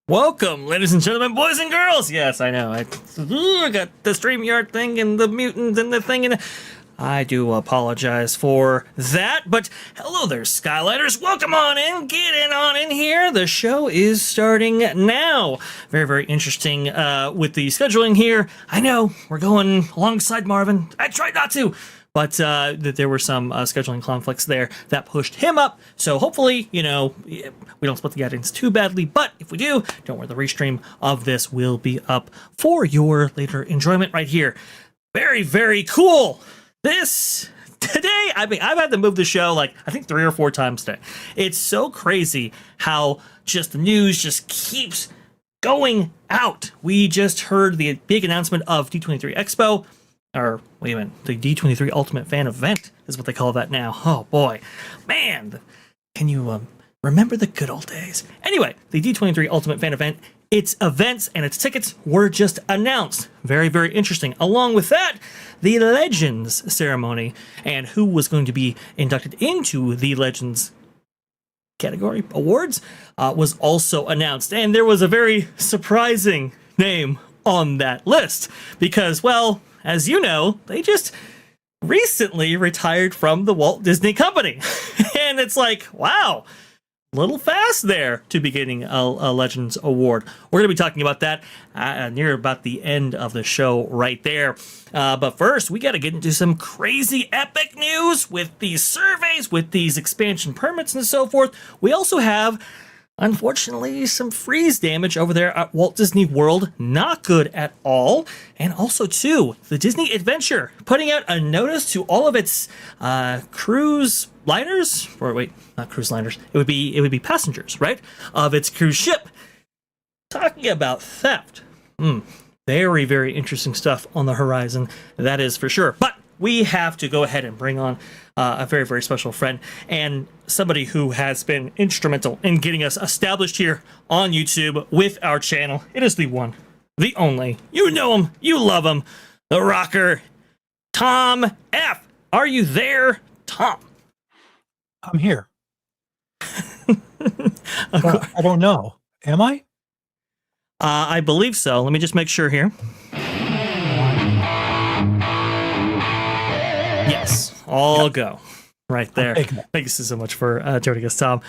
Welcome, ladies and gentlemen, boys and girls. Yes, I know. I got the StreamYard thing and the mutants and the thing, and I do apologize for that. But hello there, Skylighters. Welcome on in. Get on in here. The show is starting now. Very, very interesting with the scheduling here. I know we're going alongside Marvin. I tried not to. But there were some scheduling conflicts there that pushed him up. So hopefully, we don't split the audience too badly. But if we do, don't worry, the restream of this will be up for your later enjoyment right here. Very, very cool. Today, I've had to move the show I think 3 or 4 times today. It's so crazy how just the news just keeps going out. We just heard the big announcement of D23 Expo. Or, wait a minute, the D23 Ultimate Fan Event is what they call that now. Oh, boy. Man, can you remember the good old days? Anyway, the D23 Ultimate Fan Event, its events and its tickets were just announced. Very, very interesting. Along with that, the Legends ceremony and who was going to be inducted into the Legends category awards was also announced. And there was a very surprising name on that list because, well, as you know, they just recently retired from the Walt Disney Company. And it's like, wow, a little fast there to be getting a Legends Award. We're going to be talking about that near about the end of the show right there. But first, we got to get into some crazy epic news with these surveys, with these expansion permits and so forth. We also have, unfortunately, some freeze damage over there at Walt Disney World. Not good at all. And also, too, the Disney Adventure putting out a notice to all of its cruise liners. Or wait, not cruise liners. It would be passengers, right? Of its cruise ship. Talking about theft. Very, very interesting stuff on the horizon. That is for sure. But we have to go ahead and bring on a very, very special friend and somebody who has been instrumental in getting us established here on YouTube with our channel. It is the one, the only, you know him, you love him, the rocker, Tom F. Are you there, Tom? I'm here. I don't know. Am I? I believe so. Let me just make sure here. Yes, all go. Right there. Thank you so much for joining us, Tom.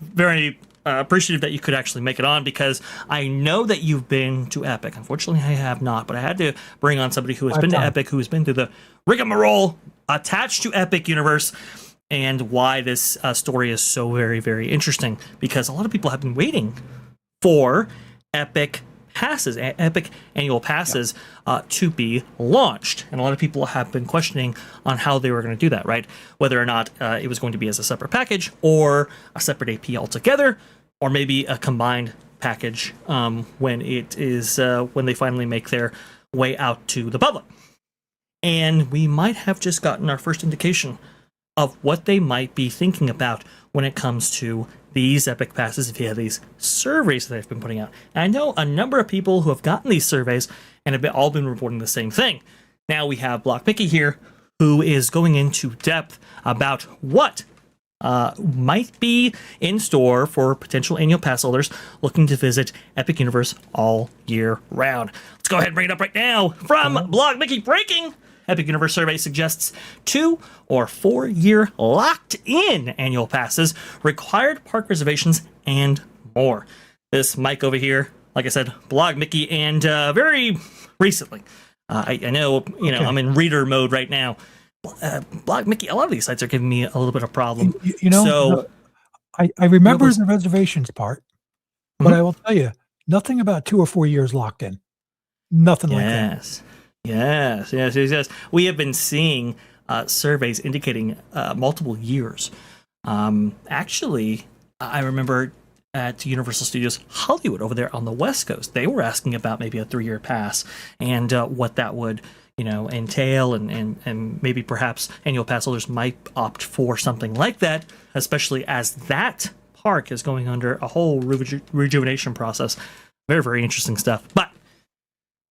Very appreciative that you could actually make it on because I know that you've been to Epic. Unfortunately, I have not, but I had to bring on somebody who has been to Epic, who has been through the rigmarole attached to Epic Universe, and why this story is so very, very interesting. Because a lot of people have been waiting for Epic annual passes to be launched. And a lot of people have been questioning on how they were going to do that, right? Whether or not it was going to be as a separate package or a separate AP altogether, or maybe a combined package when they finally make their way out to the public. And we might have just gotten our first indication of what they might be thinking about when it comes to these Epic passes via these surveys that they've been putting out. And I know a number of people who have gotten these surveys and have all been reporting the same thing. Now we have Block Mickey here, who is going into depth about what might be in store for potential annual pass holders looking to visit Epic Universe all year round. Let's go ahead and bring it up right now from Block Mickey. Breaking! Epic Universe survey suggests 2 or 4 year locked-in annual passes, required park reservations, and more. This Mike over here, like I said, Blog Mickey, and very recently, I know, I'm in reader mode right now. Blog Mickey, a lot of these sites are giving me a little bit of problem. I remember the reservations part, but I will tell you, nothing about 2 or 4 years locked in. Nothing like that. Yes. We have been seeing surveys indicating multiple years. Actually, I remember at Universal Studios Hollywood over there on the West Coast, they were asking about maybe a 3-year pass and what that would, entail, and maybe perhaps annual pass holders might opt for something like that, especially as that park is going under a whole rejuvenation process. Very, very interesting stuff. But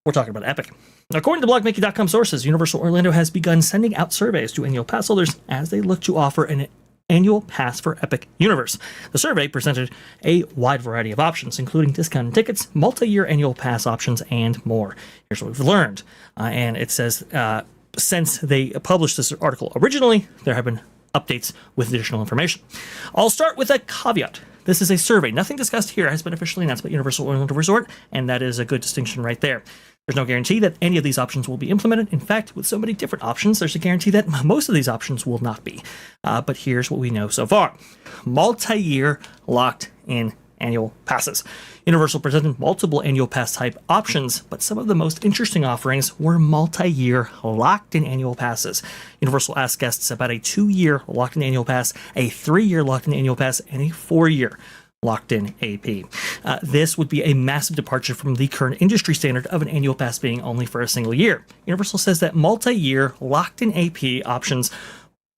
we're talking about Epic. According to blogmickey.com sources, Universal Orlando has begun sending out surveys to annual pass holders as they look to offer an annual pass for Epic Universe. The survey presented a wide variety of options, including discounted tickets, multi-year annual pass options, and more. Here's what we've learned. And it says, since they published this article originally, there have been updates with additional information. I'll start with a caveat. This is a survey. Nothing discussed here has been officially announced by Universal Orlando Resort, and that is a good distinction right there. There's no guarantee that any of these options will be implemented. In fact, with so many different options, there's a guarantee that most of these options will not be. But here's what we know so far. Multi-year locked-in annual passes. Universal presented multiple annual pass type options, but some of the most interesting offerings were multi-year locked-in annual passes. Universal asked guests about a 2-year locked-in annual pass, a 3-year locked-in annual pass, and a 4-year locked-in AP. This would be a massive departure from the current industry standard of an annual pass being only for a single year. Universal says that multi-year locked-in AP options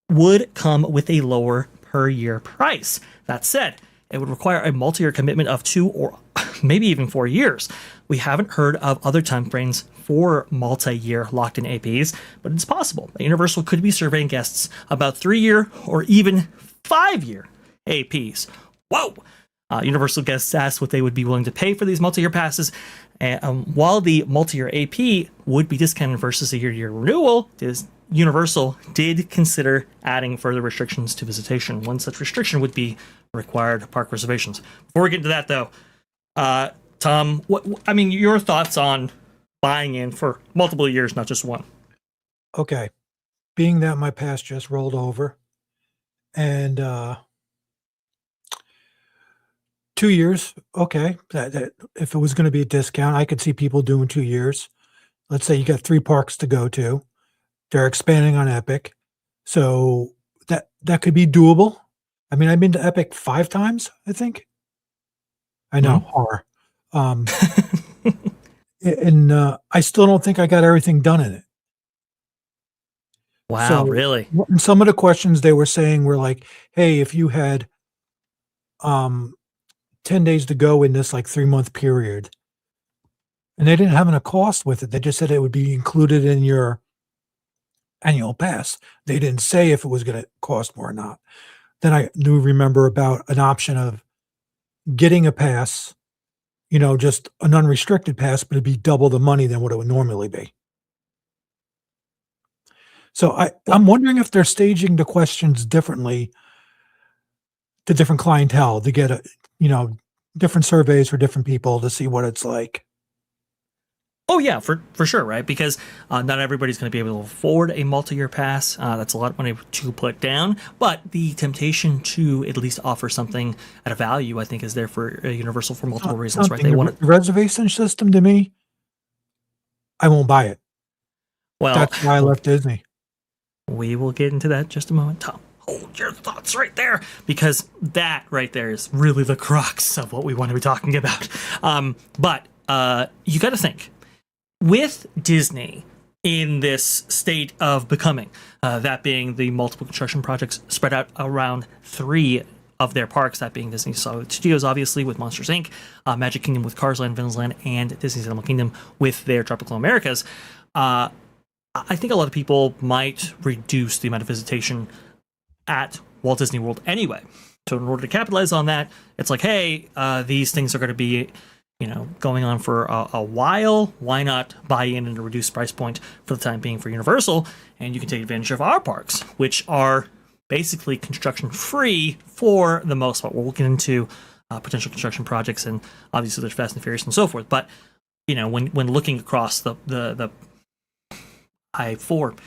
would come with a lower per-year price. That said, it would require a multi-year commitment of 2 or maybe even 4 years. We haven't heard of other timeframes for multi-year locked-in APs, but it's possible that Universal could be surveying guests about 3-year or even 5-year APs. Whoa! Universal guests asked what they would be willing to pay for these multi-year passes. While the multi-year AP would be discounted versus a year-to-year renewal, Universal did consider adding further restrictions to visitation. One such restriction would be required park reservations. Before we get into that, though, Tom, your thoughts on buying in for multiple years, not just one? Okay. Being that my pass just rolled over and 2 years, okay. That if it was going to be a discount, I could see people doing 2 years. Let's say you got 3 parks to go to. They're expanding on Epic. So that could be doable. I mean, I've been to Epic 5 times, I think. I know, horror. And I still don't think I got everything done in it. Wow, So really? some of the questions they were saying were like, hey, if you had 10 days to go in this like 3-month period, and they didn't have a cost with it. They just said it would be included in your annual pass. They didn't say if it was going to cost more or not. Then I do remember about an option of getting a pass, just an unrestricted pass, but it'd be double the money than what it would normally be. So I'm wondering if they're staging the questions differently to different clientele to get different surveys for different people to see what it's like. Oh yeah, for sure, right? Because not everybody's going to be able to afford a multi-year pass. That's a lot of money to put down. But the temptation to at least offer something at a value, I think, is there for Universal for multiple reasons, right? They want the reservation system to me, I won't buy it. Well, that's why I left Disney. We will get into that in just a moment, Tom. Hold your thoughts right there, because that right there is really the crux of what we want to be talking about. But you got to think. With Disney in this state of becoming, that being the multiple construction projects spread out around 3 of their parks, that being Disney Studios, obviously, with Monsters, Inc., Magic Kingdom with Cars Land, Vince's Land, and Disney's Animal Kingdom with their Tropical Americas, I think a lot of people might reduce the amount of visitation at Walt Disney World anyway. So in order to capitalize on that, it's like, hey, these things are going to be going on for a while. Why not buy in at a reduced price point for the time being for Universal? And you can take advantage of our parks, which are basically construction free for the most part. We'll get into potential construction projects, and obviously there's Fast and Furious and so forth. But when looking across the I-4,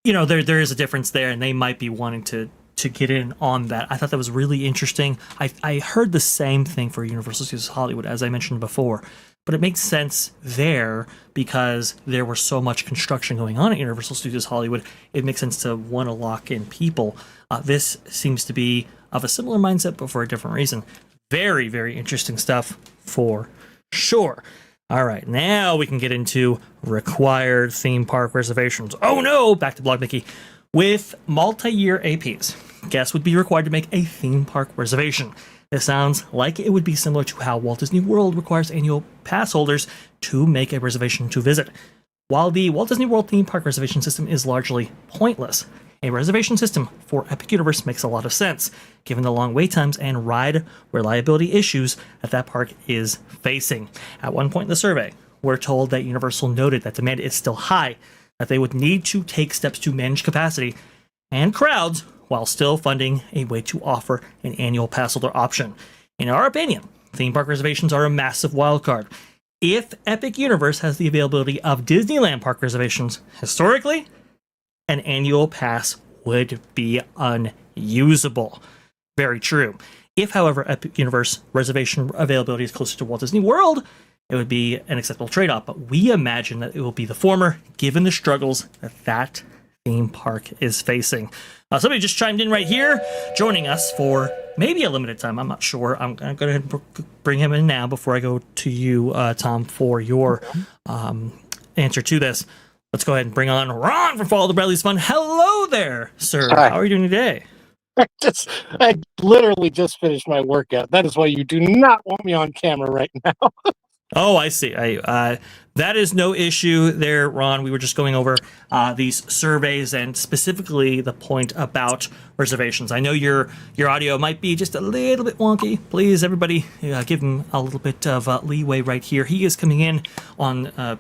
there is a difference there, and they might be wanting to get in on that. I thought that was really interesting. I heard the same thing for Universal Studios Hollywood, as I mentioned before, but it makes sense there because there was so much construction going on at Universal Studios Hollywood. It makes sense to want to lock in people. This seems to be of a similar mindset, but for a different reason. Very, very interesting stuff for sure. All right, now we can get into required theme park reservations. Oh no, back to Blog Mickey. With multi-year APs, guests would be required to make a theme park reservation. This sounds like it would be similar to how Walt Disney World requires annual pass holders to make a reservation to visit. While the Walt Disney World theme park reservation system is largely pointless, A reservation system for Epic Universe makes a lot of sense, given the long wait times and ride reliability issues that park is facing. At one point in the survey, we're told that Universal noted that demand is still high, that they would need to take steps to manage capacity and crowds while still funding a way to offer an annual pass holder option. In our opinion, theme park reservations are a massive wildcard. If Epic Universe has the availability of Disneyland park reservations, historically, an annual pass would be unusable. Very true. If, however, Epic Universe reservation availability is closer to Walt Disney World, it would be an acceptable trade-off. But we imagine that it will be the former, given the struggles that theme park is facing. Somebody just chimed in right here, joining us for maybe a limited time. I'm not sure. I'm going to go ahead and bring him in now before I go to you, Tom, for your answer to this. Let's go ahead and bring on Ron from Follow the Bradley's Fun. Hello there, sir. Hi. How are you doing today? I literally just finished my workout. That is why you do not want me on camera right now. Oh, I see. That is no issue there, Ron. We were just going over these surveys and specifically the point about reservations. I know your audio might be just a little bit wonky. Please, everybody, give him a little bit of leeway right here. He is coming in on,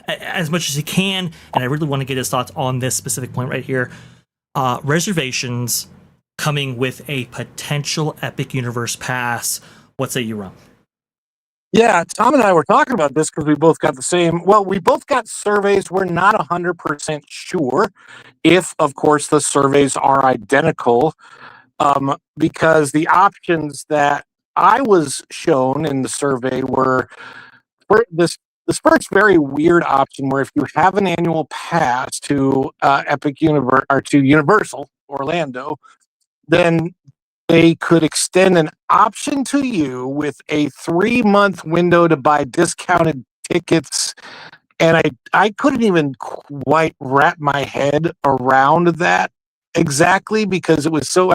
as much as he can, and I really want to get his thoughts on this specific point right here. Reservations coming with a potential Epic Universe pass. What say you, Ron? Yeah, Tom and I were talking about this because we both got the same. Well, we both got surveys. We're not 100% sure if, of course, the surveys are identical, because the options that I was shown in the survey were this first very weird option where if you have an annual pass to Epic Universe or to Universal Orlando, then they could extend an option to you with a 3-month window to buy discounted tickets. And I couldn't even quite wrap my head around that exactly because it was so,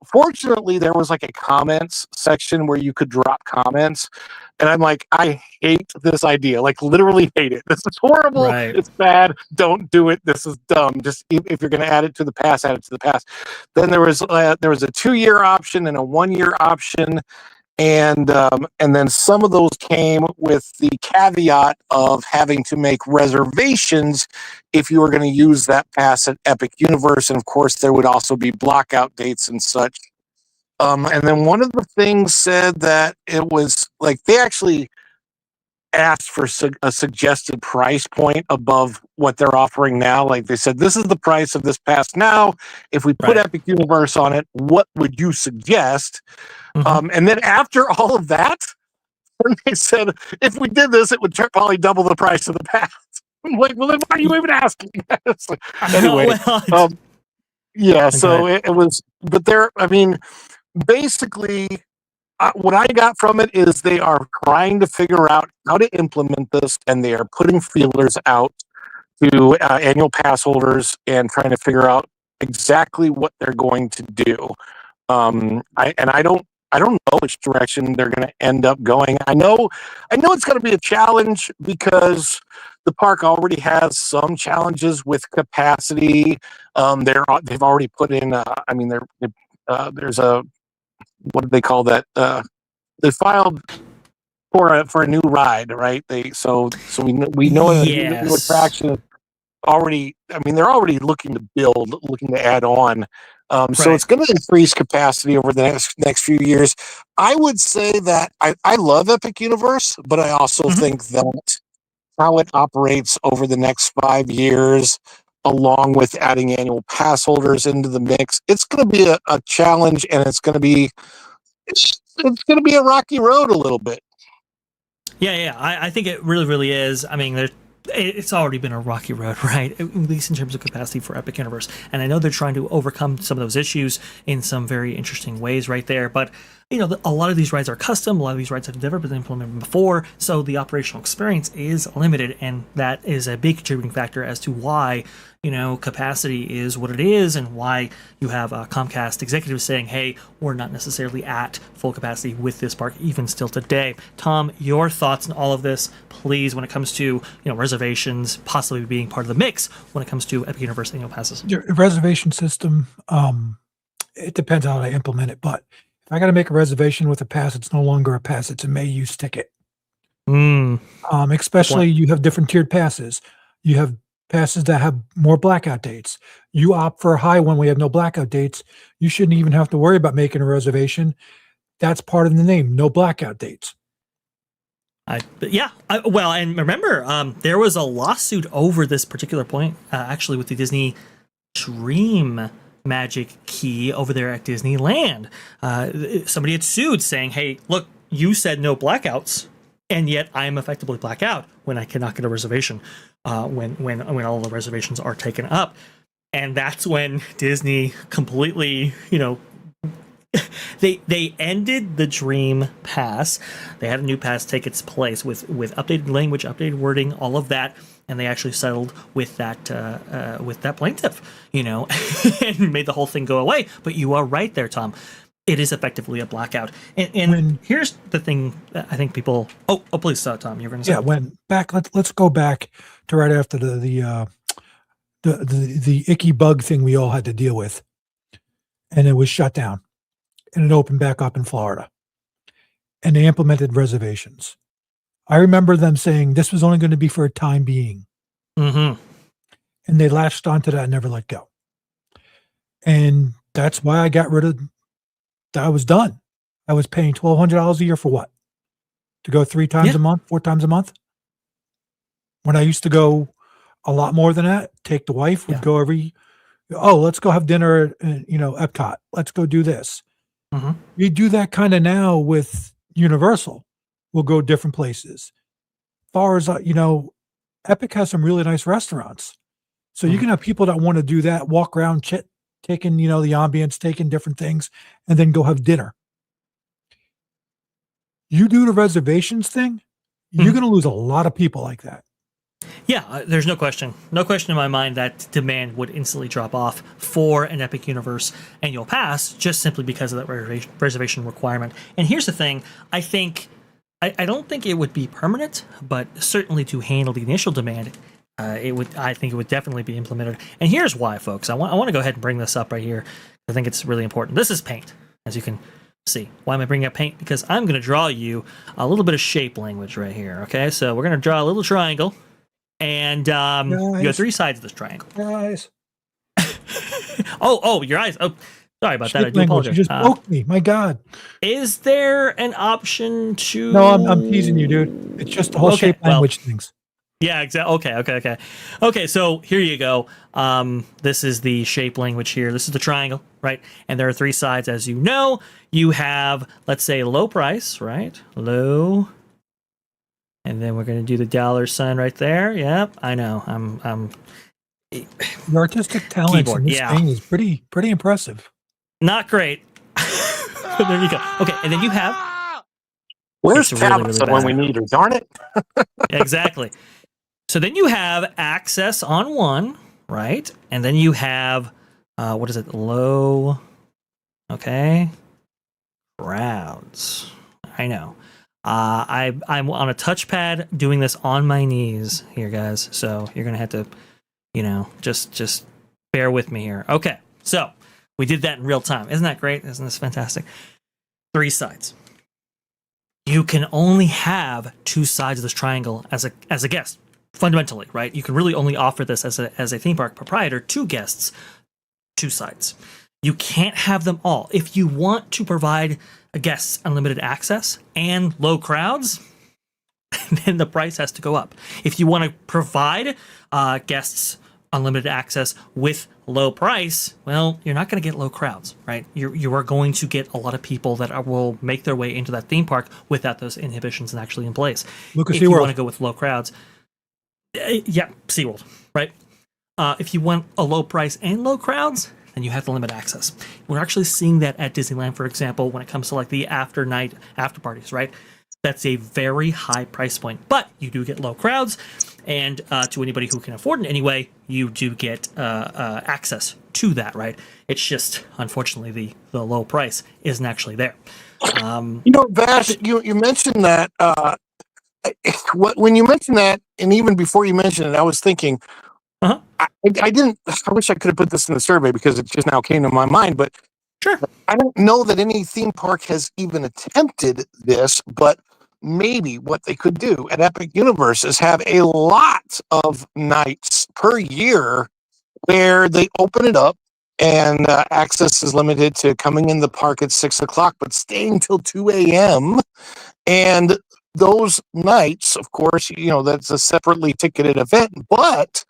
fortunately there was like a comments section where you could drop comments. And I'm like, I hate this idea. Like, literally hate it. This is horrible. Right. It's bad. Don't do it. This is dumb. Just if you're going to add it to the pass, add it to the pass. Then there was a 2-year option and a 1-year option, and then some of those came with the caveat of having to make reservations if you were going to use that pass at Epic Universe, and of course there would also be blockout dates and such. And then one of the things said that it was like they actually asked for a suggested price point above what they're offering now. Like they said, this is the price of this pass now. If we put Epic Universe on it, what would you suggest? Mm-hmm. And then after all of that, they said, if we did this, it would probably double the price of the pass. I'm like, well, then why are you even asking? Anyway, yeah, so it was, but there, I mean, basically, what I got from it is they are trying to figure out how to implement this, and they are putting feelers out to annual pass holders and trying to figure out exactly what they're going to do. I don't know which direction they're going to end up going. I know it's going to be a challenge because the park already has some challenges with capacity. They've already put in. There's a, what do they call that? They filed for a new ride, right? So we know the new attraction already. I mean, they're already looking to add on. So it's going to increase capacity over the next few years. I would say that I love Epic Universe, but I also think that how it operates over the next 5 years, along with adding annual pass holders into the mix, it's going to be a challenge, and it's going to be a rocky road a little bit. Yeah. I think it really, really is. I mean, it's already been a rocky road, right? At least in terms of capacity for Epic Universe. And I know they're trying to overcome some of those issues in some very interesting ways right there. But, a lot of these rides are custom. A lot of these rides have never been implemented before. So the operational experience is limited. And that is a big contributing factor as to why, capacity is what it is, and why you have Comcast executives saying, hey, we're not necessarily at full capacity with this park, even still today. Tom, your thoughts on all of this, please, when it comes to, reservations possibly being part of the mix when it comes to Epic Universe annual passes? Your reservation system, it depends on how I implement it, but if I got to make a reservation with a pass, it's no longer a pass; it's a may use ticket. Especially you have different tiered passes. You have passes that have more blackout dates. You opt for a high one. We have no blackout dates. You shouldn't even have to worry about making a reservation. That's part of the name. No blackout dates. Well, and remember, there was a lawsuit over this particular point, actually, with the Disney Dream Magic Key over there at Disneyland. Somebody had sued, saying, "Hey, look, you said no blackouts, and yet I am effectively black out when I cannot get a reservation. When all the reservations are taken up." And that's when Disney completely, they ended the Dream Pass. They had a new pass take its place with updated language, updated wording, all of that, and they actually settled with that plaintiff, and made the whole thing go away. But you are right there, Tom. It is effectively a blackout. And here's the thing that I think people. Oh, please, Tom, you're going to say. Yeah, let's go back to right after the icky bug thing we all had to deal with, and it was shut down. And it opened back up in Florida, and they implemented reservations. I remember them saying this was only going to be for a time being, and they latched onto that and never let go. And that's why I got rid of. I was done. I was paying $1,200 a year for what? To go 3 times a month, 4 times a month. When I used to go a lot more than that, take the wife, would go every. Oh, let's go have dinner at Epcot. Let's go do this. We do that kind of now with Universal. We'll go different places. As far as Epic has some really nice restaurants, so you can have people that want to do that, walk around, taking the ambience, taking different things, and then go have dinner. You do the reservations thing, you're going to lose a lot of people like that. Yeah, there's no question. No question in my mind that demand would instantly drop off for an Epic Universe annual pass just simply because of that reservation requirement. And here's the thing. I don't think it would be permanent, but certainly to handle the initial demand, I think it would definitely be implemented. And here's why, folks. I want to go ahead and bring this up right here. I think it's really important. This is paint, as you can see. Why am I bringing up paint? Because I'm going to draw you a little bit of shape language right here. Okay, so we're going to draw a little triangle. And you have 3 sides of this triangle. Eyes. Oh, your eyes. Oh, sorry about that. I do apologize. You just broke me. My God. Is there an option to? No, I'm teasing you, dude. It's just the whole shape language things. Yeah, exactly. Okay. So here you go. This is the shape language here. This is the triangle, right? And there are 3 sides, as you know. You have, let's say, low price, right? Low. And then we're going to do the dollar sign right there. Yep, I know. I'm Your artistic talents in this thing is pretty impressive. Not great. There you go. Okay, and then you have. Where's Tabitha when we need her? Darn it! Exactly. So then you have access on one, right? And then you have what is it? Low. Okay. Crowds. I know. I'm on a touchpad doing this on my knees here, guys. So you're gonna have to, just bear with me here. Okay, so we did that in real time. Isn't that great? Isn't this fantastic? 3 sides. You can only have 2 sides of this triangle as a guest, fundamentally, right? You can really only offer this as a theme park proprietor to guests, 2 sides. You can't have them all. If you want to provide guests unlimited access and low crowds, then the price has to go up. If you want to provide guests unlimited access with low price, well, you're not going to get low crowds, right? You are going to get a lot of people that will make their way into that theme park without those inhibitions actually in place. Lucas, if you want to go with low crowds, SeaWorld, right? If you want a low price and low crowds, then you have to limit access. We're actually seeing that at Disneyland, for example, when it comes to like the after parties, right? That's a very high price point, but you do get low crowds, and to anybody who can afford it anyway, you do get access to that, right? It's just, unfortunately, the low price isn't actually there. Vash, you mentioned that when you mentioned that, and even before you mentioned it, I was thinking, Uh-huh. I didn't. I wish I could have put this in the survey because it just now came to my mind. But Sure. I don't know that any theme park has even attempted this. But maybe what they could do at Epic Universe is have a lot of nights per year where they open it up and access is limited to coming in the park at 6 o'clock, but staying till 2 a.m. And those nights, of course, that's a separately ticketed event. But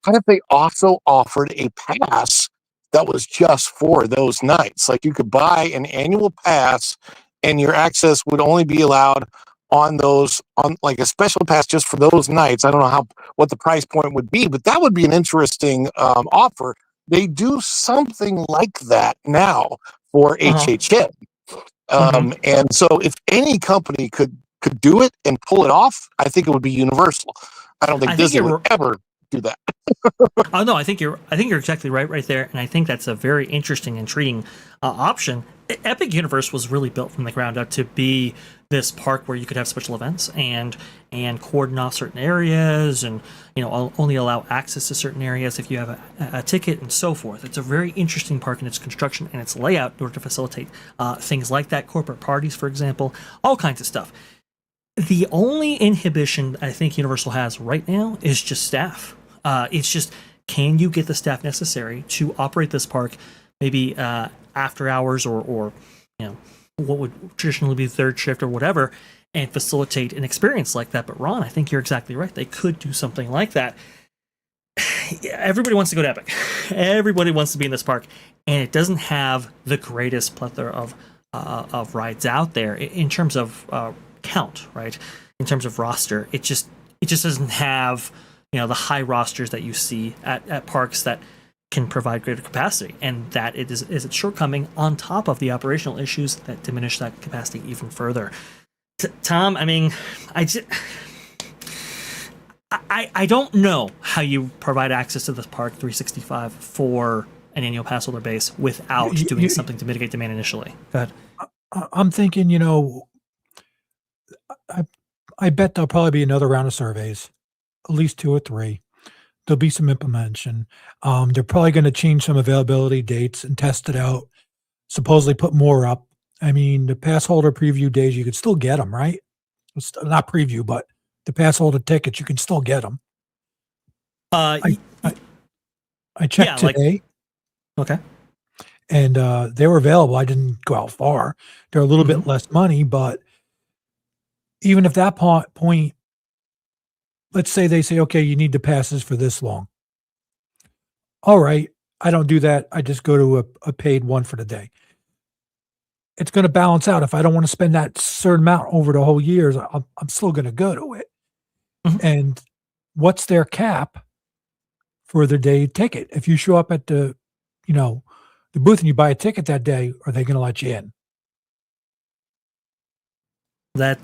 what if they also offered a pass that was just for those nights? Like you could buy an annual pass and your access would only be allowed on like a special pass just for those nights. I don't know what the price point would be, but that would be an interesting offer. They do something like that now for Uh-huh. HHN. And so if any company could do it and pull it off, I think it would be Universal. I don't think Disney would ever do that. Oh no, I think you're exactly right there, and I think that's a very interesting, intriguing option. Epic Universe was really built from the ground up to be this park where you could have special events and cordon off certain areas, and only allow access to certain areas if you have a ticket and so forth. It's a very interesting park in its construction and its layout in order to facilitate things like that, corporate parties, for example, all kinds of stuff. The only inhibition I think Universal has right now is just staff. It's just, can you get the staff necessary to operate this park, maybe after hours or what would traditionally be third shift or whatever, and facilitate an experience like that? But Ron, I think you're exactly right. They could do something like that. Everybody wants to go to Epic. Everybody wants to be in this park, and it doesn't have the greatest plethora of rides out there in terms of count, right? In terms of roster, it just doesn't have the high rosters that you see at parks that can provide greater capacity, and that is its shortcoming on top of the operational issues that diminish that capacity even further. Tom, I mean, I don't know how you provide access to this park 365 for an annual pass holder base without doing something to mitigate demand initially. Go ahead. I'm thinking, I bet there'll probably be another round of surveys, at least 2 or 3. There'll be some implementation. They're probably going to change some availability dates and test it out. Supposedly put more up. I mean, the pass holder preview days, you could still get them, right? It's not preview, but the pass holder tickets, you can still get them. I checked today. Okay. And they were available. I didn't go out far. They're a little bit less money, but even if that point, let's say they say, okay, you need the passes for this long. All right, I don't do that. I just go to a paid one for the day. It's going to balance out. If I don't want to spend that certain amount over the whole years, I'm still going to go to it. And what's their cap for the day ticket? If you show up at the booth and you buy a ticket that day, are they going to let you in? That's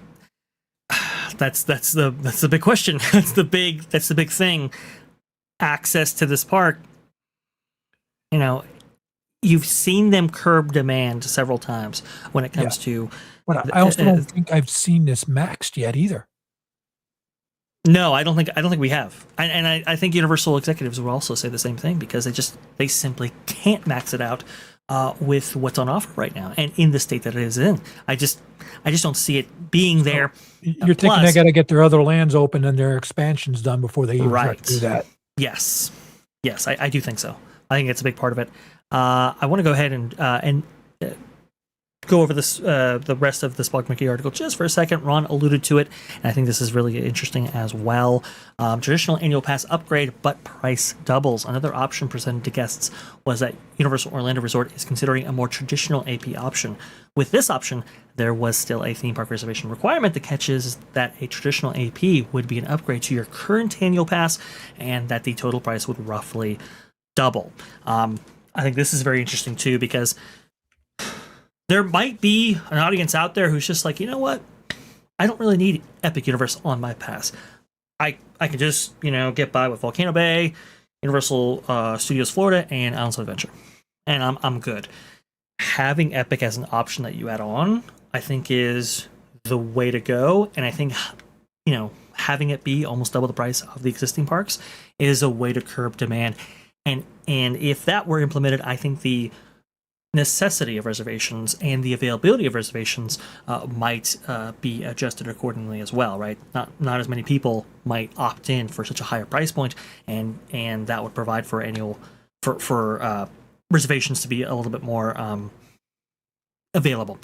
the big question. That's the big thing. Access to this park. You've seen them curb demand several times when it comes to. But I also don't think I've seen this maxed yet either. No, I don't think we have, and I think Universal executives will also say the same thing, because they simply can't max it out with what's on offer right now and in the state that it is in. I just don't see it being there. You're thinking they got to get their other lands open and their expansions done before they even try to do that. Yes, I do think so. I think it's a big part of it. I want to go ahead and go over this the rest of this Blog Monkey article just for a second. Ron alluded to it, and I think this is really interesting as well. Traditional annual pass upgrade, but price doubles. Another option presented to guests was that Universal Orlando Resort is considering a more traditional AP option. With this option, there was still a theme park reservation requirement. The catch is that a traditional AP would be an upgrade to your current annual pass, and that the total price would roughly double. I think this is very interesting too, because there might be an audience out there who's just like, you know what? I don't really need Epic Universe on my pass. I can just, get by with Volcano Bay, Universal Studios Florida, and Islands of Adventure. And I'm good. Having Epic as an option that you add on, I think, is the way to go. And I think having it be almost double the price of the existing parks is a way to curb demand. And if that were implemented, I think the necessity of reservations and the availability of reservations might be adjusted accordingly as well, right? Not as many people might opt in for such a higher price point, and that would provide for reservations to be a little bit more available.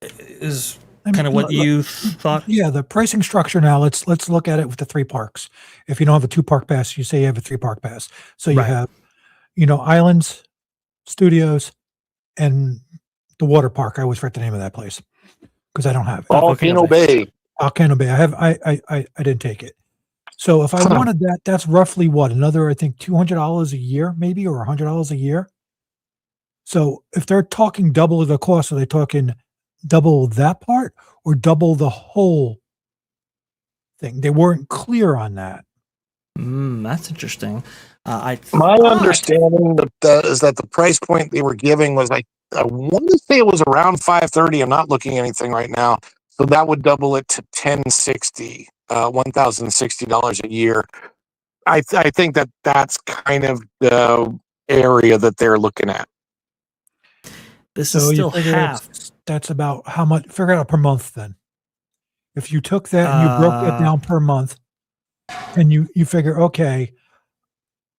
Is kind of what you thought? Yeah, the pricing structure now, let's look at it with the 3 parks. If you don't have a 2-park pass, you say you have a 3-park pass. So you have, Islands, Studios, and the water park. I always forget the name of that place because I don't have it. Volcano Bay. Volcano Bay. I didn't take it. So if I wanted that, that's roughly what, another, I think, $200 a year, maybe, or $100 a year. So if they're talking double the cost, are they talking double that part or double the whole thing? They weren't clear on that. That's interesting. My understanding is that the price point they were giving was I want to say it was around $530. I'm not looking at anything right now, so that would double it to $1,060, $1,060 a year. I think that's kind of the area that they're looking at. This is still half. That's about how much? Figure out per month then. If you took that and you broke that down per month, and you figure, okay,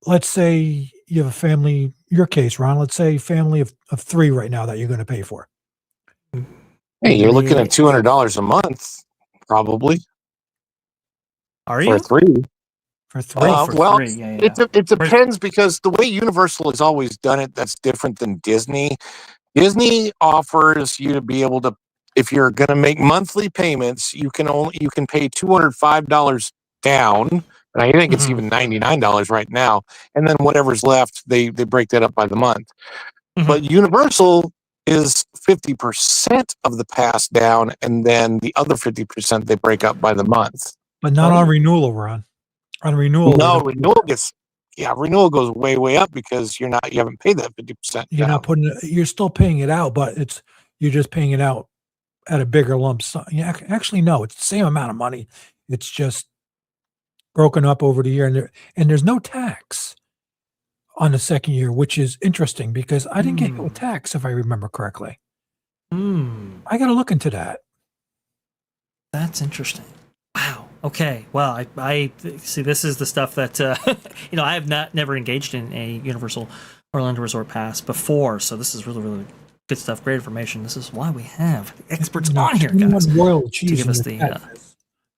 let's say you have a family, your case, Ron, let's say family of 3 right now that you're going to pay for. Hey, you're looking at $200 a month, probably. Are you? For 3. For 3? Well, 3. Yeah. It depends because the way Universal has always done it, that's different than Disney. Disney offers you to be able to, if you're going to make monthly payments, you can pay $205 down, and I think it's even $99 right now, and then whatever's left, they break that up by the month. But Universal is 50% of the pass down, and then the other 50% they break up by the month. But not on renewal, Ron. On renewal, no, renewal goes way up because you haven't paid that 50%. You're not putting it, you're still paying it out, but you're just paying it out at a bigger lump sum. Actually, no, it's the same amount of money. It's just broken up over the year, and there's no tax on the second year, which is interesting because I didn't get no tax if I remember correctly. I got to look into that. That's interesting. Wow. Okay. Well, I see. This is the stuff that I have never engaged in a Universal Orlando Resort pass before, so this is really, really good stuff. Great information. This is why we have experts on here, guys. Royal cheese to give us the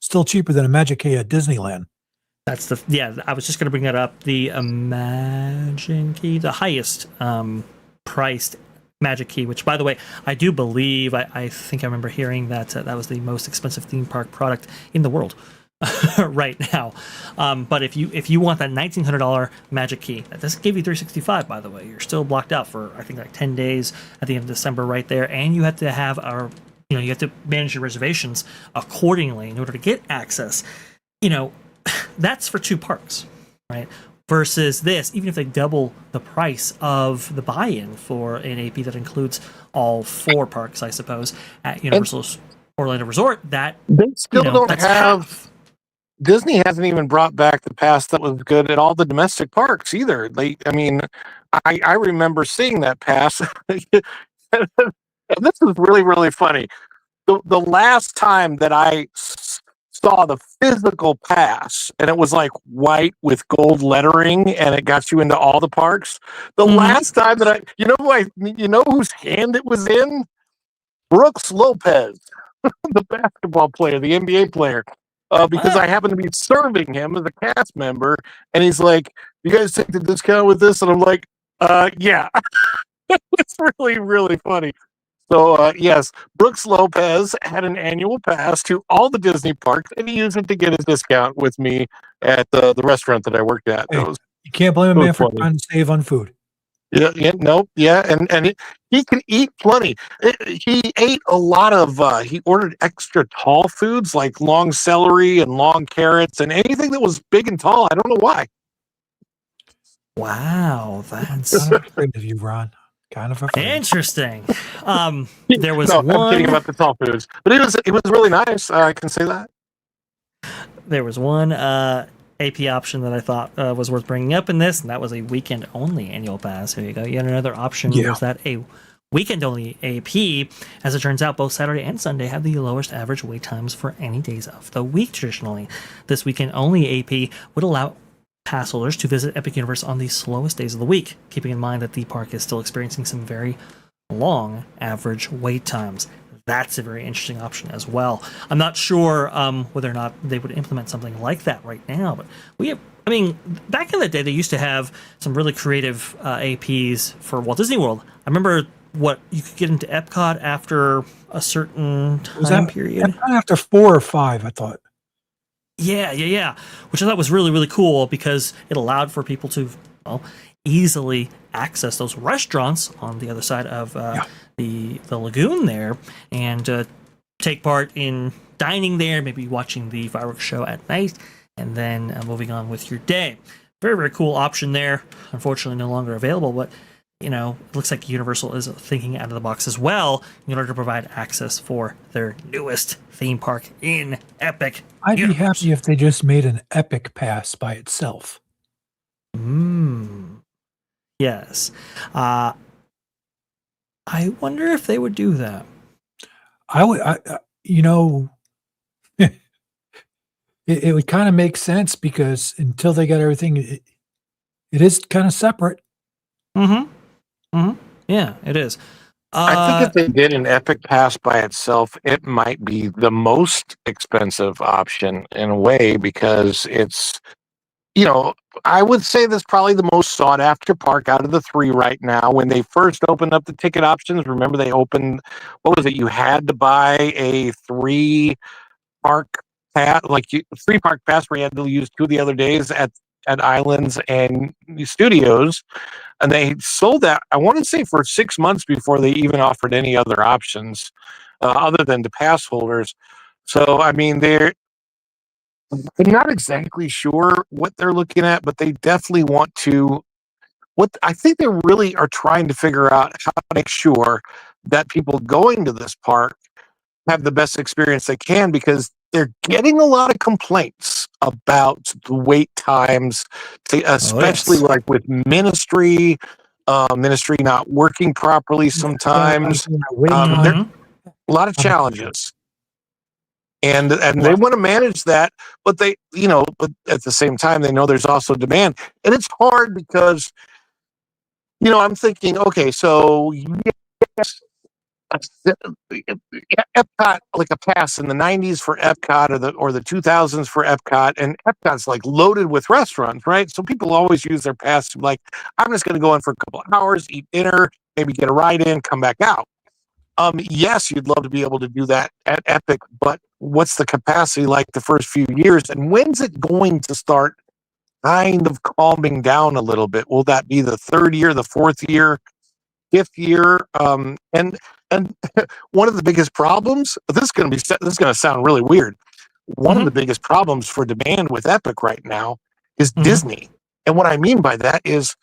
still cheaper than a MagicalyMJ at Disneyland. That's I was just going to bring that up. The Imagine Key, the highest priced Magic Key, which, by the way, I do believe, I think I remember hearing that that was the most expensive theme park product in the world right now. But if you want that $1,900 Magic Key, that doesn't give you $365, by the way. You're still blocked out for, I think, like 10 days at the end of December right there. And you have to have you have to manage your reservations accordingly in order to get access. That's for 2 parks, right? Versus this, even if they double the price of the buy-in for an AP that includes all 4 parks, I suppose, at Universal Orlando Resort, that they still don't have. Half. Disney hasn't even brought back the pass that was good at all the domestic parks either. I remember seeing that pass. And this is really, really funny. The last time that I saw the physical pass, and it was like white with gold lettering, and it got you into all the parks. The last time that you know whose hand it was in? Brooks Lopez, the basketball player, the NBA player, because I happened to be serving him as a cast member, and he's like, "You guys take the discount with this?" And I'm like, "Yeah." It's really, really funny. So, yes, Brooks Lopez had an annual pass to all the Disney parks, and he used it to get his discount with me at the restaurant that I worked at. Hey, you can't blame a man for trying to save on food. And he can eat plenty. He ate a lot of, he ordered extra tall foods like long celery and long carrots and anything that was big and tall. I don't know why. Wow, that's kind of afraid of you, Ron. Kind of afraid. Interesting. There was one. I'm kidding about the tall foods, but it was really nice. I can say that. there was one AP option that I thought was worth bringing up in this, and that was a weekend-only annual pass. Here you go. Yet another option Yeah. was that a weekend-only AP. As it turns out, both Saturday and Sunday have the lowest average wait times for any days of the week traditionally. This weekend-only AP would allow pass holders to visit Epic Universe on the slowest days of the week, keeping in mind that the park is still experiencing some very long average wait times. That's a very interesting option as well. I'm not sure whether or not they would implement something like that right now, but back in the day, they used to have some really creative APs for Walt Disney World. I remember you could get into Epcot after a certain time period. After 4 or 5, I thought. Yeah. Which I thought was really, really cool because it allowed for people to easily access those restaurants on the other side of the lagoon there and take part in dining there, maybe watching the fireworks show at night, and then moving on with your day. Very, very cool option there. Unfortunately, no longer available, but it looks like Universal is thinking out of the box as well in order to provide access for their newest theme park in Epic. I'd be happy if they just made an Epic Pass by itself. Yes. I wonder if they would do that. It would kind of make sense because until they got everything, it is kind of separate. Yeah, it is. I think if they did an Epic Pass by itself, it might be the most expensive option in a way because it's, I would say that's probably the most sought after park out of the 3 right now. When they first opened up the ticket options, remember they opened, what was it? You had to buy a 3 park pass, 3 park pass where you had to use 2 of the other days at Islands and Studios. And they sold that, I want to say, for 6 months before they even offered any other options other than to pass holders. So, I'm not exactly sure what they're looking at, but they definitely want to. What I think they really are trying to figure out how to make sure that people going to this park have the best experience they can, because they're getting a lot of complaints about the wait times, especially like with Ministry not working properly sometimes. There are a lot of challenges. And they want to manage that, but but at the same time, they know there's also demand. And it's hard because, I'm thinking, okay, so yes, Epcot, like a pass in the 90s for Epcot or the 2000s for Epcot, and Epcot's like loaded with restaurants, right? So people always use their pass to I'm just going to go in for a couple of hours, eat dinner, maybe get a ride in, come back out. Yes, you'd love to be able to do that at Epic, but what's the capacity like the first few years? And when's it going to start kind of calming down a little bit? Will that be the 3rd year, the 4th year, 5th year? And one of the biggest problems, this is going to sound really weird. One of the biggest problems for demand with Epic right now is Disney. And what I mean by that is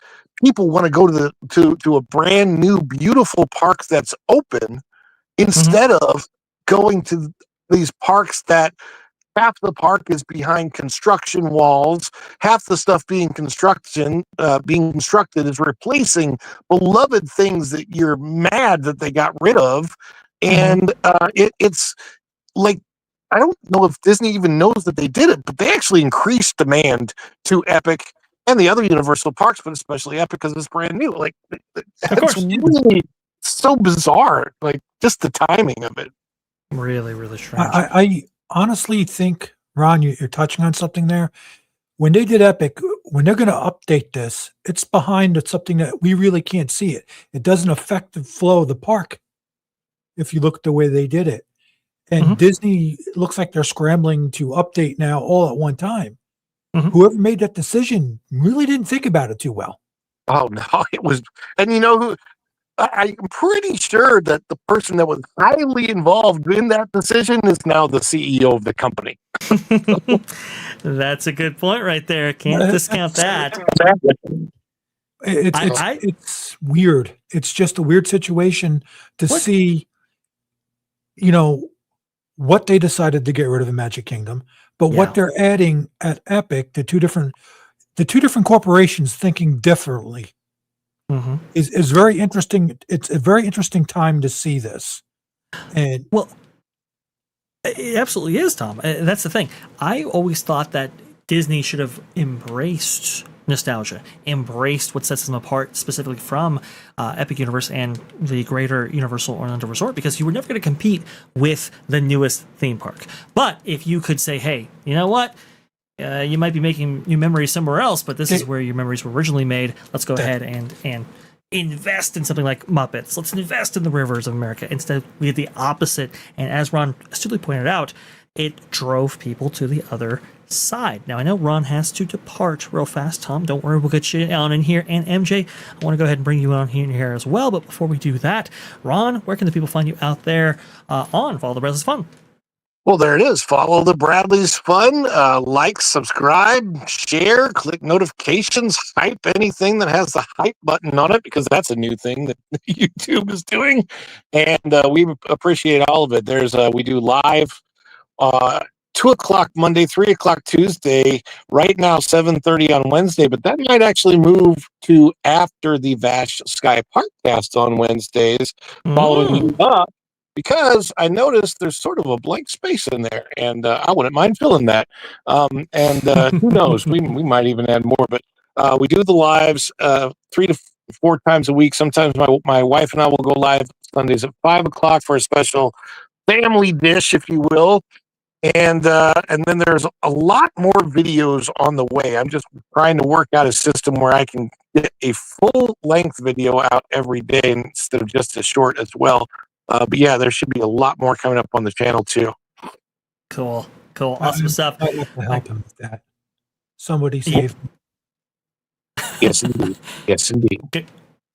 people want to go to a brand new, beautiful park that's open instead of going to these parks that half the park is behind construction walls, half the stuff being constructed is replacing beloved things that you're mad that they got rid of. And it's like, I don't know if Disney even knows that they did it, but they actually increased demand to Epic and the other Universal parks, but especially Epic because it's brand new. It's really so bizarre. Just the timing of it. Really, really strange. I honestly think, Ron, you're touching on something there. When they did Epic, when they're going to update this, it's behind something that we really can't see it. It doesn't affect the flow of the park if you look at the way they did it. And Disney, it looks like they're scrambling to update now all at one time. Whoever made that decision really didn't think about it too well. Oh, no, it was. And who? I'm pretty sure that the person that was highly involved in that decision is now the CEO of the company. That's a good point right there. Can't discount that. It's weird. It's just a weird situation to see, what they decided to get rid of in Magic Kingdom, but Yeah. what they're adding at Epic, the two different corporations thinking differently is very interesting. It's a very interesting time to see this. And Well, it absolutely is, Tom. That's the thing. I always thought that Disney should have embraced nostalgia, embraced what sets them apart specifically from Epic Universe and the greater Universal Orlando Resort, because you were never going to compete with the newest theme park. But if you could say, hey, you know what? You might be making new memories somewhere else, but this is where your memories were originally made. Let's go ahead and invest in something like Muppets. Let's invest in the Rivers of America. Instead, we did the opposite. And as Ron astutely pointed out, it drove people to the other side. Now, I know Ron has to depart real fast. Tom, don't worry, we'll get you on in here. And MJ, I want to go ahead and bring you on here as well. But before we do that, Ron, where can the people find you out there on Follow the Bradley's Fun? Well, there it is. Follow the Bradley's Fun. Like, subscribe, share, click notifications, hype anything that has the hype button on it, because that's a new thing that YouTube is doing. And we appreciate all of it. We do live 2 o'clock Monday, 3 o'clock Tuesday, right now 7:30 on Wednesday, but that might actually move to after the Vash Sky ParkCast on Wednesdays, following you up, because I noticed there's sort of a blank space in there, and I wouldn't mind filling that. Who knows, we might even add more, but we do the lives 3 to 4 times a week. Sometimes my wife and I will go live Sundays at 5 o'clock for a special family dish, if you will. And then there's a lot more videos on the way. I'm just trying to work out a system where I can get a full-length video out every day instead of just as short as well. But yeah, there should be a lot more coming up on the channel too. Cool. Awesome stuff. I'd like to help him with that. Somebody save me. Yes, indeed. Yes, indeed.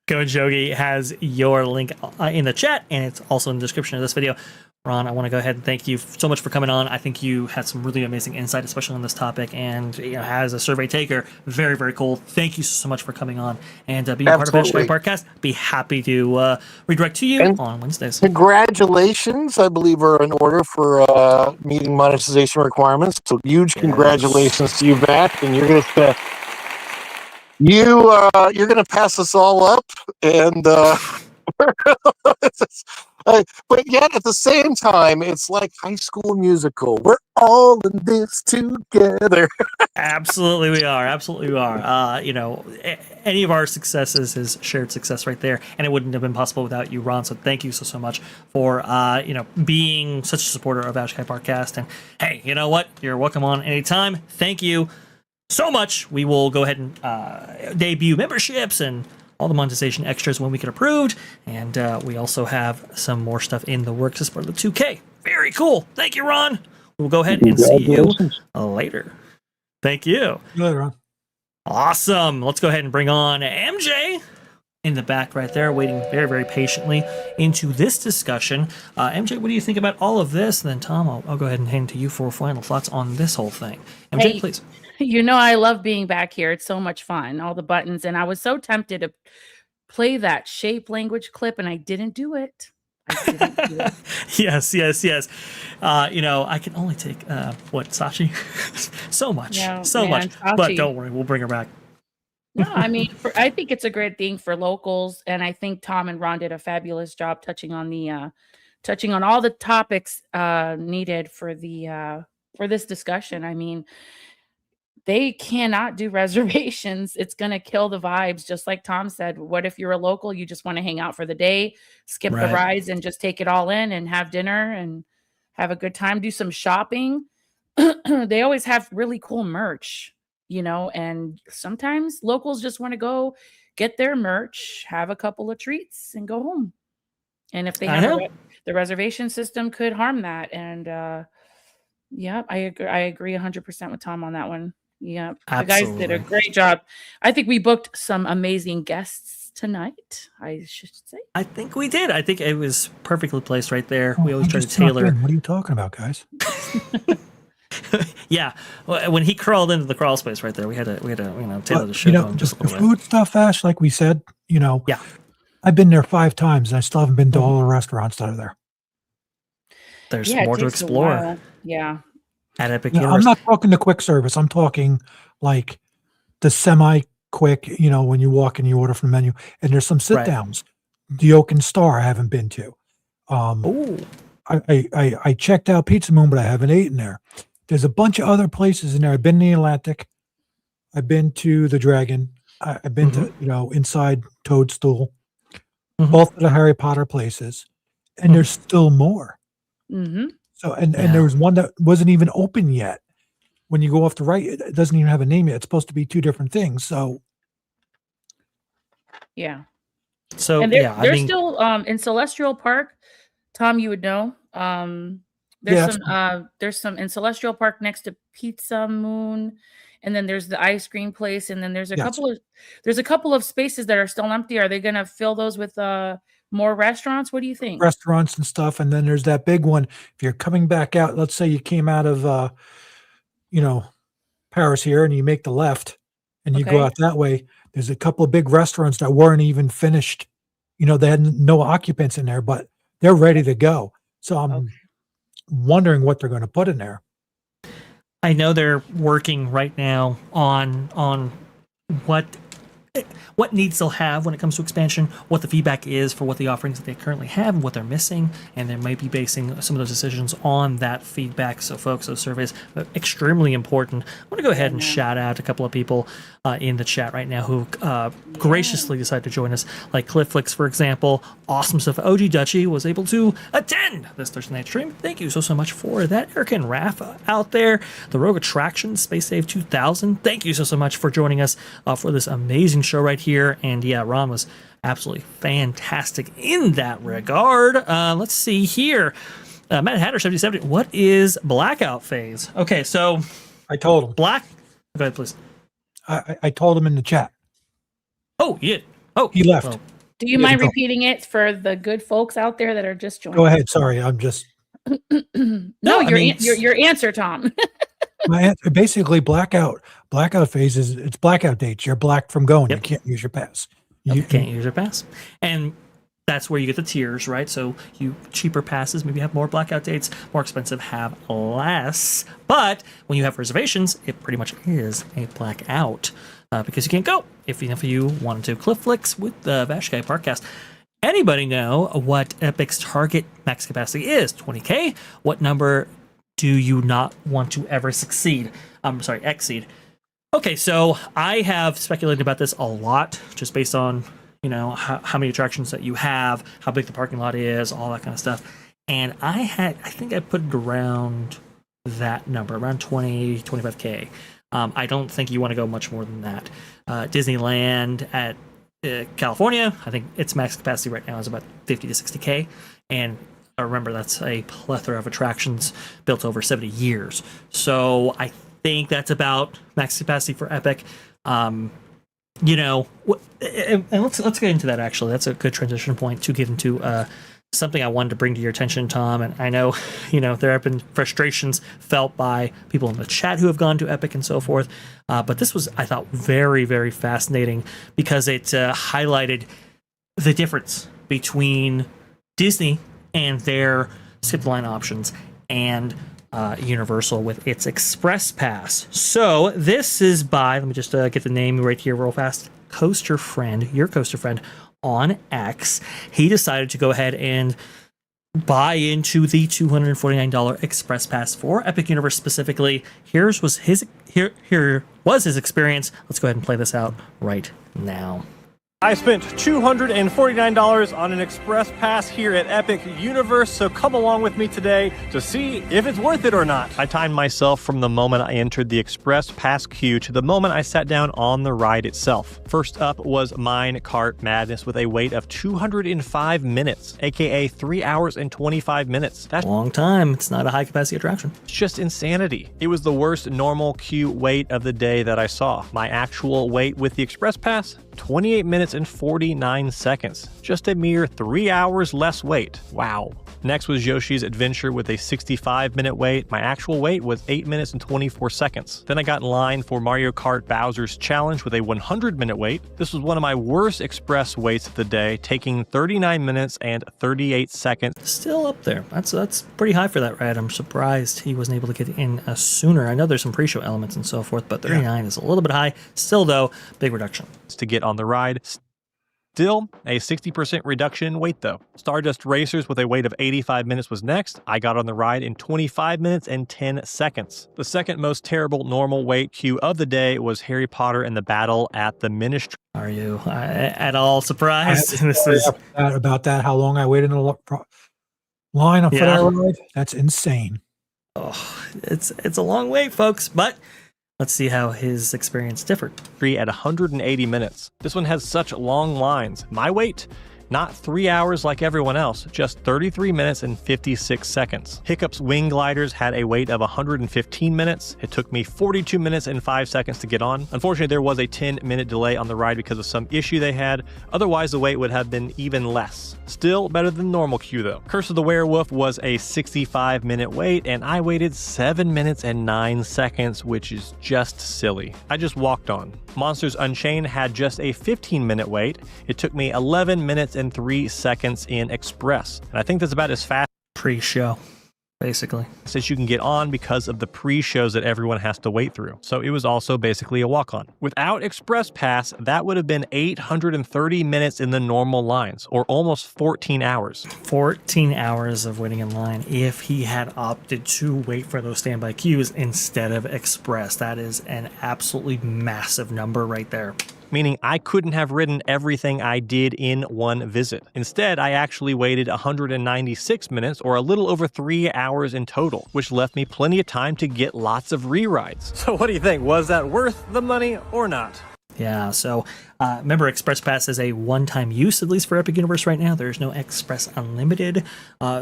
Go Jogi has your link in the chat, and it's also in the description of this video. Ron, I want to go ahead and thank you so much for coming on. I think you had some really amazing insight, especially on this topic, and as a survey taker, very, very cool. Thank you so much for coming on and being part of Vash Sky ParkCast. Be happy to redirect to you on Wednesdays. Congratulations, I believe, are in order for meeting monetization requirements. So huge congratulations to you, Vash, and you're gonna pass us all up, and but yet at the same time, it's like High School Musical. We're all in this together. Absolutely, we are. Any of our successes is shared success right there, and it wouldn't have been possible without you, Ron. So thank you so much for being such a supporter of Vash Sky ParkCast. And hey, you know what? You're welcome on anytime. Thank you so much. We will go ahead and debut memberships and all the monetization extras when we get approved, and we also have some more stuff in the works as part of the 2K. Very cool. Thank you, Ron. We'll go ahead and see you later. Thank you. Later, Ron. Awesome. Let's go ahead and bring on MJ in the back right there, waiting very, very patiently into this discussion. MJ, what do you think about all of this? And then, Tom, I'll go ahead and hand to you for final thoughts on this whole thing. MJ, please. I love being back here. It's so much fun, all the buttons. And I was so tempted to play that shape language clip, and I didn't do it. Yes. I can only take, Sachi? so much. Sachi. But don't worry, we'll bring her back. No, I mean, I think it's a great thing for locals. And I think Tom and Ron did a fabulous job touching on all the topics needed for this discussion. I mean, they cannot do reservations. It's going to kill the vibes. Just like Tom said, what if you're a local, you just want to hang out for the day, skip the rides and just take it all in and have dinner and have a good time, do some shopping. They always have really cool merch, and sometimes locals just want to go get their merch, have a couple of treats and go home. And if they have the reservation system could harm that. And I agree 100% with Tom on that one. Yeah, absolutely. The guys did a great job. I think we booked some amazing guests tonight, I should say. I think we did. I think it was perfectly placed right there. We always try to tailor. What are you talking about, guys? Yeah, when he crawled into the crawl space right there, we had to tailor the show just a little bit. Food stuff, Ash, like we said, Yeah, I've been there 5 times and I still haven't been to all the restaurants that are there. there's Yeah, it more to takes a explore while. Yeah. at Epic Yeah, I'm Universe. not talking the quick service. I'm talking like the semi-quick, when you walk and you order from the menu, and there's some sit Right. downs. The Oak and Star I haven't been to. Oh, I checked out Pizza Moon, but I haven't eaten there. There's a bunch of other places in there. I've been in the Atlantic. I've been to the Dragon. I've been to, inside Toadstool, both of the Harry Potter places, and there's still more. Mm-hmm. So, and there was one that wasn't even open yet. When you go off the right, it doesn't even have a name yet. It's supposed to be two different things. So, Yeah. so And they're, yeah, they're I mean, still in Celestial Park. Tom, you would know. There's some in Celestial Park next to Pizza Moon, and then there's the ice cream place, and then there's a couple of spaces that are still empty. Are they going to fill those with more restaurants? What do you think? restaurants and stuff. And then there's that big one. If you're coming back out, let's say you came out of, Paris here, and you make the left, and you go Okay. out that way. There's a couple of big restaurants that weren't even finished. They had no occupants in there, but they're ready to go. So I'm wondering what they're going to put in there. I know they're working right now on what needs they'll have when it comes to expansion, what the feedback is for what the offerings that they currently have and what they're missing, and they might be basing some of those decisions on that feedback. So folks, those surveys are extremely important. I want to go ahead and shout out a couple of people in the chat right now who graciously decided to join us, like Clifflix, for example. Awesome stuff. OG Dutchy was able to attend this Thursday night stream. Thank you so much for that. Erica and Rafa out there. The Rogue Attraction, Space Save 2000. Thank you so much for joining us for this amazing show right here. And yeah, Ron was absolutely fantastic in that regard. Let's see here. Matt Hatter 7070. What is blackout phase? Okay, so I told him. Go ahead, please. I told him in the chat. Oh, you did. Oh, he left. Well, Do you mind repeating it for the good folks out there that are just joining? Go ahead. Sorry, I'm just. No, your answer, Tom. My answer, basically, blackout phase is it's blackout dates. You're black from going. Yep. You can't use your pass. You can't use your pass, and that's where you get the tiers, right? So you cheaper passes maybe have more blackout dates, more expensive have less. But when you have reservations, it pretty much is a blackout because you can't go if you wanted to. Clifflix with the Vash Sky ParkCast. Anybody know what Epic's target max capacity is? 20K? What number do you not want to ever exceed? Okay, so I have speculated about this a lot, just based on how many attractions that you have, how big the parking lot is, all that kind of stuff. And I think I put it around that number, around 25K. I don't think you want to go much more than that. Disneyland at California, I think its max capacity right now is about 50 to 60K. And remember, that's a plethora of attractions built over 70 years. So I think that's about max capacity for Epic. And let's get into that. Actually, that's a good transition point to get into something I wanted to bring to your attention, Tom. And I know there have been frustrations felt by people in the chat who have gone to Epic and so forth, but this was, I thought, very, very fascinating because it highlighted the difference between Disney and their skip the line options and Universal with its Express Pass. So this is by, let me just get the name right here real fast, your coaster friend on X. He decided to go ahead and buy into the $249 Express Pass for Epic Universe specifically. Here was his experience. Let's go ahead and play this out right now. I spent $249 on an Express Pass here at Epic Universe, so come along with me today to see if it's worth it or not. I timed myself from the moment I entered the Express Pass queue to the moment I sat down on the ride itself. First up was Mine Cart Madness with a wait of 205 minutes, aka 3 hours and 25 minutes. That's a long time. It's not a high capacity attraction. Just insanity. It was the worst normal queue wait of the day that I saw. My actual wait with the Express Pass, 28 minutes and 49 seconds. Just a mere 3 hours less wait. Wow. Next was Yoshi's Adventure with a 65-minute wait. My actual wait was 8 minutes and 24 seconds. Then I got in line for Mario Kart Bowser's Challenge with a 100-minute wait. This was one of my worst express waits of the day, taking 39 minutes and 38 seconds. Still up there. That's pretty high for that ride. I'm surprised he wasn't able to get in sooner. I know there's some pre-show elements and so forth, but 39 is a little bit high. Still, though, big reduction. To get on the ride. Still, a 60% reduction in wait though. Stardust Racers with a wait of 85 minutes was next. I got on the ride in 25 minutes and 10 seconds. The second most terrible normal wait queue of the day was Harry Potter and the Battle at the Ministry. Are you at all surprised? About that, how long I waited in a line for that ride? That's insane. Oh, it's a long wait, folks, but let's see how his experience differed. At 180 minutes. This one has such long lines. My wait, not 3 hours like everyone else, just 33 minutes and 56 seconds. Hiccup's Wing Gliders had a wait of 115 minutes. It took me 42 minutes and 5 seconds to get on. Unfortunately, there was a 10-minute delay on the ride because of some issue they had. Otherwise, the wait would have been even less. Still better than normal queue though. Curse of the Werewolf was a 65-minute wait, and I waited 7 minutes and 9 seconds, which is just silly. I just walked on. Monsters Unchained had just a 15-minute wait. It took me 11 minutes and 3 seconds in Express. And I think that's about as fast Pre-show, basically, as you can get on because of the pre-shows that everyone has to wait through. So it was also basically a walk-on. Without Express Pass, that would have been 830 minutes in the normal lines, or almost 14 hours. 14 hours of waiting in line if he had opted to wait for those standby queues instead of Express. That is an absolutely massive number right there. Meaning I couldn't have ridden everything I did in one visit. Instead, I actually waited 196 minutes, or a little over 3 hours in total, which left me plenty of time to get lots of re-rides. So what do you think? Was that worth the money or not? Yeah, so remember, Express Pass is a one-time use, at least for Epic Universe right now. There's no Express Unlimited.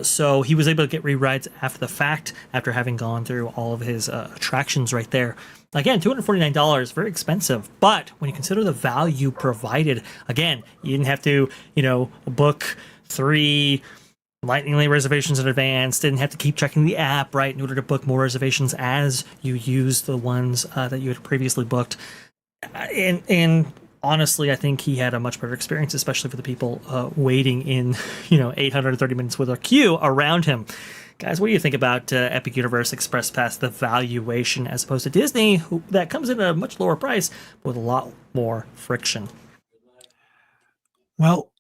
So he was able to get re-rides after the fact, after having gone through all of his attractions right there. Again, $249, very expensive. But when you consider the value provided, again, you didn't have to, book 3 Lightning Lane reservations in advance, didn't have to keep checking the app, right, in order to book more reservations as you use the ones that you had previously booked. And honestly, I think he had a much better experience, especially for the people waiting in, 830 minutes with a queue around him. Guys, what do you think about Epic Universe Express Pass, the valuation, as opposed to Disney, that comes in at a much lower price, but with a lot more friction? Well,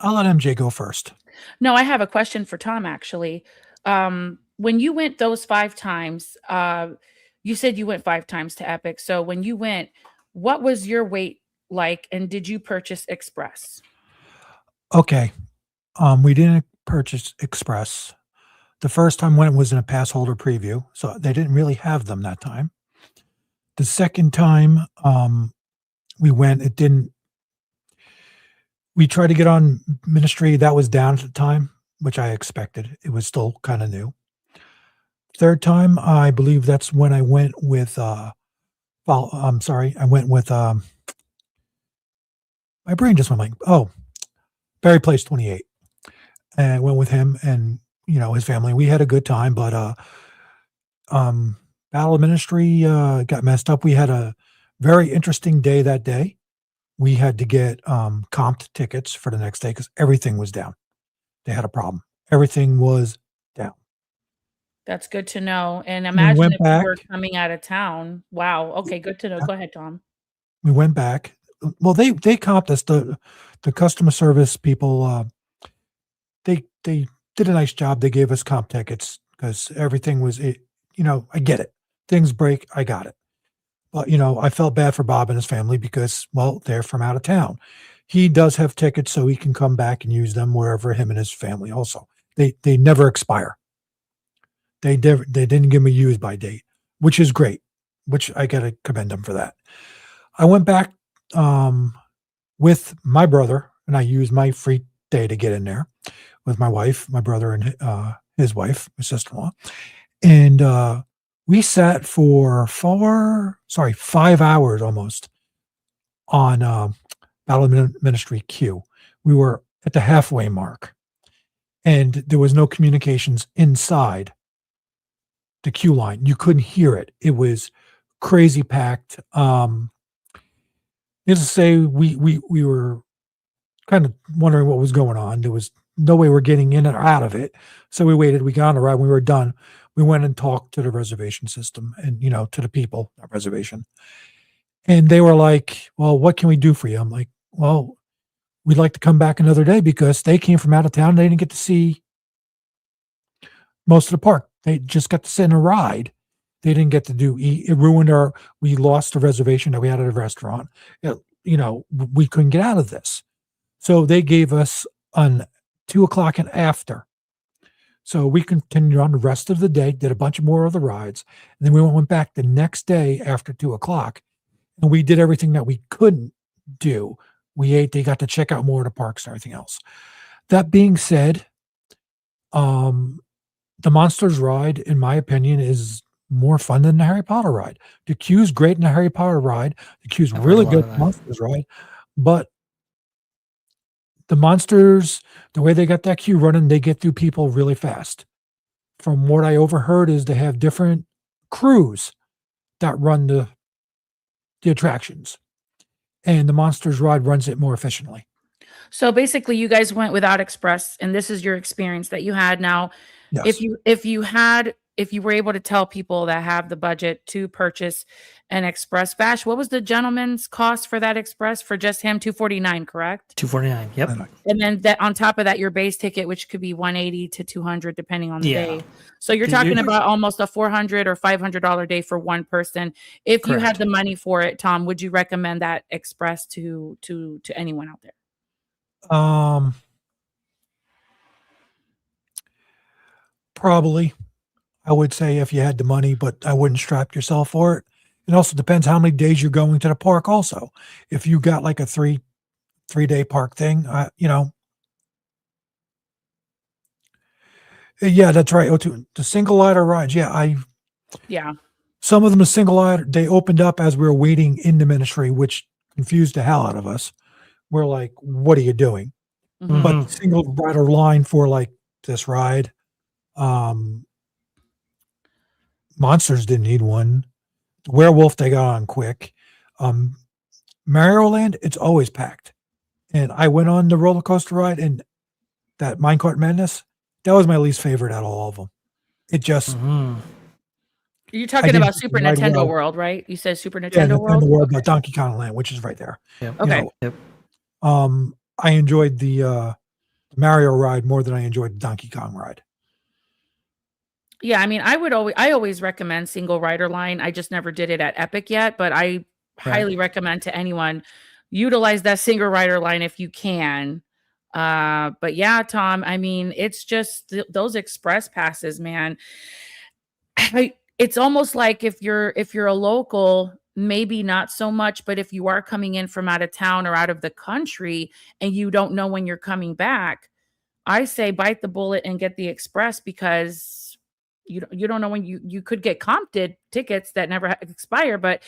I'll let MJ go first. No, I have a question for Tom, actually. When you went those 5 times, you said you went 5 times to Epic. So when you went, what was your wait like, and did you purchase Express? Okay. We didn't purchase Express. The first time when it was in a pass holder preview, so they didn't really have them that time. The second time we went, we tried to get on Ministry. That was down at the time, which I expected. It was still kind of new. Third time, I believe that's when I went with, my brain just went like, Barry Place 28. And I went with him and, his family. We had a good time, but Battle of Ministry got messed up. We had a very interesting day that day. We had to get comped tickets for the next day because everything was down. They had a problem. Everything was down. That's good to know. And imagine if back. you were coming out of town. Wow. Okay, good to know. Go ahead, Tom. We went back. Well, they comped us. The customer service people, they did a nice job. They gave us comp tickets because everything was, I get it. Things break. I got it. But, I felt bad for Bob and his family because, well, they're from out of town. He does have tickets so he can come back and use them wherever him and his family also. They never expire. They didn't give me a use by date, which is great, which I got to commend them for that. I went back with my brother, and I used my free day to get in there with my wife, my brother, and his wife, my sister-in-law. And we sat for 5 hours almost on Battle of Ministry queue. We were at the halfway mark. and there was no communications inside the queue line. You couldn't hear it. It was crazy packed. Needless to say, we were kind of wondering what was going on. There was no way we're getting in or out of it. So we waited. We got on the ride. When we were done, we went and talked to the reservation system and, to the people at reservation. And they were like, well, what can we do for you? I'm like, well, we'd like to come back another day because they came from out of town. They didn't get to see most of the park. They just got to sit in a ride. They didn't get to eat. It ruined we lost the reservation that we had at a restaurant. We couldn't get out of this. So they gave us on 2:00 and after. So we continued on the rest of the day, did a bunch more of the rides. And then we went back the next day after 2:00 and we did everything that we couldn't do. We ate, they got to check out more of the parks and everything else. That being said, the Monsters ride, in my opinion, is more fun than the Harry Potter ride. The queue's great in the Harry Potter ride. The queue's really good in the Monsters ride. But the Monsters, the way they got that queue running, they get through people really fast. From what I overheard is they have different crews that run the attractions. And the Monsters ride runs it more efficiently. So basically you guys went without express, and this is your experience that you had. Now, Yes. if you were able to tell people that have the budget to purchase an express, Vash, what was the gentleman's cost for that express for just him? $249, correct? $249. Yep. And then that on top of that, your base ticket, which could be $180 to $200 depending on the day. So you're talking about almost a $400 or $500 day for one person. If you had the money for it, Tom, would you recommend that express to anyone out there? Probably, I would say if you had the money, but I wouldn't strap yourself for it. It also depends how many days you're going to the park. Also, if you got like a three-day park thing, yeah, that's right. The single ladder rides. Yeah. Some of them, the single ladder, they opened up as we were waiting in the ministry, which confused the hell out of us. We're like, what are you doing? Mhm. But the single rider line for like this ride, Monsters didn't need one. Werewolf, they got on quick. Mario Land, it's always packed. And I went on the roller coaster ride, and that Minecart Madness, that was my least favorite out of all of them. It just You're talking about Super Nintendo World, right? You said Super Nintendo World? Nintendo World, but Donkey Kong Land, which is right there. Yep. Okay. Yep. I enjoyed the Mario ride more than I enjoyed the Donkey Kong ride. Yeah, I mean, I always recommend single rider line. I just never did it at Epic yet, but I highly recommend to anyone utilize that single rider line if you can. But yeah, Tom, I mean, it's just those express passes, man. It's almost like if you're a local, maybe not so much, but if you are coming in from out of town or out of the country and you don't know when you're coming back, I say bite the bullet and get the express, because you don't know when you could get comped tickets that never expire, but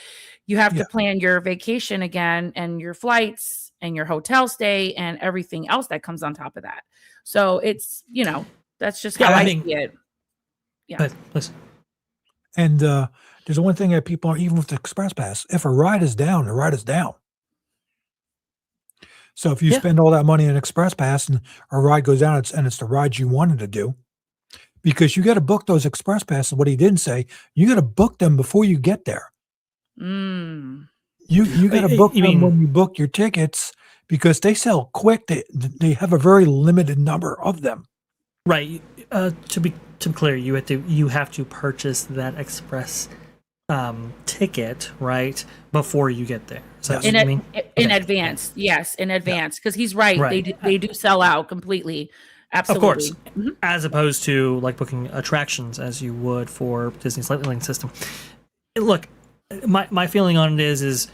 you have to plan your vacation again and your flights and your hotel stay and everything else that comes on top of that. So it's, that's just how I see it. Yeah. But listen. And there's one thing that people are, even with the Express Pass, if a ride is down, the ride is down. So if you spend all that money on Express Pass and a ride goes down, it's the ride you wanted to do, because you got to book those Express Passes. What he didn't say, you got to book them before you get there. You got to book them when you book your tickets, because they sell quick. They have a very limited number of them. Right. To be clear, you have to purchase that express ticket, right, before you get there. So in advance. Yes, in advance, because he's right. They do sell out completely. Absolutely. Of course. As opposed to like booking attractions as you would for Disney's Lightning system. Look, my feeling on it is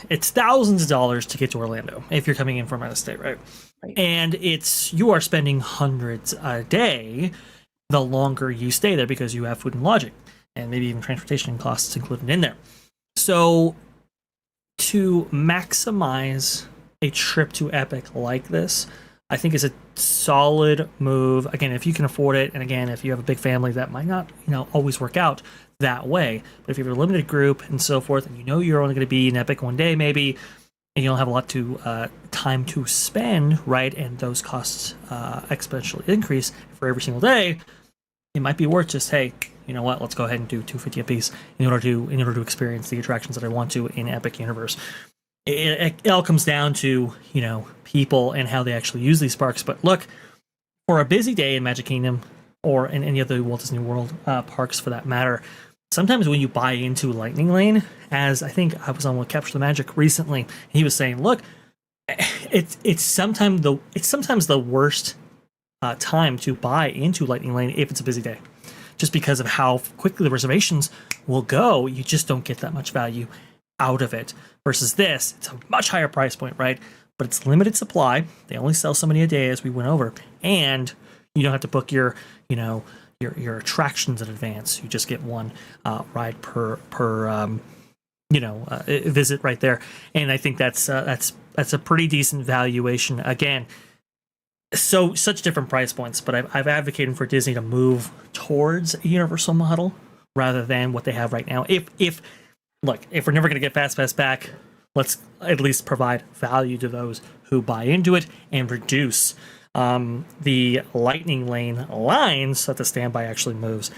it's thousands of dollars to get to Orlando if you're coming in from out of state, right? And you are spending hundreds a day the longer you stay there, because you have food and lodging and maybe even transportation costs included in there. So to maximize a trip to Epic like this, I think is a solid move. Again, if you can afford it, and again, if you have a big family, that might not, always work out that way. But if you have a limited group and so forth, and you're only going to be in Epic one day, maybe, and you don't have a lot to time to spend, right? And those costs exponentially increase for every single day. It might be worth just, hey, you know what? Let's go ahead and do $250 a piece in order to experience the attractions that I want to in Epic Universe. It all comes down to, people and how they actually use these parks. But look, for a busy day in Magic Kingdom or in any of the Walt Disney World parks for that matter, sometimes when you buy into Lightning Lane, as I think I was on with Capture the Magic recently, he was saying, look, it's sometimes the worst time to buy into Lightning Lane if it's a busy day. Just because of how quickly the reservations will go, you just don't get that much value out of it. Versus this, it's a much higher price point, right? But it's limited supply. They only sell so many a day, as we went over, and you don't have to book your attractions in advance. You just get one ride per visit right there, and I think that's a pretty decent valuation. Again, such different price points, but I've advocated for Disney to move towards a universal model rather than what they have right now. If we're never going to get Fast Pass back, let's at least provide value to those who buy into it and reduce the Lightning Lane lines so that the standby actually moves.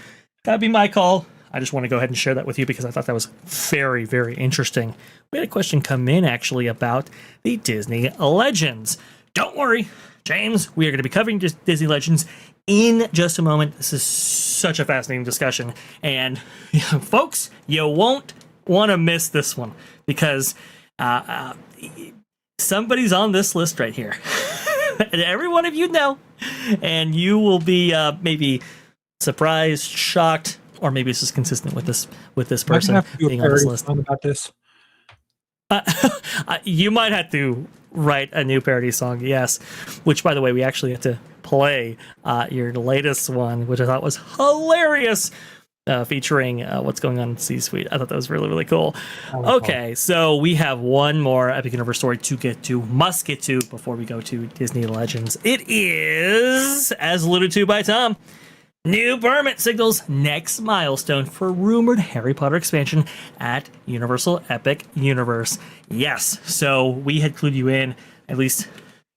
That'd be my call. I just want to go ahead and share that with you because I thought that was very, very interesting. We had a question come in actually about the Disney Legends. Don't worry, James, we are going to be covering Disney Legends in just a moment. This is such a fascinating discussion. And folks, you won't want to miss this one because somebody's on this list right here. And every one of you know. And you will be maybe surprised, shocked, or maybe it's just consistent with this person being on this list. About this. You might have to write a new parody song, yes. Which, by the way, we actually had to play your latest one, which I thought was hilarious, featuring What's Going On in C-Suite. I thought that was really, really cool. Okay, so we have one more Epic Universe story must get to before we go to Disney Legends. It is, as alluded to by Tom, new permit signals next milestone for rumored Harry Potter expansion at Universal Epic Universe. Yes, so we had clued you in, at least,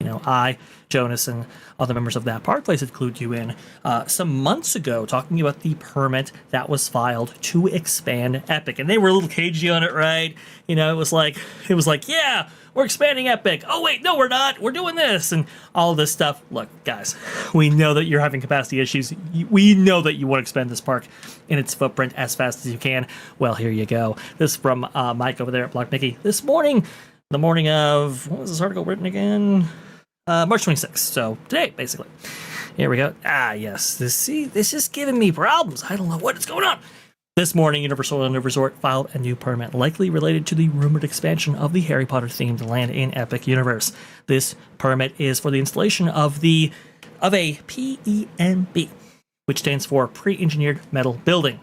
I, Jonas, and other members of that park place had clued you in some months ago, talking about the permit that was filed to expand Epic. And they were a little cagey on it, right? It was like, yeah, we're expanding Epic. Oh, wait, no, we're not. We're doing this and all this stuff. Look, guys, we know that you're having capacity issues. We know that you want to expand this park in its footprint as fast as you can. Well, here you go. This is from Mike over there at Block Mickey. This morning, the morning of, what was this article written again? March 26th. So today, basically. Here we go. Yes. This is giving me problems. I don't know what is going on. This morning, Universal Orlando Resort filed a new permit likely related to the rumored expansion of the Harry Potter themed land in Epic Universe. This permit is for the installation of a PEMB, which stands for Pre-Engineered Metal Building.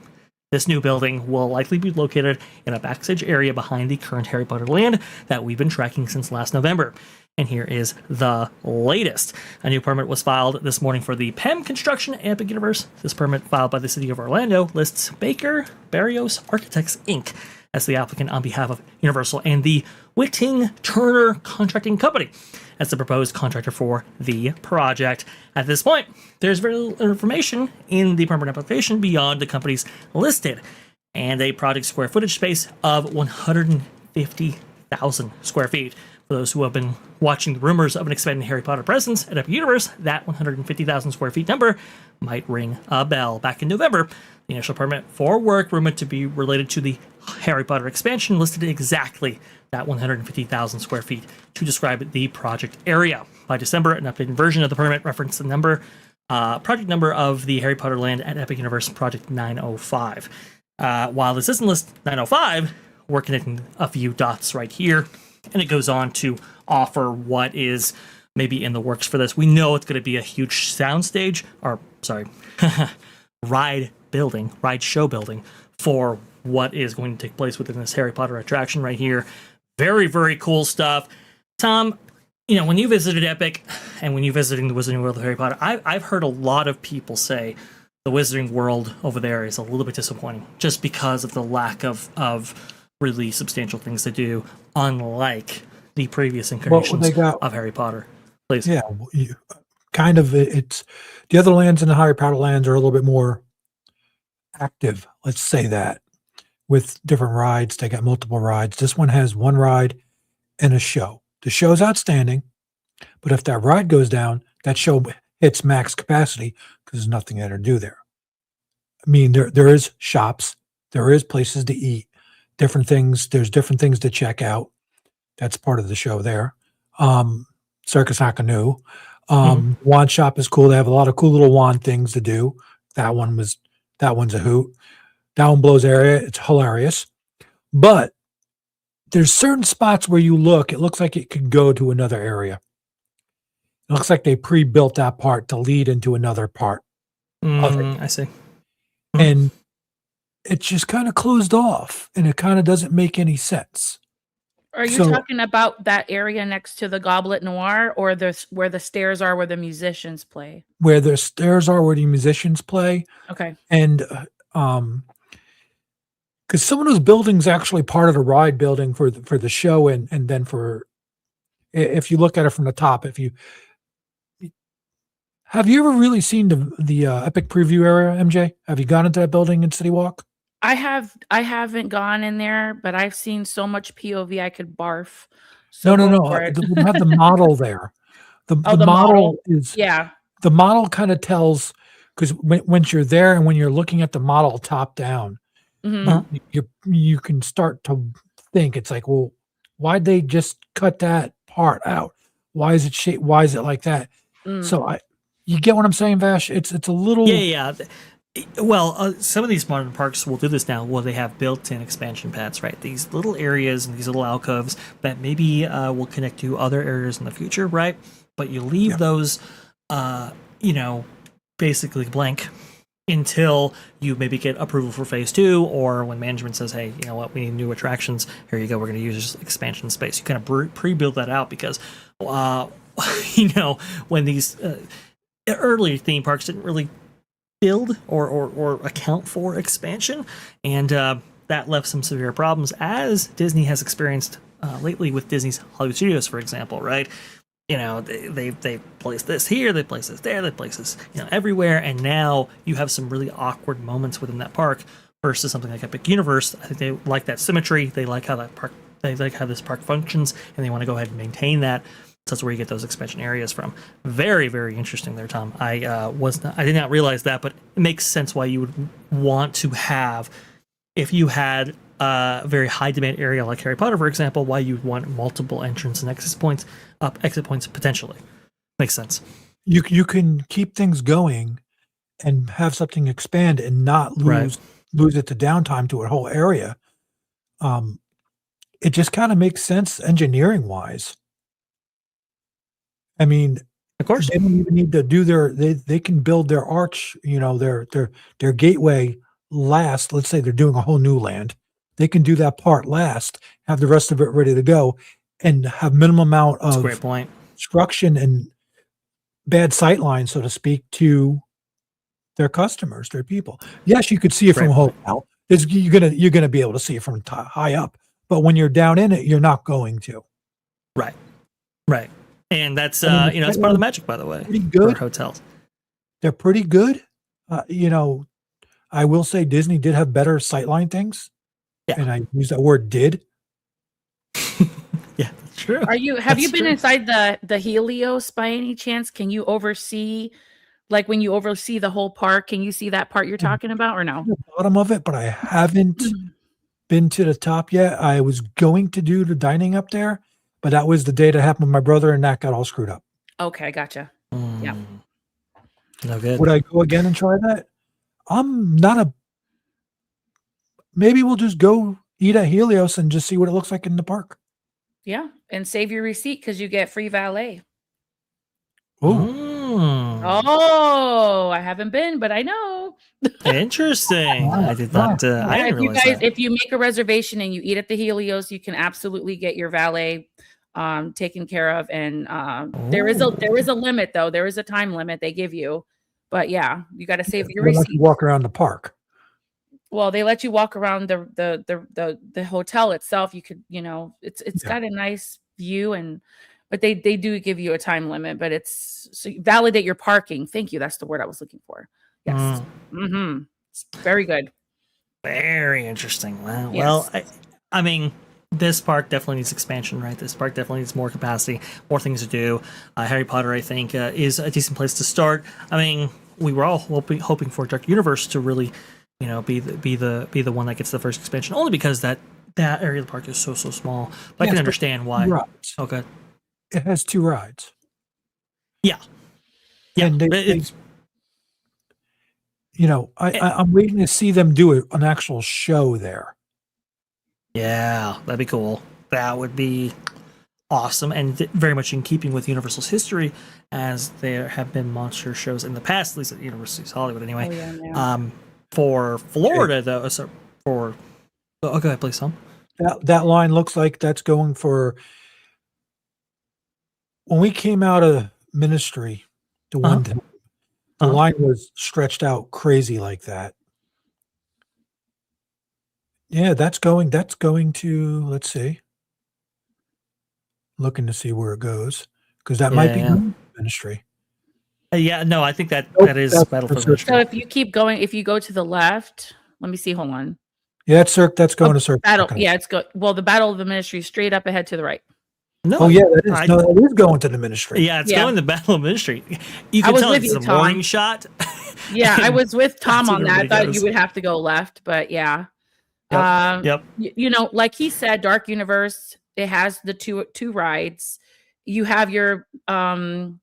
This new building will likely be located in a backstage area behind the current Harry Potter land that we've been tracking since last November. And here is the latest. A new permit was filed this morning for the PEM construction at Epic Universe. This permit, filed by the City of Orlando, lists Baker Barrios Architects, Inc. as the applicant on behalf of Universal and the Whiting Turner Contracting Company as the proposed contractor for the project. At this point, there's very little information in the permit application beyond the companies listed, and a project square footage space of 150,000 square feet. For those who have been watching the rumors of an expanding Harry Potter presence at Epic Universe, that 150,000 square feet number might ring a bell. Back in November, the initial permit for work rumored to be related to the Harry Potter expansion listed exactly that 150,000 square feet to describe the project area. By December, an updated version of the permit referenced the project number of the Harry Potter land at Epic Universe, Project 905. While this isn't list 905, we're connecting a few dots right here. And it goes on to offer what is maybe in the works for this. We know it's going to be a huge soundstage, ride show building for what is going to take place within this Harry Potter attraction right here. Very, very cool stuff. Tom, when you visited Epic and when you visiting the Wizarding World of Harry Potter, I've heard a lot of people say the Wizarding World over there is a little bit disappointing just because of the lack of really substantial things to do, unlike the previous incarnations they got, of Harry Potter. Please. Yeah, it's the other lands in the Harry Potter lands are a little bit more active. Let's say that with different rides, they got multiple rides. This one has one ride and a show. The show's outstanding, but if that ride goes down, that show hits max capacity because there's nothing there to do there. I mean, there is shops, there is places to eat, different things. There's different things to check out. That's part of the show there. Circus Nakanu. Wand shop is cool. They have a lot of cool little wand things to do. That one's a hoot. That one blows area. It's hilarious. But there's certain spots where you look, it looks like it could go to another area. It looks like they pre-built that part to lead into another part of it. I see. And it's just kind of closed off, and it kind of doesn't make any sense. Are you talking about that area next to the Goblet Noir, or where the stairs are where the musicians play? Where the stairs are where the musicians play. Okay. And because some of those buildings actually part of the ride building for the show, and then if you look at it from the top, have you ever really seen the Epic preview area, MJ? Have you gone into that building in City Walk? I haven't gone in there, but I've seen so much POV I could barf. So No. for it. We have the model there. The model is, yeah. The model kind of tells, because once you're there and when you're looking at the model top down, you can start to think, it's like, well, why'd they just cut that part out? Why is it shaped? Why is it like that? So you get what I'm saying, Vash? It's a little... Yeah. Well, some of these modern parks will do this now. Well, they have built-in expansion pads, right? These little areas and these little alcoves that maybe will connect to other areas in the future, right? But you leave those, basically blank until you maybe get approval for phase 2, or when management says, hey, you know what, we need new attractions. Here you go. We're going to use this expansion space. You kind of pre-build that out because, when these early theme parks didn't really build or account for expansion, and that left some severe problems, as Disney has experienced lately with Disney's Hollywood Studios, for example, right? They place this here, they place this there, they place this everywhere, and now you have some really awkward moments within that park versus something like Epic Universe. I think they like that symmetry, they like how this park functions, and they want to go ahead and maintain that. So that's where you get those expansion areas from. Very, very interesting there, Tom. I did not realize that, but it makes sense why you would want to have, if you had a very high demand area like Harry Potter, for example, why you'd want multiple entrance and exit points potentially. Makes sense. You can keep things going and have something expand and not lose it to downtime to a whole area. It just kind of makes sense engineering wise. I mean, of course, they don't even need to do they can build their arch, their gateway last. Let's say they're doing a whole new land. They can do that part last, have the rest of it ready to go, and have minimum amount of great point. Obstruction and bad sight lines, so to speak, to their customers, their people. Yes, you could see it from a hotel. You're gonna be able to see it from high up, but when you're down in it, you're not going to. Right. And that's that's part of the magic, by the way. Pretty good for hotels. They're pretty good. I will say Disney did have better sightline things. Yeah. And I use that word "did." Yeah, that's true. Have you been inside the Helios by any chance? Can you oversee, like when you oversee the whole park? Can you see that part you're talking about, or no? The bottom of it, but I haven't been to the top yet. I was going to do the dining up there, but that was the day that happened with my brother, and that got all screwed up. Okay, gotcha. Yeah. No good. Would I go again and try that? Maybe we'll just go eat at Helios and just see what it looks like in the park. Yeah, and save your receipt because you get free valet. Oh, I haven't been, but I know. Interesting. I did not. I didn't realize that. If you make a reservation and you eat at the Helios, you can absolutely get your valet taken care of. And there is a limit though. There is a time limit they give you, but yeah, you got to save your They let receipt. you walk around the park. Well, they let you walk around the hotel itself. You could, it's got a nice view, but they do give you a time limit, but it's so you validate your parking. Thank you. That's the word I was looking for. Yes. Mm-hmm. It's very good. Very interesting. Wow. Yes. Well, I mean, this park definitely needs expansion, right? This park definitely needs more capacity, more things to do. Harry Potter, I think, is a decent place to start. I mean, we were all hoping for Dark Universe to really, be the one that gets the first expansion, only because that area of the park is so small. But I can understand why. Rides. Okay. It has 2 rides. Yeah. Yeah. And I'm waiting to see them do an actual show there. Yeah, that'd be cool. That would be awesome, and very much in keeping with Universal's history, as there have been monster shows in the past, at least at Universal's Hollywood anyway. Oh, yeah. For Florida, though, so go ahead, please, Tom. That line looks like that's going for when we came out of ministry to one time, the line was stretched out crazy like that. Yeah, that's going to, let's see. Looking to see where it goes, because that might be ministry. Yeah, no, I think that is Battle for the Ministry. So if you keep going, if you go to the left, let me see. Hold on. Yeah, that's going to Cirque. Battle. Yeah, it's the Battle of the Ministry straight up ahead to the right. No, oh yeah, that is going to the ministry. Yeah, it's going to Battle of the Ministry. You can tell it's a morning shot. Yeah, I was with Tom on that. I thought you would have to go left, but yeah. Yep. Like he said, Dark Universe, it has the two rides. You have your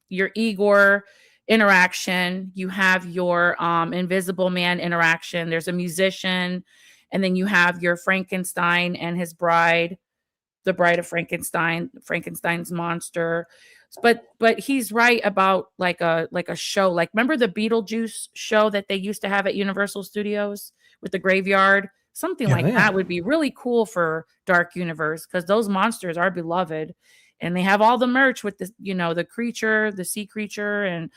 Igor interaction, you have your Invisible Man interaction, there's a musician, and then you have your Frankenstein and his bride, the bride of Frankenstein's monster. But he's right about like a show. Like, remember the Beetlejuice show that they used to have at Universal Studios with the graveyard? Something that would be really cool for Dark Universe, because those monsters are beloved, and they have all the merch with the creature, the sea creature, and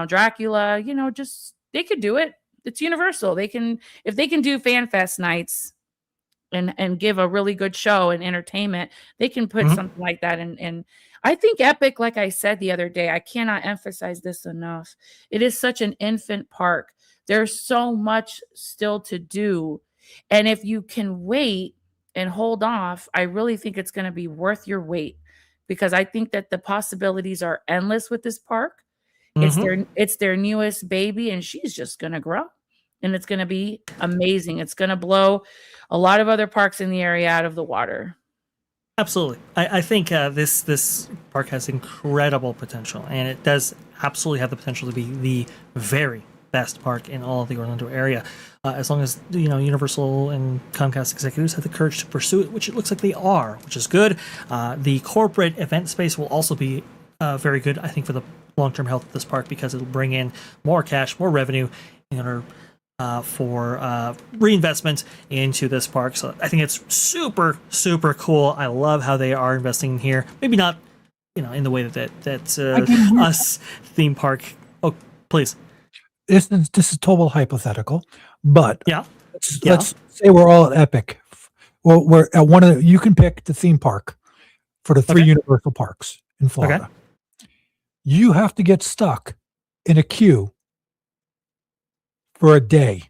Dracula. Just they could do it. It's Universal. If they can do Fan Fest nights and give a really good show and entertainment, they can put something like that in. And I think Epic, like I said the other day, I cannot emphasize this enough. It is such an infant park. There's so much still to do. And if you can wait and hold off, I really think it's going to be worth your wait, because I think that the possibilities are endless with this park. It's their newest baby, and she's just going to grow, and it's going to be amazing. It's going to blow a lot of other parks in the area out of the water. Absolutely. I think this park has incredible potential, and it does absolutely have the potential to be the very best park in all of the Orlando area, as long as Universal and Comcast executives have the courage to pursue it, which it looks like they are, which is good. The corporate event space will also be very good, I think, for the long-term health of this park, because it'll bring in more cash, more revenue in order for reinvestment into this park. So I think it's super, super cool. I love how they are investing here. Maybe not, in the way that us theme park. Oh, please. This is total hypothetical, but let's say we're all at Epic. Well, we're at you can pick the theme park for the 3 Universal parks in Florida. Okay. You have to get stuck in a queue for a day.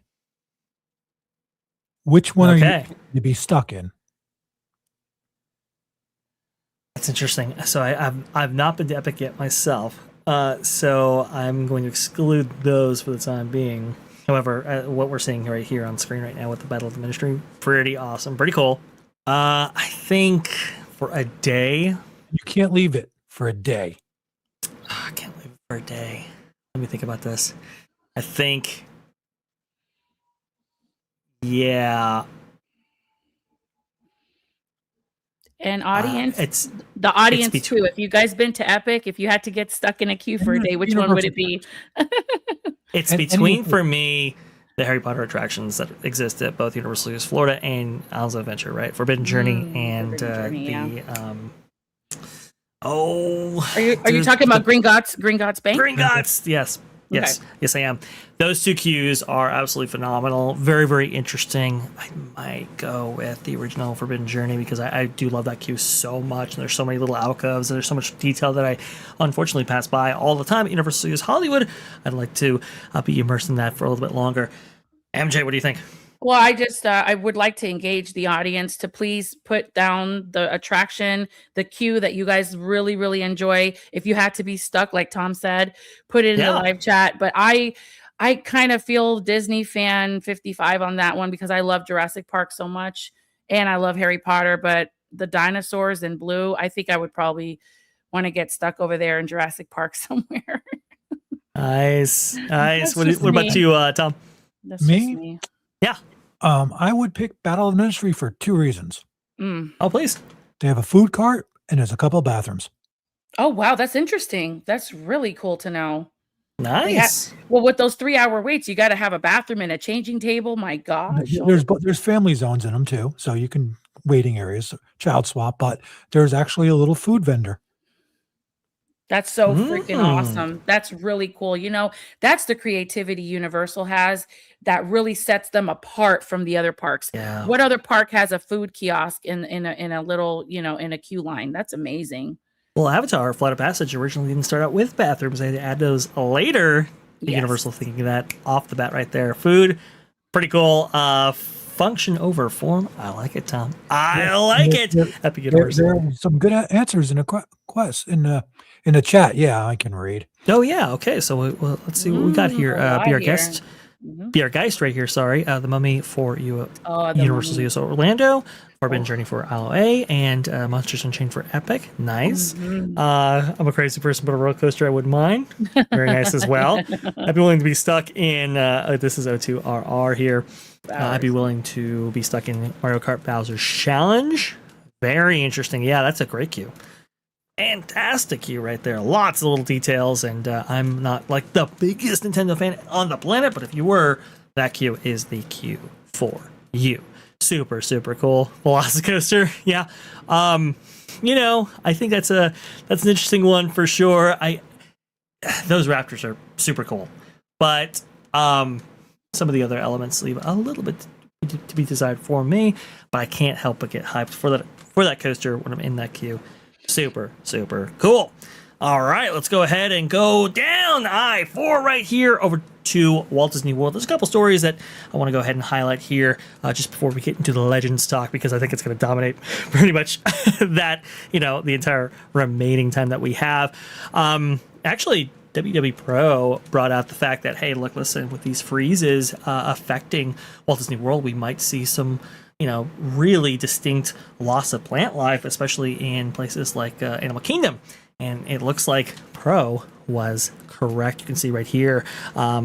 Which one are you going to be stuck in? That's interesting. So I've not been to Epic yet myself. So I'm going to exclude those for the time being. However, what we're seeing right here on screen right now with the Battle of the Ministry, pretty awesome, pretty cool. I think for a day, you can't leave it for a day. I can't leave it for a day. Let me think about this. I think, yeah. And audience, the audience too. If you guys been to Epic, if you had to get stuck in a queue for a day, which one would it be? It's between, for me, the Harry Potter attractions that exist at both Universal Studios Florida and Islands of Adventure, right? Forbidden Journey and Oh, Are you there's talking about Green Gots Bank? Gringotts? Yes. Yes. Okay. Yes, I am. Those two queues are absolutely phenomenal. Very, very interesting. I might go with the original Forbidden Journey because I do love that queue so much. And there's so many little alcoves. And there's so much detail that I unfortunately pass by all the time at Universal Studios Hollywood. I'd like to be immersed in that for a little bit longer. MJ, what do you think? Well, I just I would like to engage the audience to please put down the attraction, the queue that you guys really, really enjoy. If you had to be stuck, like Tom said, put it in the live chat. But I kind of feel Disney fan 55 on that one because I love Jurassic Park so much and I love Harry Potter. But the dinosaurs in blue, I think I would probably want to get stuck over there in Jurassic Park somewhere. Nice. Nice. What just about me. you, Tom? That's just Me? me. Yeah. I would pick Battle of the Ministry for 2 reasons. Mm. Oh, please. They have a food cart and there's a couple of bathrooms. Oh, wow. That's interesting. That's really cool to know. Nice. Well, with those 3-hour waits, you got to have a bathroom and a changing table. My gosh. There's family zones in them too, so you can waiting areas, child swap. But there's actually a little food vendor. That's so freaking awesome. That's really cool. You know, that's the creativity Universal has that really sets them apart from the other parks. Yeah. What other park has a food kiosk in a little, in a queue line? That's amazing. Well, Avatar Flight of Passage originally didn't start out with bathrooms. They add those later. Yes. Universal thinking that off the bat right there. Food, pretty cool. Function over form. I like it, Tom. I like it. Epic Universal. There are some good answers in the quest in the chat. Yeah, I can read. Oh yeah. Okay. So let's see what we got here. Be our guest. Be our Geist right here. Sorry, the Mummy for you. Universal Studios Orlando, Forbidden Journey for LA, and Monsters Unchained for Epic. Nice. I'm a crazy person, but a roller coaster I wouldn't mind. Very nice as well. I'd be willing to be stuck in. This is O2RR here. I'd be willing to be stuck in Mario Kart Bowser's Challenge. Very interesting. Yeah, that's a great queue. Fantastic queue right there. Lots of little details, and I'm not like the biggest Nintendo fan on the planet, but if you were, that queue is the queue for you. Super, super cool. Velocicoaster, yeah. I think that's an interesting one for sure. Those Raptors are super cool, but some of the other elements leave a little bit to be desired for me. But I can't help but get hyped for that coaster when I'm in that queue. Super, super cool. All right, let's go ahead and go down I-4 right here over to Walt Disney World. There's a couple stories that I want to go ahead and highlight here just before we get into the Legends talk, because I think it's going to dominate pretty much that, the entire remaining time that we have. Actually, WW Pro brought out the fact that, hey, look, listen, with these freezes affecting Walt Disney World, we might see some really distinct loss of plant life, especially in places like Animal Kingdom. And it looks like Pro was correct. You can see right here,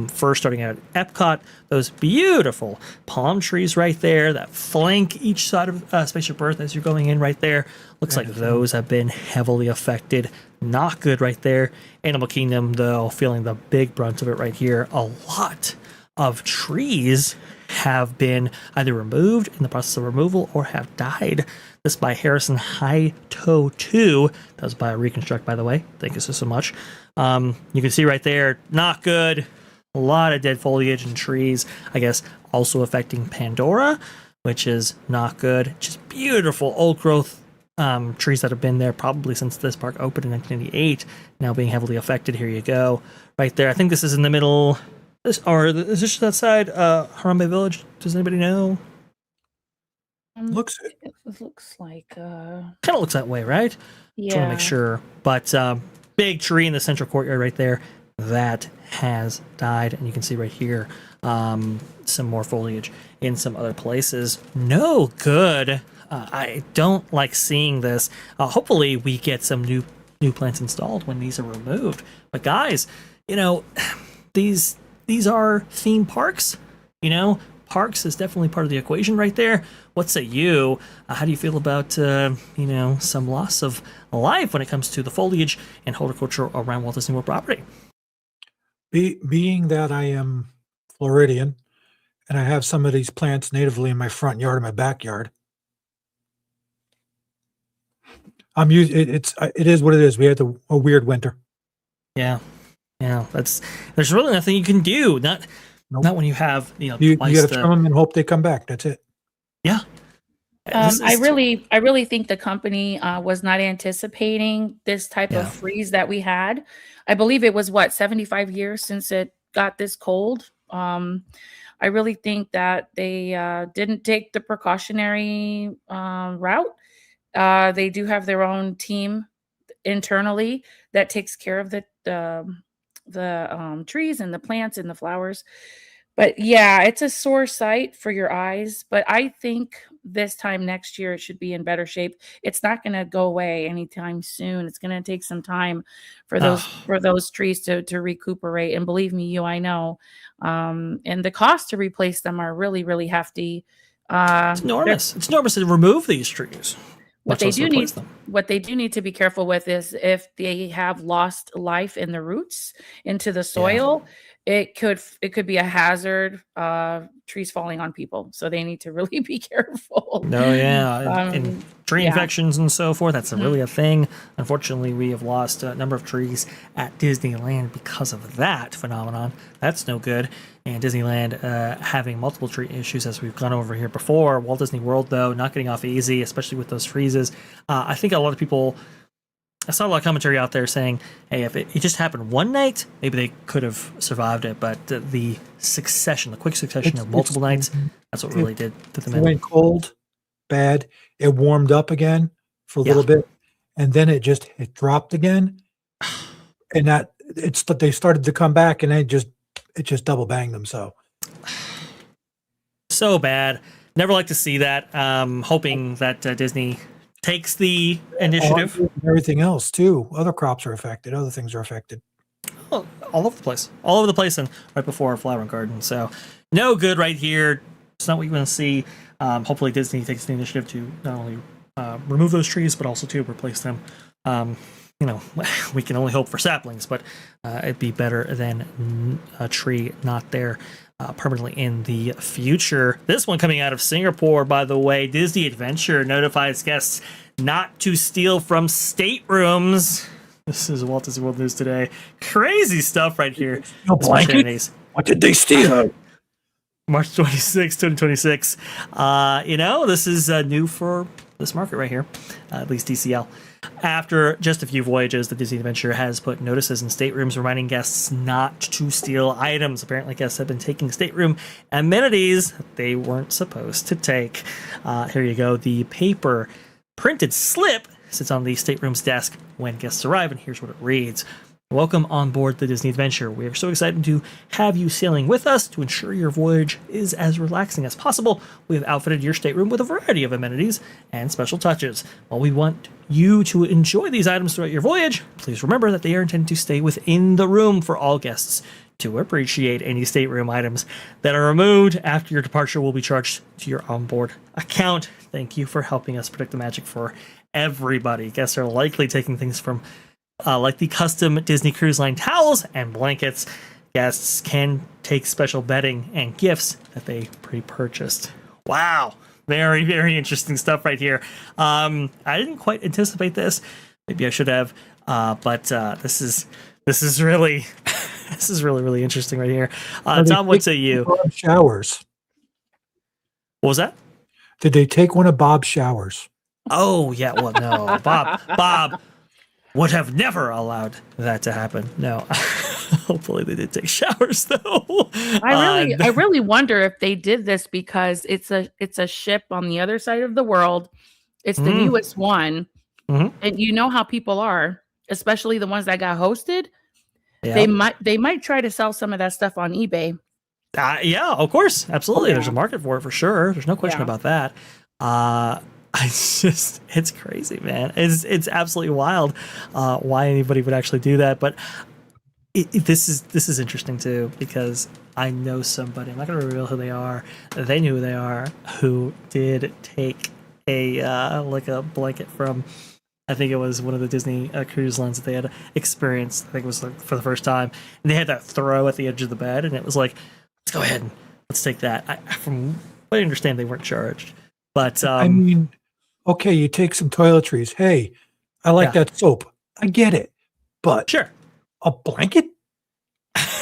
first starting out at Epcot, those beautiful palm trees right there that flank each side of Spaceship Earth as you're going in right there. Looks like those have been heavily affected. Not good right there. Animal Kingdom, though, feeling the big brunt of it right here. A lot of trees have been either removed in the process of removal or have died. This by Harrison High-Toe 2. That was by Reconstruct, by the way. Thank you so much. You can see right there, not good. A lot of dead foliage and trees, I guess, also affecting Pandora, which is not good. Just beautiful old growth trees that have been there probably since this park opened in 1998, now being heavily affected. Here you go. Right there. I think this is in the middle. Is this just outside Harambe Village? Does anybody know? It looks like kind of looks that way, right? yeah. Just want to make sure. But big tree in the central courtyard right there that has died, and you can see right here some more foliage in some other places. No good. I don't like seeing this. Hopefully we get some new plants installed when these are removed. But guys, these are theme parks. Parks is definitely part of the equation right there. What say you? How do you feel about some loss of life when it comes to the foliage and horticulture around Walt Disney World property? Being that I am Floridian and I have some of these plants natively in my front yard and my backyard, I'm used. It is what it is. We had a weird winter. Yeah. There's really nothing you can do. Not when you have You got to twice trim them and hope they come back. That's it. Yeah. I really think the company was not anticipating this type of freeze that we had. I believe it was 75 years since it got this cold. I really think that they didn't take the precautionary route. They do have their own team internally that takes care of the trees and the plants and the flowers. But yeah, it's a sore sight for your eyes. But I think this time next year it should be in better shape. It's not going to go away anytime soon. It's going to take some time for those trees to recuperate. And believe me, I know. And the cost to replace them are really, really hefty. It's enormous. It's enormous to remove these trees. What they do need to be careful with is if they have lost life in the roots into the soil, it could be a hazard. Trees falling on people, so they need to really be careful. No, and tree infections and so forth. That's really a thing. Unfortunately, we have lost a number of trees at Disneyland because of that phenomenon. That's no good. And Disneyland having multiple tree issues, as we've gone over here before. Walt Disney World, though, not getting off easy, especially with those freezes. I think a lot of people, I saw a lot of commentary out there saying, hey, if it just happened one night, maybe they could have survived it. But the quick succession of multiple nights, that's what really did to them. It went cold, bad. It warmed up again for a little bit, and then it dropped again. And they started to come back, and it just double banged them. So bad. Never like to see that. Hoping that Disney takes the initiative. Everything else too. Other crops are affected. Other things are affected. All over the place, and right before our flower garden. So no good right here. It's not what you want to see. Hopefully Disney takes the initiative to not only remove those trees, but also to replace them. We can only hope for saplings, but it'd be better than a tree not there permanently in the future. This one coming out of Singapore, by the way. Disney Adventure notifies guests not to steal from staterooms. This is Walt Disney World News Today. Crazy stuff right here. No blanket? What did they steal? March 26, 2026. This is new for this market right here, at least DCL. After just a few voyages, the Disney Adventure has put notices in staterooms reminding guests not to steal items. Apparently, guests have been taking stateroom amenities they weren't supposed to take. Here you go. The paper printed slip sits on the stateroom's desk when guests arrive, and here's what it reads. Welcome on board the Disney Adventure. We are so excited to have you sailing with us. To ensure your voyage is as relaxing as possible, we have outfitted your stateroom with a variety of amenities and special touches. While we want you to enjoy these items throughout your voyage, please remember that they are intended to stay within the room for all guests. To appreciate any stateroom items that are removed after your departure will be charged to your onboard account. Thank you for helping us protect the magic for everybody. Guests are likely taking things from like the custom Disney Cruise Line towels and blankets. Guests can take special bedding and gifts that they pre-purchased. Wow. Very, very interesting stuff right here. I didn't quite anticipate this. Maybe I should have. But this is really this is really, really interesting right here. Tom, what say you? Showers. What was that? Did they take one of Bob's showers? Oh, yeah. Well, no. Bob would have never allowed that to happen. No. Hopefully they did take showers, though. I really wonder if they did this because it's a ship on the other side of the world. It's the newest one. Mm-hmm. And you know how people are, especially the ones that got hosted. Yeah. They might try to sell some of that stuff on eBay. Yeah, of course. Absolutely. There's a market for it for sure. There's no question about that. It's crazy, man. It's absolutely wild why anybody would actually do that. But this is interesting too, because I know somebody, I'm not going to reveal who they are. They knew who they are, who did take a blanket from, I think it was one of the Disney cruise lines that they had experienced. I think it was for the first time. And they had that throw at the edge of the bed, and it was like, let's go ahead and let's take that. From what I understand, they weren't charged. But I mean, okay, you take some toiletries. Hey, I like Yeah. that soap. I get it. But Sure. a blanket?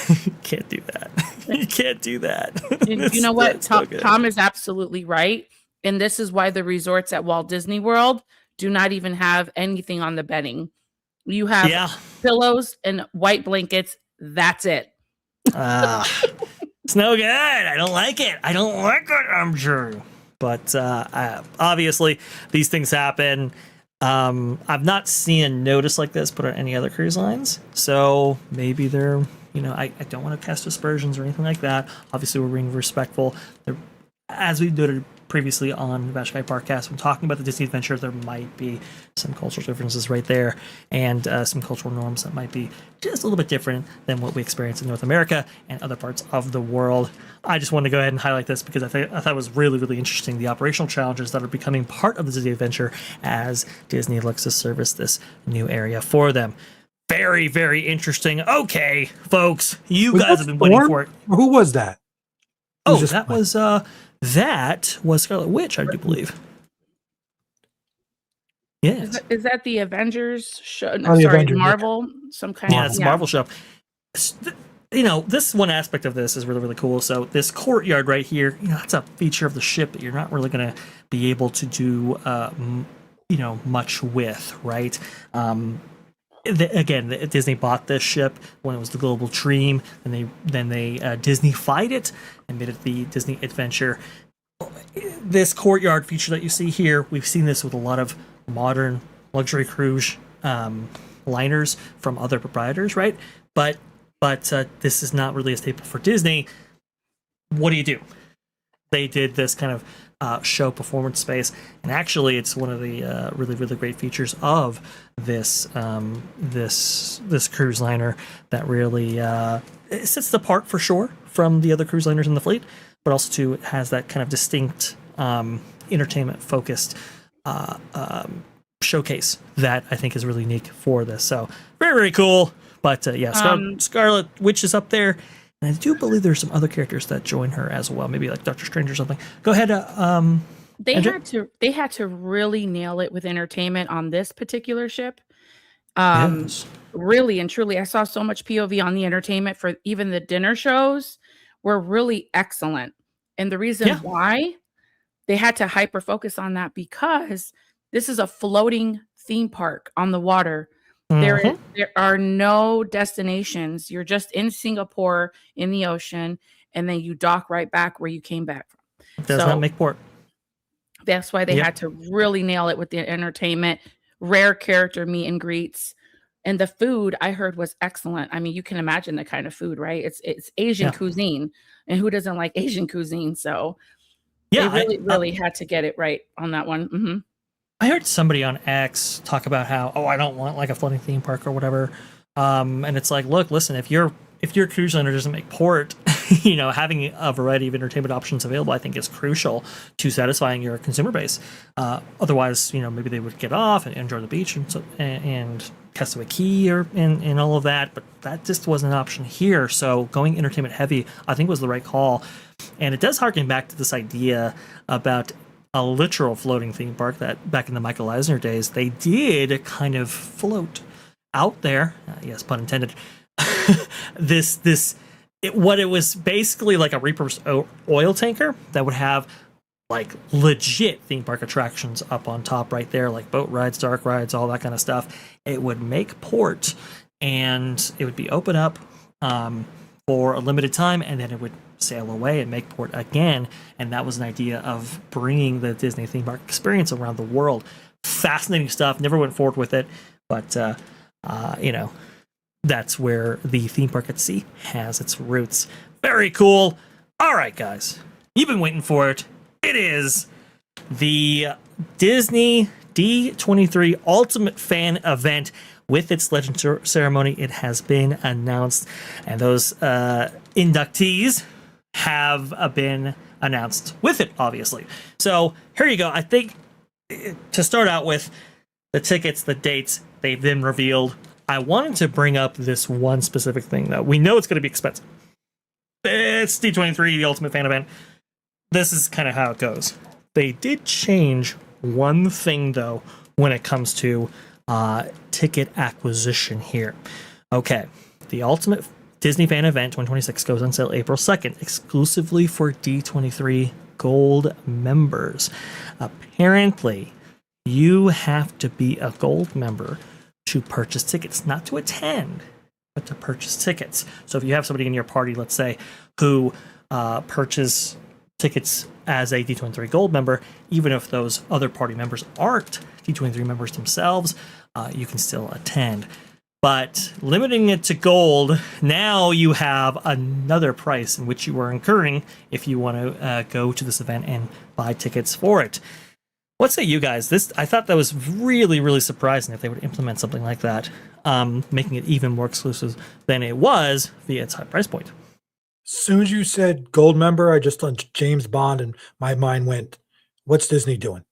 You can't do that. You can't do that. And you know what? It's so good. Tom is absolutely right. And this is why the resorts at Walt Disney World do not even have anything on the bedding. You have Yeah. pillows and white blankets. That's it. It's no good. I don't like it. I don't like it, I'm sure. But obviously, these things happen. I've not seen a notice like this put on any other cruise lines. So maybe they're, I don't want to cast aspersions or anything like that. Obviously, we're being respectful. As we noted previously on Vash Sky ParkCast, when talking about the Disney Adventure, there might be some cultural differences right there, and some cultural norms that might be just a little bit different than what we experience in North America and other parts of the world. I just wanted to go ahead and highlight this because I thought it was really, really interesting, the operational challenges that are becoming part of the Disney Adventure as Disney looks to service this new area for them. Very, very interesting. Okay, folks, you guys have been waiting for it. Who was that? Oh, that was Scarlet Witch, I do believe. Yes. Is that the Avengers show? No, Oh, the sorry, Avengers, yeah. Marvel. Some kind Yeah, of it's a Marvel show. This one aspect of this is really, really cool. So this courtyard right here, it's a feature of the ship that you're not really going to be able to do, much with, right? Again, Disney bought this ship when it was the Global Dream, and then they Disney-fied it and made it the Disney Adventure. This courtyard feature that you see here, we've seen this with a lot of modern luxury cruise liners from other proprietors, right? But this is not really a staple for Disney. What do? They did this kind of show performance space, and actually it's one of the really, really great features of this this cruise liner that really it sets it apart for sure from the other cruise liners in the fleet, but also too it has that kind of distinct entertainment focused showcase that I think is really unique for this. So very, very cool. But Scarlet Witch is up there. And I do believe there's some other characters that join her as well, maybe like Doctor Strange or something. Go ahead. They had to really nail it with entertainment on this particular ship. Yes. Really and truly, I saw so much POV on the entertainment for even the dinner shows were really excellent. And the reason why they had to hyper focus on that because this is a floating theme park on the water. There are no destinations. You're just in Singapore in the ocean, and then you dock right back where you came back from. Does not make port. That's why they had to really nail it with the entertainment, rare character meet and greets, and the food I heard was excellent. I mean, you can imagine the kind of food, right? It's Asian cuisine, and who doesn't like Asian cuisine? So they really had to get it right on that one. Mm-hmm. I heard somebody on X talk about how, I don't want like a floating theme park or whatever. And it's like, look, listen, if your cruise liner doesn't make port, having a variety of entertainment options available, I think is crucial to satisfying your consumer base. Otherwise, maybe they would get off and enjoy the beach and Castaway Key and all of that. But that just wasn't an option here. So going entertainment heavy, I think was the right call. And it does harken back to this idea about a literal floating theme park that back in the Michael Eisner days, they did kind of float out there. Yes, pun intended. What it was basically like a repurposed oil tanker that would have like legit theme park attractions up on top right there, like boat rides, dark rides, all that kind of stuff. It would make port and it would be open up for a limited time, and then it would sail away and make port again. And that was an idea of bringing the Disney theme park experience around the world. Fascinating stuff. Never went forward with it, but that's where the theme park at sea has its roots. Very cool. All right, guys, you've been waiting for it. It is the Disney D23 Ultimate Fan Event. With its legend ceremony, it has been announced, and those inductees have been announced with it, obviously. So here you go. I think to start out with, the tickets, the dates, they've been revealed. I wanted to bring up this one specific thing, though. We know it's going to be expensive. It's D23, the Ultimate Fan Event. This is kind of how it goes. They did change one thing, though, when it comes to ticket acquisition here. Okay, the Ultimate Disney Fan Event 2026 goes on sale April 2nd, exclusively for D23 Gold members. Apparently, you have to be a Gold member to purchase tickets, not to attend, but to purchase tickets. So if you have somebody in your party, let's say, who purchase tickets as a D23 Gold member, even if those other party members aren't D23 members themselves, you can still attend. But limiting it to Gold, now you have another price in which you are incurring if you want to go to this event and buy tickets for it. What say you guys? I thought that was really, really surprising if they would implement something like that, making it even more exclusive than it was via its high price point. As soon as you said Gold member, I just thought James Bond, and my mind went, "What's Disney doing?"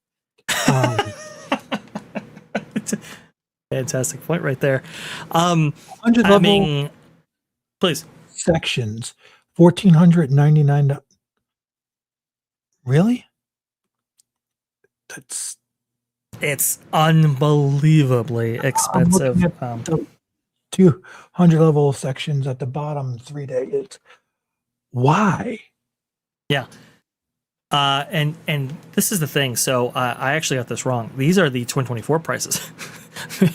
Fantastic point right there. 100 I level mean, please. sections, $1,499. Really? It's unbelievably expensive. I'm looking at the 200 level sections at the bottom, 3 days. Why? Yeah. And this is the thing. So I actually got this wrong. These are the 2024 prices.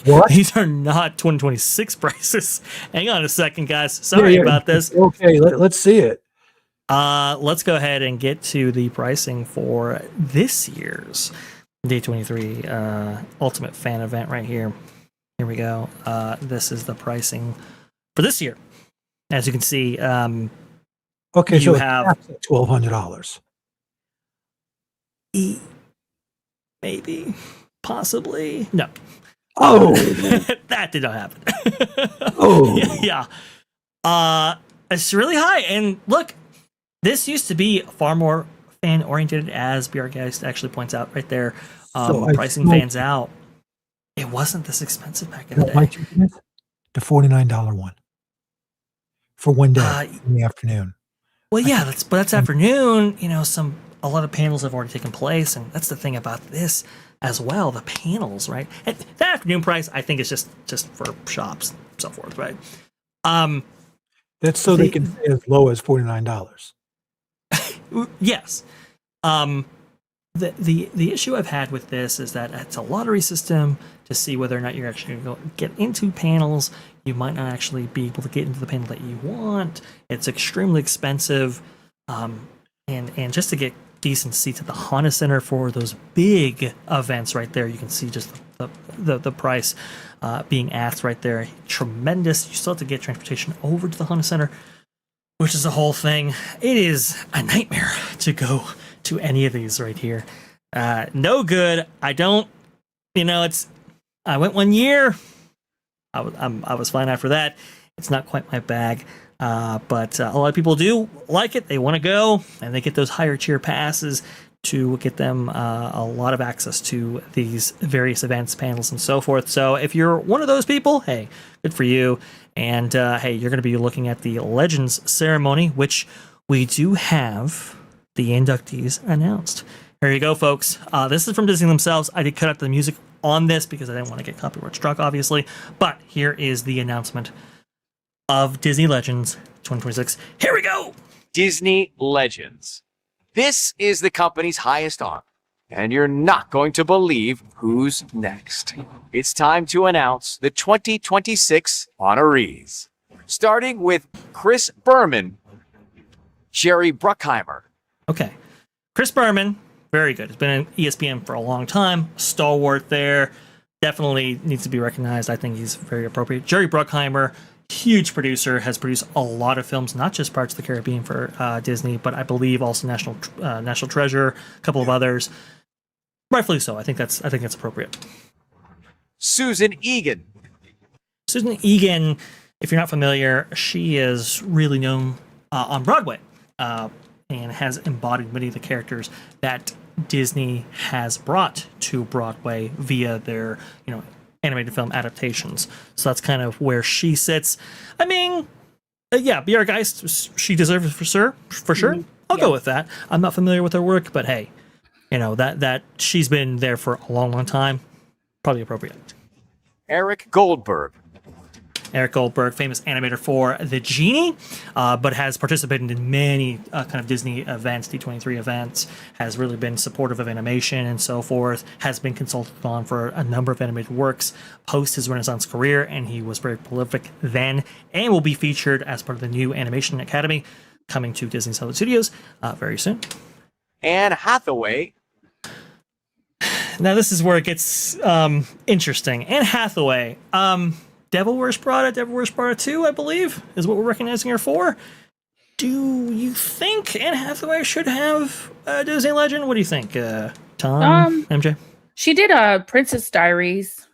What? These are not 2026 prices. Hang on a second, guys. Sorry about this. Okay, let's see it. Let's go ahead and get to the pricing for this year's D23 Ultimate Fan Event right here. Here we go. This is the pricing for this year. As you can see, Okay, you so have it's $1,200. maybe, possibly, no. Oh, That did not happen. oh, Yeah. It's really high. And look, this used to be far more fan oriented, as BR Geist actually points out right there. So Pricing fans out. It wasn't this expensive back in the my day. chicken is the $49 one for one day in the afternoon. Well, yeah, that's afternoon. You know, a lot of panels have already taken place, and that's the thing about this as well. The panels, right? And the afternoon price, I think, is just for shops and so forth, right? That's so they can stay as low as $49. Yes. The issue I've had with this is that it's a lottery system to see whether or not you're actually going to get into panels. You might not actually be able to get into the panel that you want. It's extremely expensive. And just to get decent seats at the Honda Center for those big events right there, you can see just the price being asked right there. Tremendous. You still have to get transportation over to the Honda Center, which is a whole thing. It is a nightmare to go to any of these right here. No good. I went 1 year. I was fine after that. It's not quite my bag. But a lot of people do like it. They want to go, and they get those higher tier passes to get them a lot of access to these various events, panels, and so forth. So if you're one of those people, hey, good for you. And hey, you're going to be looking at the Legends ceremony, which we do have the inductees announced. Here you go, folks. This is from Disney themselves. I did cut out the music on this because I didn't want to get copyright struck, obviously. But here is the announcement of Disney Legends 2026. Here we go! Disney Legends. This is the company's highest honor, and you're not going to believe who's next. It's time to announce the 2026 honorees, starting with Chris Berman, Jerry Bruckheimer. Okay. Chris Berman, very good. He's been in ESPN for a long time. Stalwart there. Definitely needs to be recognized. I think he's very appropriate. Jerry Bruckheimer, huge producer, has produced a lot of films, not just Pirates of the Caribbean for Disney, but I believe also National Treasure, a couple of others. Rightfully so. I think that's appropriate. Susan Egan. Susan Egan, if you're not familiar, she is really known on Broadway and has embodied many of the characters that Disney has brought to Broadway via their, animated film adaptations. So that's kind of where she sits. I mean, yeah, BR Geist, she deserves it for sure. I'll go with that. I'm not familiar with her work, but hey, that she's been there for a long, long time. Probably appropriate. Eric Goldberg. Eric Goldberg, famous animator for The Genie, but has participated in many kind of Disney events, D23 events, has really been supportive of animation and so forth, has been consulted on for a number of animated works post his Renaissance career, and he was very prolific then, and will be featured as part of the new Animation Academy coming to Disney's Hollywood Studios very soon. Anne Hathaway. Now this is where it gets interesting. Anne Hathaway, Devil Wears Prada, Devil Wears Prada 2, I believe, is what we're recognizing her for. Do you think Anne Hathaway should have a Disney Legend? What do you think, Tom, MJ? She did Princess Diaries.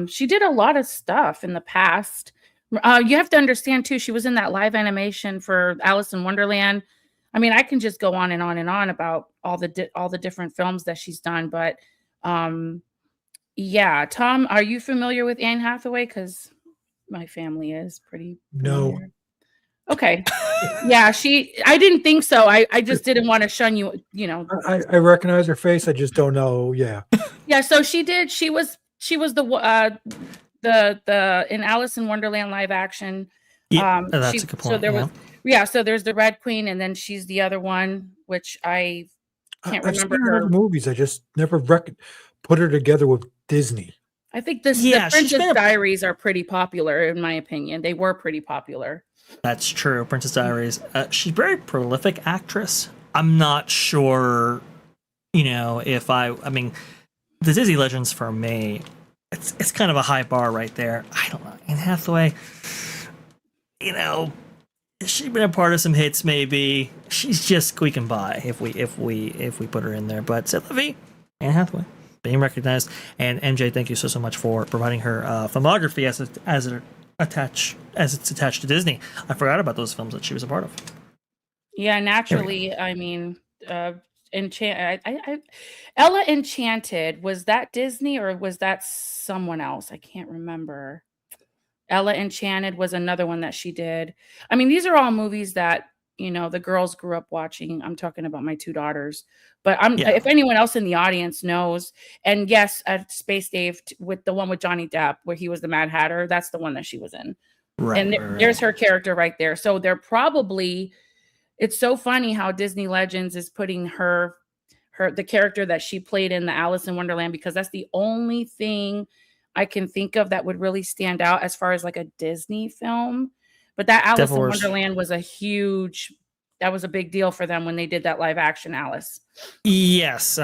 She did a lot of stuff in the past. You have to understand too, she was in that live animation for Alice in Wonderland. I mean, I can just go on and on and on about all the different films that she's done, but yeah, Tom, are you familiar with Anne Hathaway? Because my family is pretty familiar. No. Okay. Yeah, I didn't think so. I just didn't want to shun you, you know. I recognize her face. I just don't know. Yeah. Yeah, so she was the in Alice in Wonderland live action. Yeah, that's a good point. So there was so there's the Red Queen, and then she's the other one, which I can't I've remember seen her in other movies. I just never put her together with Disney. I think the Princess Diaries are pretty popular, in my opinion. They were pretty popular. That's true. Princess Diaries. She's a very prolific actress. I'm not sure, if I mean, the Disney Legends for me, it's kind of a high bar right there. I don't know. Anne Hathaway, she's been a part of some hits. Maybe she's just squeaking by if we put her in there. But Sylvie, Anne Hathaway, being recognized, and MJ, thank you so much for providing her filmography as it's attached to Disney. I forgot about those films that she was a part of. Yeah, naturally. I mean, Ella Enchanted, was that Disney or was that someone else? I can't remember. Ella Enchanted was another one that she did. I mean, these are all movies that, the girls grew up watching. I'm talking about my two daughters. But if anyone else in the audience knows, and yes, at Space Dave with the one with Johnny Depp, where he was the Mad Hatter, that's the one that she was in. Right. And there's her character right there. So they're probably, it's so funny how Disney Legends is putting the character that she played in the Alice in Wonderland, because that's the only thing I can think of that would really stand out as far as like a Disney film. But that Alice in Wonderland was that was a big deal for them when they did that live action Alice. Yes,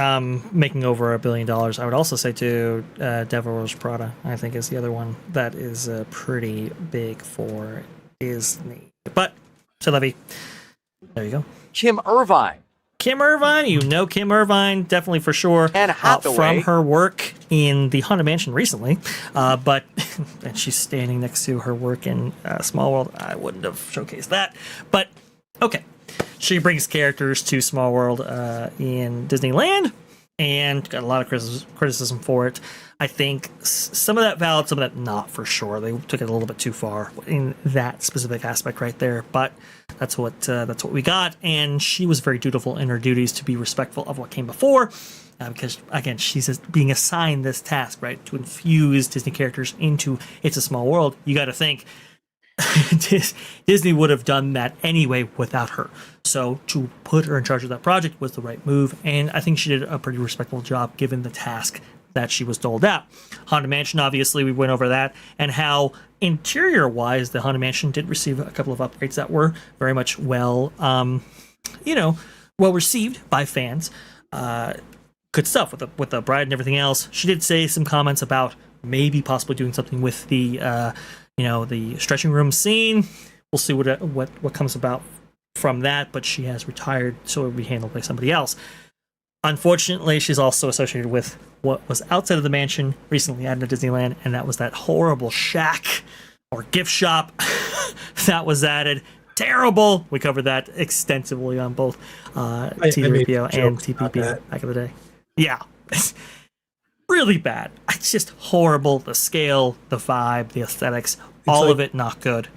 making over $1 billion. I would also say too, Devil Wears Prada, I think, is the other one that is pretty big for Disney. But, so Levy, there you go. Kim Irvine. Kim Irvine, Kim Irvine, definitely for sure. Anne Hathaway. From her work in the Haunted Mansion recently, but and she's standing next to her work in Small World. I wouldn't have showcased that, but okay. She brings characters to Small World in Disneyland, and got a lot of criticism for it. I think some of that valid, some of that not for sure. They took it a little bit too far in that specific aspect right there, but that's what we got. And she was very dutiful in her duties to be respectful of what came before, because again, she's being assigned this task, right, to infuse Disney characters into It's a Small World. You got to think Disney would have done that anyway without her. So to put her in charge of that project was the right move, and I think she did a pretty respectable job given the task that she was doled out. Haunted Mansion, obviously, we went over that, and how interior-wise the Haunted Mansion did receive a couple of upgrades that were very much well received by fans. Good stuff with the bride and everything else. She did say some comments about maybe possibly doing something with the the stretching room scene. We'll see what comes about from that, but she has retired, so it will be handled by somebody else. Unfortunately, she's also associated with what was outside of the mansion recently added to Disneyland, and that was that horrible shack or gift shop that was added. Terrible. We covered that extensively on both TVPO and TPP back in the day. Yeah. Really bad. It's just horrible. The scale, the vibe, the aesthetics, all of it not good.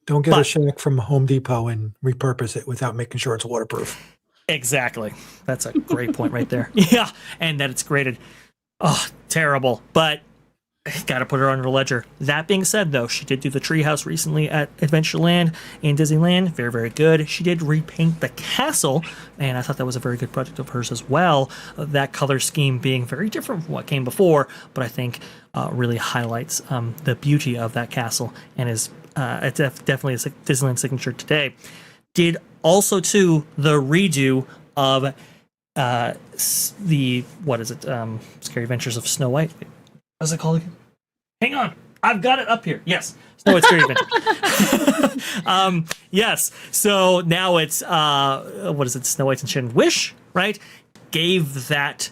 Don't get a shack from Home Depot and repurpose it without making sure it's waterproof. Exactly. That's a great point right there. Yeah. And that it's graded. Oh, terrible. But Got to put her on her ledger. That being said, though, she did do the treehouse recently at Adventureland in Disneyland. Very, very good. She did repaint the castle, and I thought that was a very good project of hers as well. That color scheme being very different from what came before, but I think really highlights the beauty of that castle, and is it's definitely a Disneyland signature today. Did also, too, the redo of the, what is it, Scary Adventures of Snow White. What's it called again? Hang on. I've got it up here. Yes. Snow White's Scary Adventures. Yes. So now it's, what is it? Snow White's Enchanted Wish, right? Gave that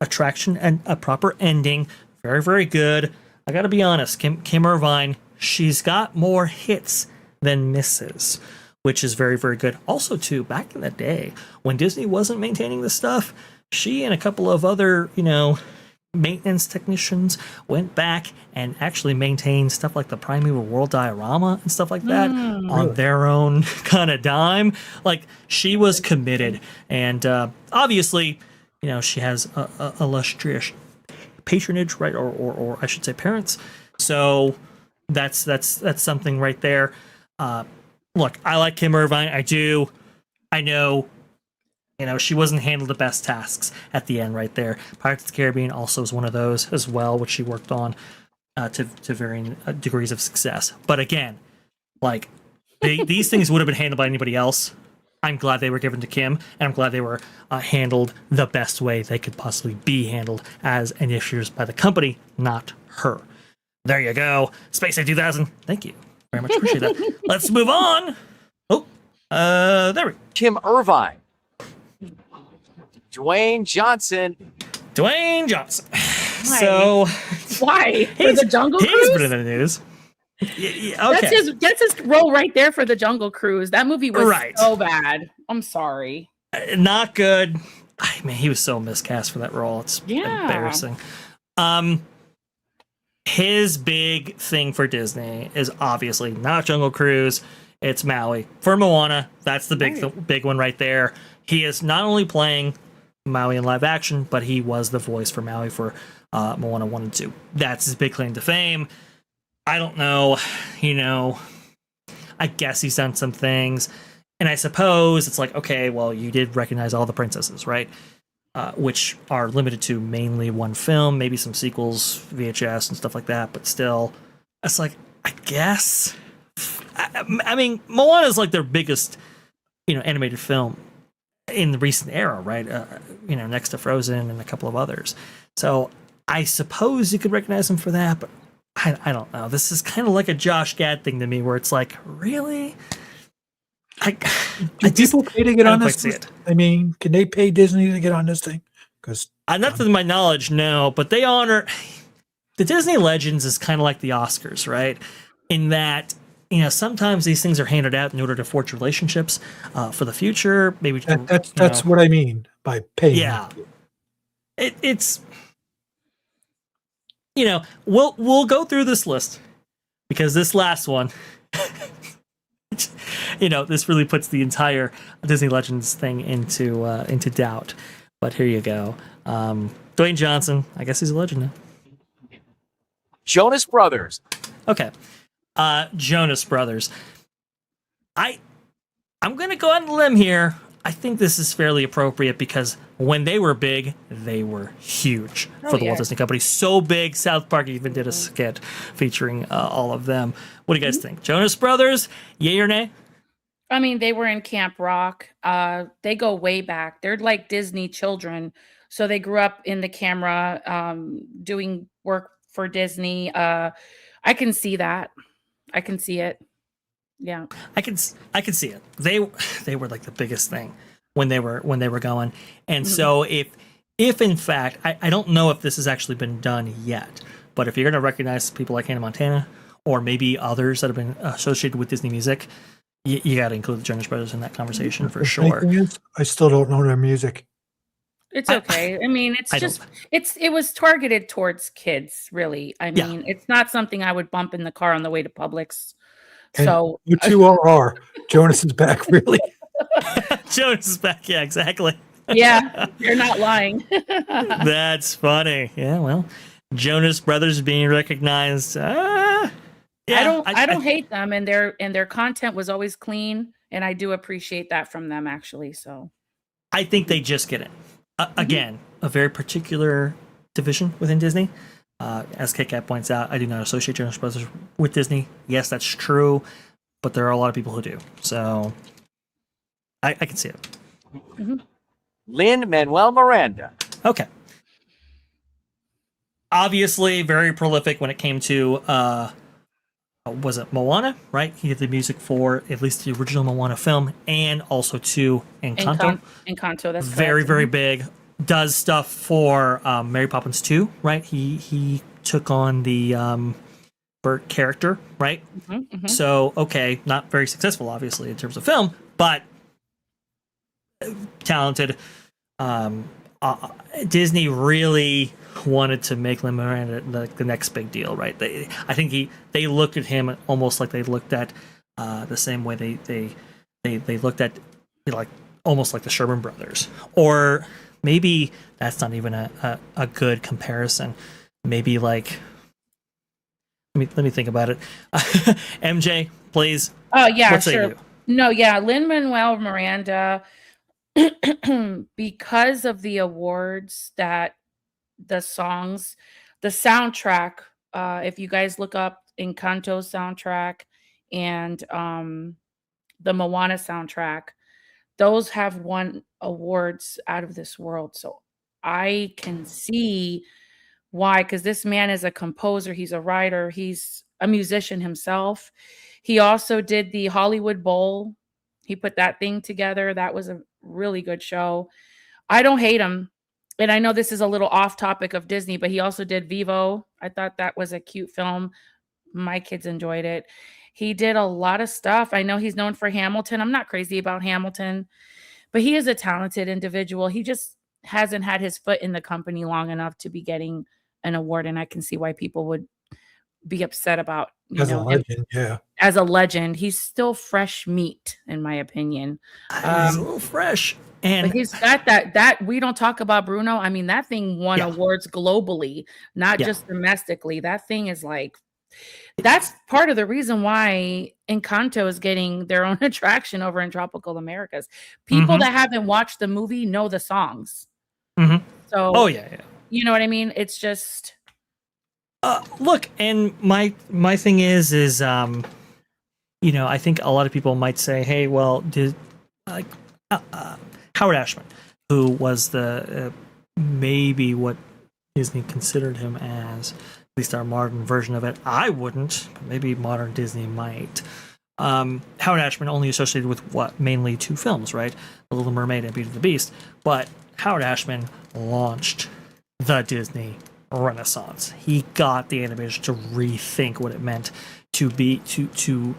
attraction and a proper ending. Very, very good. I got to be honest. Kim Irvine, she's got more hits than misses, which is very, very good. Also, too, back in the day when Disney wasn't maintaining this stuff, she and a couple of other, maintenance technicians went back and actually maintained stuff like the Primeval World diorama and stuff like that on their own kind of dime. Like, she was committed, and obviously, she has a illustrious patronage, right, or I should say parents. So that's something right there. Look, I like Kim Irvine. I do. I know. She wasn't handled the best tasks at the end right there. Pirates of the Caribbean also is one of those as well, which she worked on to varying degrees of success. But again, like, these things would have been handled by anybody else. I'm glad they were given to Kim, and I'm glad they were handled the best way they could possibly be handled as initiatives by the company, not her. There you go. Space 2000. Thank you. Very much appreciate that. Let's move on. Oh, there we go. Kim Irvine. Dwayne Johnson. So why? For the Jungle He's Cruise? been in the news. Yeah, okay. That's his role right there for the Jungle Cruise. That movie was Right. so bad. I'm sorry. Not good. I mean, he was so miscast for that role. It's embarrassing. His big thing for Disney is obviously not Jungle Cruise. It's Maui. For Moana, that's the big one right there. He is not only playing Maui in live action, but he was the voice for Maui for Moana 1 and 2. That's his big claim to fame. I don't know, I guess he's done some things. And I suppose it's like, okay, well, you did recognize all the princesses, right? Which are limited to mainly one film, maybe some sequels, VHS and stuff like that. But still, it's like, I guess. I mean, Moana is like their biggest, animated film in the recent era, right? Next to Frozen and a couple of others. So I suppose you could recognize him for that, but I don't know. This is kind of like a Josh Gad thing to me, where it's like, really? Do people pay to get on this? I mean, can they pay Disney to get on this thing? Because not to my knowledge, no. But they honor the Disney Legends is kind of like the Oscars, right? In that, sometimes these things are handed out in order to forge relationships for the future. Maybe that's what I mean by paying. Yeah, it's we'll go through this list because this last one. This really puts the entire Disney Legends thing into doubt. But here you go. Dwayne Johnson, I guess he's a legend now. Jonas Brothers. Okay. Jonas Brothers. I'm going to go on a limb here. I think this is fairly appropriate because when they were big, they were huge for the Walt Disney Company. So big, South Park even did a skit featuring all of them. What do you guys think? Jonas Brothers, yay or nay? I mean, they were in Camp Rock. They go way back. They're like Disney children. So they grew up in the camera, doing work for Disney. I can see that. I can see it. Yeah, I can see it. They were like the biggest thing when they were going. And so if in fact, I don't know if this has actually been done yet, but if you're going to recognize people like Hannah Montana or maybe others that have been associated with Disney music, you got to include the Jonas Brothers in that conversation for sure. I still don't know their music. It's okay. I mean, it was targeted towards kids, really. I mean, it's not something I would bump in the car on the way to Publix. And so you two are. Jonas is back, really. Jonas is back. Yeah, exactly. Yeah, you're not lying. That's funny. Yeah, well, Jonas Brothers being recognized. Yeah, I don't hate them, and their content was always clean, and I do appreciate that from them actually. So I think they just get it. Again, a very particular division within Disney. As KCAT points out, I do not associate Jonas Brothers with Disney. Yes, that's true, but there are a lot of people who do. So I can see it. Lin-Manuel Miranda. Okay. Obviously, very prolific when it came to, was it Moana, right? He did the music for at least the original Moana film and also to Encanto. Encanto, that's Very, correct. very big. Does stuff for Mary Poppins 2, right? He took on the Bert character, right? So, okay, not very successful, obviously, in terms of film, but talented. Disney really wanted to make Lin Miranda the next big deal, right? I think they looked at him almost like they looked at the same way they looked at like almost like the Sherman Brothers, or maybe that's not even a good comparison. Maybe like let me think about it. MJ, please. Oh yeah, what say sure. you? No, yeah, Lin-Manuel Miranda, because of the awards that the songs, the soundtrack, if you guys look up Encanto's soundtrack and the Moana soundtrack, those have won awards out of this world. So I can see why, because this man is a composer, he's a writer, he's a musician himself. He also did the Hollywood Bowl. He put that thing together. That was a really good show. I don't hate him. And I know this is a little off topic of Disney, but he also did Vivo. I thought that was a cute film. My kids enjoyed it. He did a lot of stuff. I know he's known for Hamilton. I'm not crazy about Hamilton, but he is a talented individual. He just hasn't had his foot in the company long enough to be getting an award. And I can see why people would be upset about, As a legend, yeah. As a legend, he's still fresh meat, in my opinion. He's a little fresh. And but he's got that we don't talk about Bruno. I mean, that thing won awards globally, not just domestically. That thing is like, that's part of the reason why Encanto is getting their own attraction over in Tropical Americas. People that haven't watched the movie know the songs. So, you know what I mean? It's just. Look, and my thing is you know, I think a lot of people might say, hey, well, did like Howard Ashman, who was the maybe what Disney considered him as, at least our modern version of it. I wouldn't, but maybe modern Disney might. Howard Ashman only associated with what? Mainly two films, right? The Little Mermaid and Beauty and the Beast. But Howard Ashman launched the Disney Renaissance. He got the animators to rethink what it meant to be to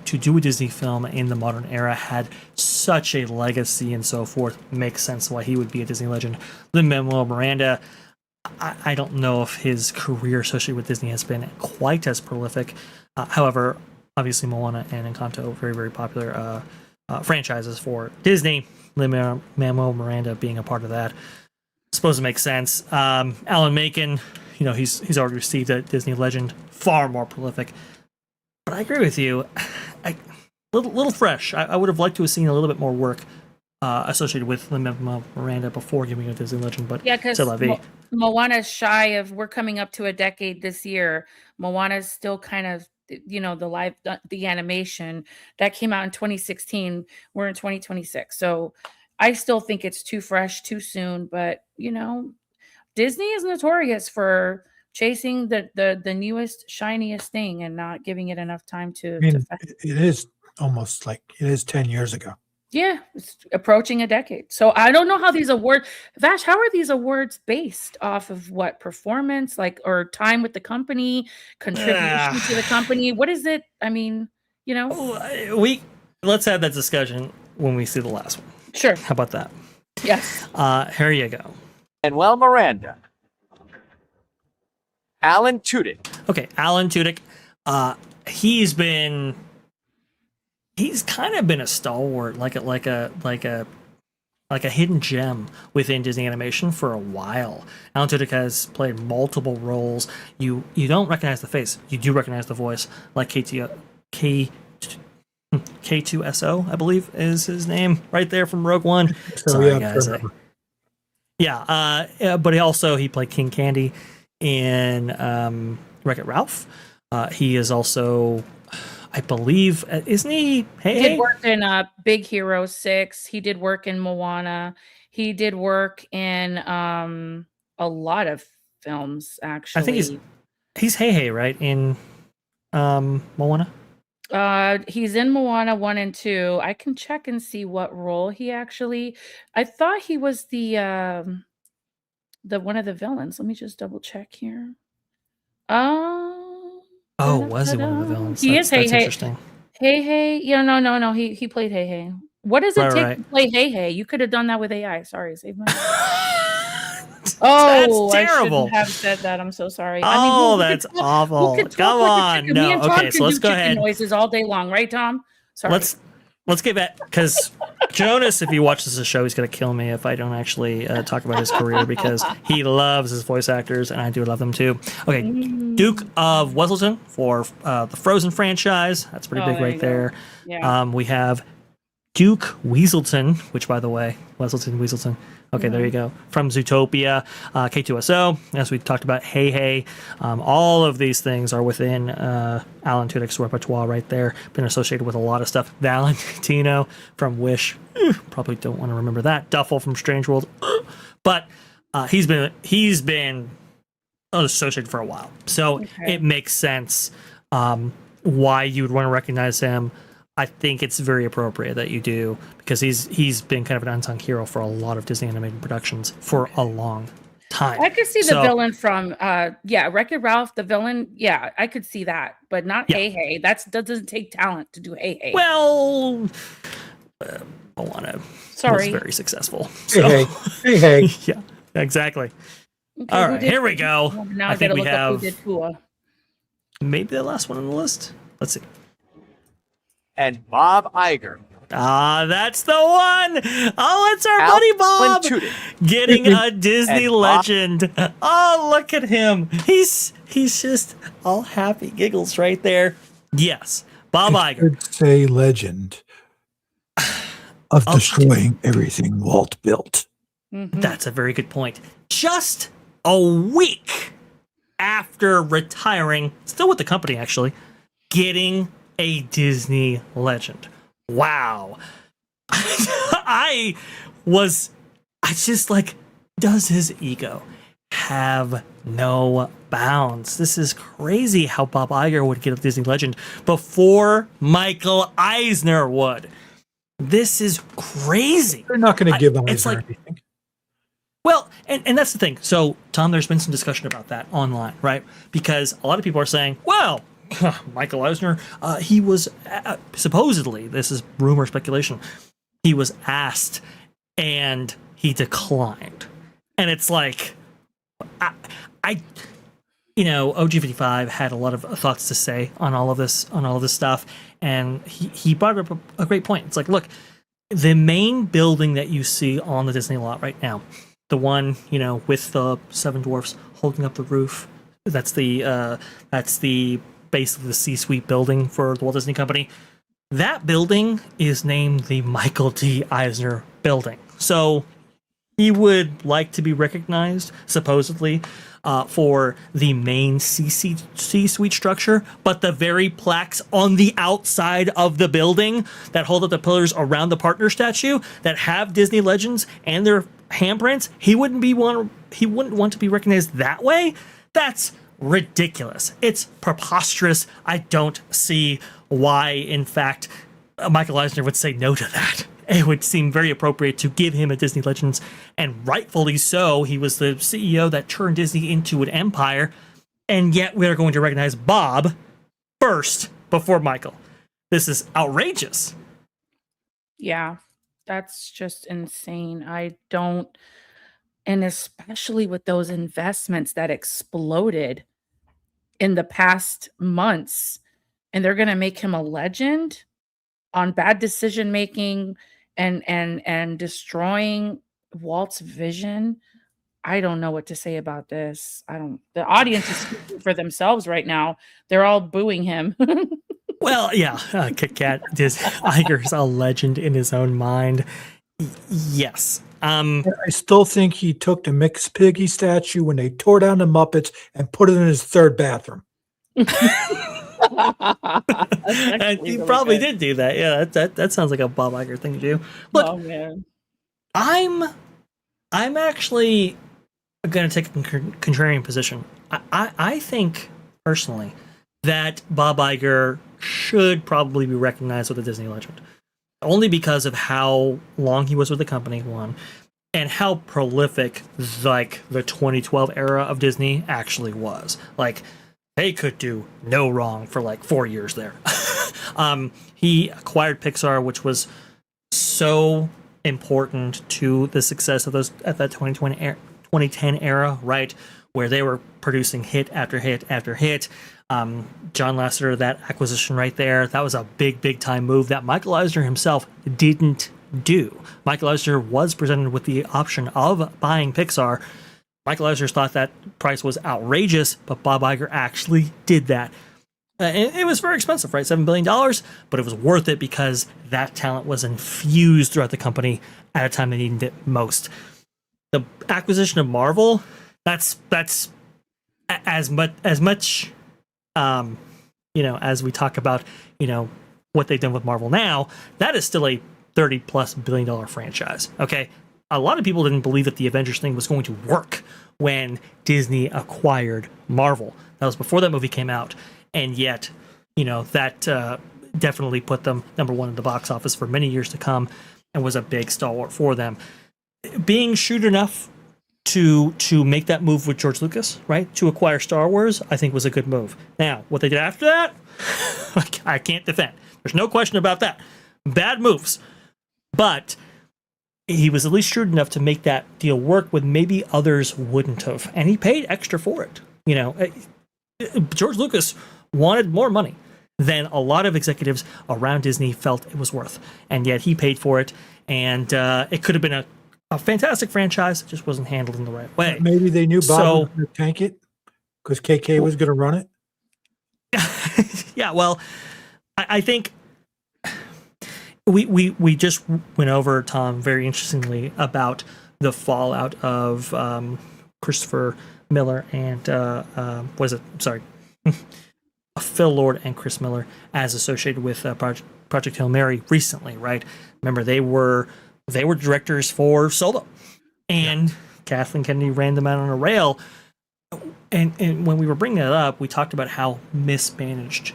do a Disney film in the modern era, had such a legacy and so forth. Makes sense why he would be a Disney legend. Lin-Manuel Miranda, I don't know if his career associated with Disney has been quite as prolific. However, obviously Moana and Encanto, very, very popular franchises for Disney. Lin-Manuel Miranda being a part of that, I suppose it makes sense. Alan Menken, you know, he's already received a Disney legend, far more prolific. But I agree with you. Little fresh. I would have liked to have seen a little bit more work associated with Lin-Manuel Miranda before giving a Disney legend. But yeah, because Moana's shy of. We're coming up to a decade this year. Moana's still kind of, you know, the animation that came out in 2016. We're in 2026, so I still think it's too fresh, too soon. But you know, Disney is notorious for chasing the newest, shiniest thing and not giving it enough time to. I mean, it is almost like it is 10 years ago. Yeah, it's approaching a decade. So I don't know how these awards, Vash, how are these awards based off of what performance, like, or time with the company, contribution to the company? What is it? I mean, you know, let's have that discussion when we see the last one. Sure. How about that? Yes. Here you go. Manuel Miranda. Alan Tudyk. Okay, Alan Tudyk. He's kind of been a stalwart, like a like a hidden gem within Disney animation for a while. Alan Tudyk has played multiple roles. You don't recognize the face. You do recognize the voice, like K2SO, I believe is his name, right there from Rogue One. So Sorry, yeah, guys. But he played King Candy in Wreck-It Ralph. He is also, I believe, isn't he? He did work in Big Hero 6. He did work in Moana. He did work in a lot of films, actually. I think he's Hey, right? In Moana? He's in Moana 1 and 2. I can check and see what role he actually. I thought he was the one of the villains. Let me just double check here. Oh, was he one of the villains? He is That's Hey. interesting. Hey. Yeah, no. He played Hey. What does it take to play Hey? You could have done that with AI. Sorry, save my. Oh, that's terrible. I shouldn't have said that. I'm so sorry. That's awful. Come on. No. Okay, so let's go ahead. Noises all day long, right, Tom? Sorry. Let's get back, because Jonas, if he watches the show, he's gonna kill me if I don't actually talk about his career, because he loves his voice actors, and I do love them too. Okay, Duke of Weselton for the Frozen franchise. That's pretty big right there. Yeah. We have Duke Weaselton, which, by the way, Weaselton. Okay, there you go. From Zootopia, K2SO, as we talked about, Hey. All of these things are within Alan Tudyk's repertoire right there. Been associated with a lot of stuff. Valentino from Wish. Probably don't want to remember that. Duffel from Strange World. But he's been associated for a while. So it makes sense why you would want to recognize him. I think it's very appropriate that you do, because he's been kind of an unsung hero for a lot of Disney animated productions for a long time. I could see the villain from Wreck-It Ralph, the villain. Yeah, I could see that, but not Hey. That doesn't take talent to do Hey. Well, Moana was very successful. So. Hey. Yeah, exactly. Okay, all right, here we go. Now I think we have who did Pua. maybe the last one on the list. Let's see. And Bob Iger. That's the one. Oh, it's our buddy Bob getting a Disney legend. Oh, look at him. He's just all happy giggles right there. Yes, Bob Iger. Could say legend of destroying everything Walt built. That's a very good point. Just a week after retiring, still with the company actually, getting a Disney legend. Wow. I just like, does his ego have no bounds? This is crazy how Bob Iger would get a Disney legend before Michael Eisner would. This is crazy. They're not going to give Eisner anything. Well, and that's the thing. So, Tom, there's been some discussion about that online, right? Because a lot of people are saying, well, Michael Eisner, he was supposedly, this is rumor speculation, he was asked and he declined. And it's like, OG55 had a lot of thoughts to say on all of this stuff, and he brought up a great point. It's like, look, the main building that you see on the Disney lot right now, the one, with the seven dwarfs holding up the roof, that's the basically the C-suite building for the Walt Disney Company. That building is named the Michael D. Eisner Building. So he would like to be recognized, supposedly, for the main C-suite structure, but the very plaques on the outside of the building that hold up the pillars around the partner statue that have Disney legends and their handprints, he wouldn't want to be recognized that way. That's ridiculous. It's preposterous. I don't see why, in fact, Michael Eisner would say no to that. It would seem very appropriate to give him a Disney Legends, and rightfully so. He was the CEO that turned Disney into an empire, and yet we're going to recognize Bob first before Michael. This is outrageous. Yeah, that's just insane. And especially with those investments that exploded in the past months, and they're going to make him a legend on bad decision making and destroying Walt's vision. I don't know what to say about this. The audience is speaking for themselves right now. They're all booing him. Well, yeah, Kit Kat, Iger's a legend in his own mind. Yes. I still think he took the Miss Piggy statue when they tore down the Muppets and put it in his third bathroom. And he probably did do that. Yeah, that sounds like a Bob Iger thing to do. Look, Oh man. I'm actually going to take a contrarian position. I think personally that Bob Iger should probably be recognized with a Disney legend, only because of how long he was with the company, one, and how prolific like the 2012 era of Disney actually was. Like, they could do no wrong for like 4 years there. He acquired Pixar, which was so important to the success of those at that 2010 era, right, where they were producing hit after hit after hit. John Lasseter, that acquisition right there, that was a big time move that Michael Eisner himself didn't do. Michael Eisner was presented with the option of buying Pixar. Michael Eisner thought that price was outrageous, but Bob Iger actually did that. It was very expensive, right? $7 billion, but it was worth it because that talent was infused throughout the company at a time they needed it most. The acquisition of Marvel, that's as much as we talk about, what they've done with Marvel now, that is still a $30+ billion franchise. Okay. A lot of people didn't believe that the Avengers thing was going to work when Disney acquired Marvel. That was before that movie came out. And yet, that definitely put them number one in the box office for many years to come and was a big stalwart for them. Being shrewd enough to make that move with George Lucas, right, to acquire Star Wars, I think was a good move. Now, what they did after that, I can't defend. There's no question about that. Bad moves. But he was at least shrewd enough to make that deal work when maybe others wouldn't have. And he paid extra for it. George Lucas wanted more money than a lot of executives around Disney felt it was worth. And yet he paid for it. And it could have been a fantastic franchise. It just wasn't handled in the right way. Maybe they knew Bob was going to tank it because KK was going to run it. Yeah, well, I think we just went over, Tom, very interestingly about the fallout of Christopher Miller and Phil Lord and Chris Miller as associated with Project Hail Mary recently, right? Remember, they were directors for Solo, and Kathleen Kennedy ran them out on a rail. And when we were bringing that up, we talked about how mismanaged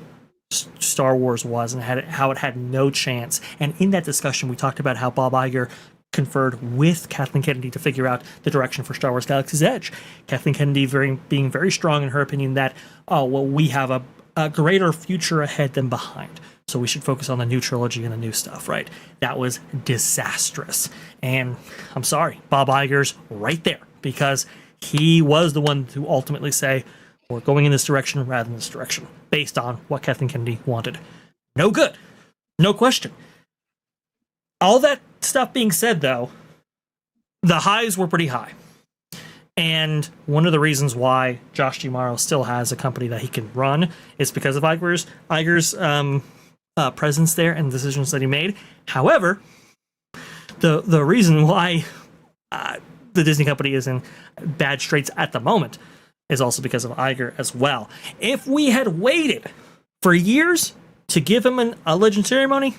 Star Wars was and how it had no chance. And in that discussion, we talked about how Bob Iger conferred with Kathleen Kennedy to figure out the direction for Star Wars Galaxy's Edge. Kathleen Kennedy being very strong in her opinion that, we have a greater future ahead than behind. So we should focus on the new trilogy and the new stuff, right? That was disastrous. And I'm sorry, Bob Iger's right there because he was the one to ultimately say, we're going in this direction rather than this direction, based on what Kathleen Kennedy wanted. No good. No question. All that stuff being said, though, the highs were pretty high. And one of the reasons why Josh D'Amaro still has a company that he can run is because of Iger's presence there and the decisions that he made. However, the reason why the Disney company is in bad straits at the moment is also because of Iger as well. If we had waited for years to give him a legend ceremony,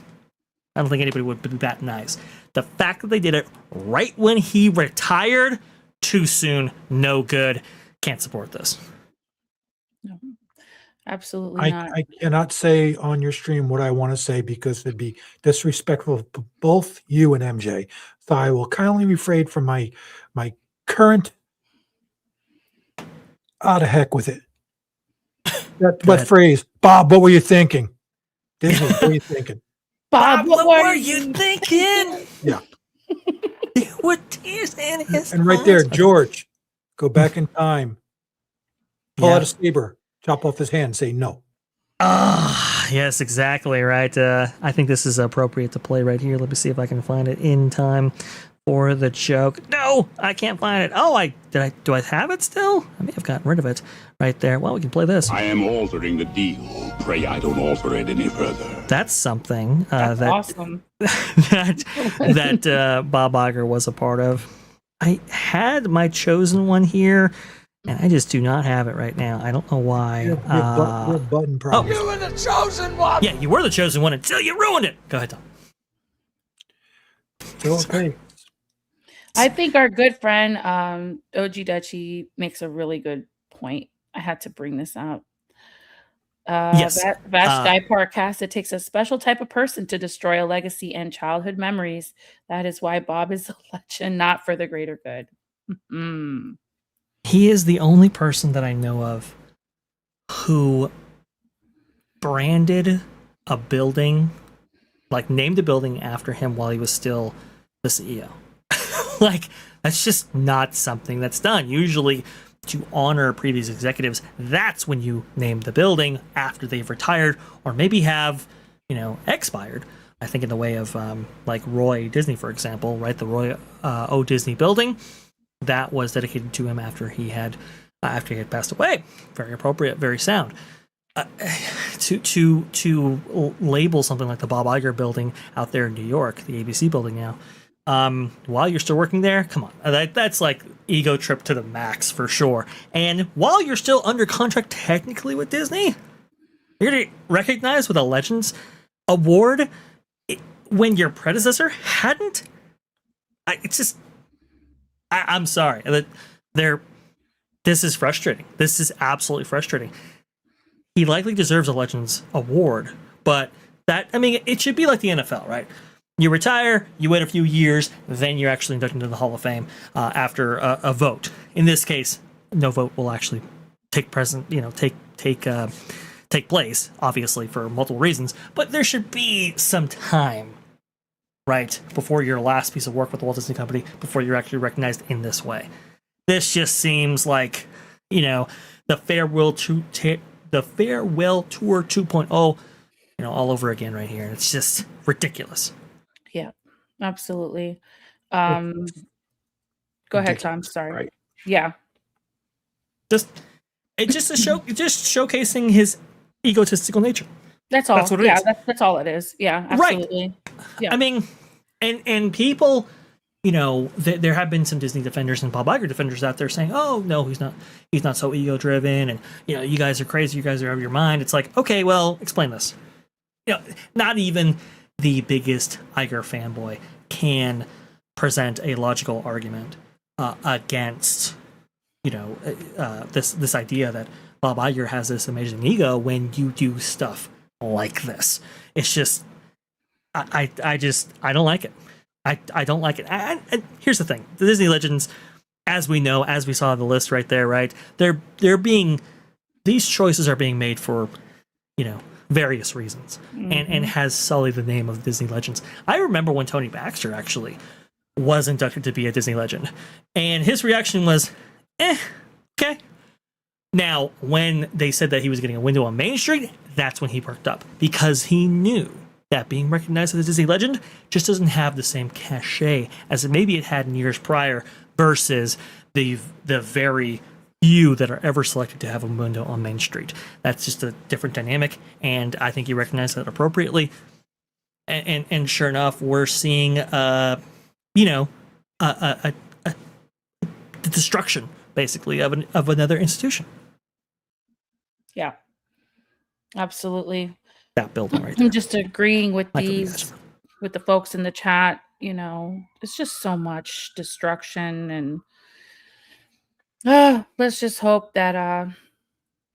I don't think anybody would be batting eyes. The fact that they did it right when he retired, too soon, no good. Can't support this. No, absolutely not. I cannot say on your stream what I want to say because it'd be disrespectful to both you and MJ. So I will kindly refrain from my current out of heck with it. What phrase? Bob, what were you thinking? Disney, what were you thinking? Bob, what were you thinking? Yeah. What tears in his And right there, George, go back in time. Pull out a saber, chop off his hand, say no. Yes, exactly right. I think this is appropriate to play right here. Let me see if I can find it in time for the joke. No, I can't find it. Oh, do I have it still? I may have gotten rid of it right there. Well, we can play this. I am altering the deal. Pray I don't alter it any further. That's something That's awesome. that Bob Iger was a part of. I had my chosen one here, and I just do not have it right now. I don't know why. Your button problem. You were the chosen one. Yeah, you were the chosen one until you ruined it. Go ahead, Tom. Okay. I think our good friend OG Dutchie makes a really good point. I had to bring this up. Yes. Vash Sky ParkCast. It takes a special type of person to destroy a legacy and childhood memories. That is why Bob is a legend, not for the greater good. Mm. He is the only person that I know of who branded a building, like named a building after him while he was still the CEO. Like, that's just not something that's done. Usually, to honor previous executives, that's when you name the building after they've retired or maybe have, expired. I think in the way of like Roy Disney, for example, right? The Roy O. Disney building that was dedicated to him after he had passed away. Very appropriate, very sound. To label something like the Bob Iger building out there in New York, the ABC building now, while you're still working there, come on, that's like ego trip to the max for sure. And while you're still under contract technically with Disney, you're gonna recognize with a Legends award when your predecessor hadn't. I'm sorry that this is frustrating. This is absolutely frustrating. He likely deserves a Legends award, but it should be like the NFL, right? You retire, you wait a few years, then you're actually inducted into the Hall of Fame after a vote. In this case, no vote will actually take place, obviously for multiple reasons. But there should be some time, right, before your last piece of work with the Walt Disney Company, before you're actually recognized in this way. This just seems like, the farewell tour 2.0, all over again right here. It's just ridiculous. Yeah, absolutely. Go ahead, Tom. Sorry. Right. Yeah. Just showcasing his egotistical nature. That's all. That's what it is. That's all it is. Yeah, absolutely. Right. Yeah. I mean, and people, there have been some Disney defenders and Bob Iger defenders out there saying, "Oh no, he's not so ego driven, and you guys are crazy, you guys are out of your mind." It's like, okay, well, explain this. Not even the biggest Iger fanboy can present a logical argument against this idea that Bob Iger has this amazing ego when you do stuff like this. It's just I don't like it. I don't like it. And here's the thing: the Disney Legends, as we know, as we saw on the list right there, right? These choices are being made for various reasons, and has sullied the name of Disney Legends. I remember when Tony Baxter actually was inducted to be a Disney Legend, and his reaction was, okay. Now, when they said that he was getting a window on Main Street, that's when he perked up, because he knew that being recognized as a Disney Legend just doesn't have the same cachet as maybe it had in years prior, versus the very few that are ever selected to have a window on Main Street. That's just a different dynamic, and I think you recognize that appropriately. And sure enough, we're seeing the destruction, basically, of another institution. Yeah, absolutely. That building right there. I'm just agreeing with I can with the folks in the chat. It's just so much destruction, and let's just hope that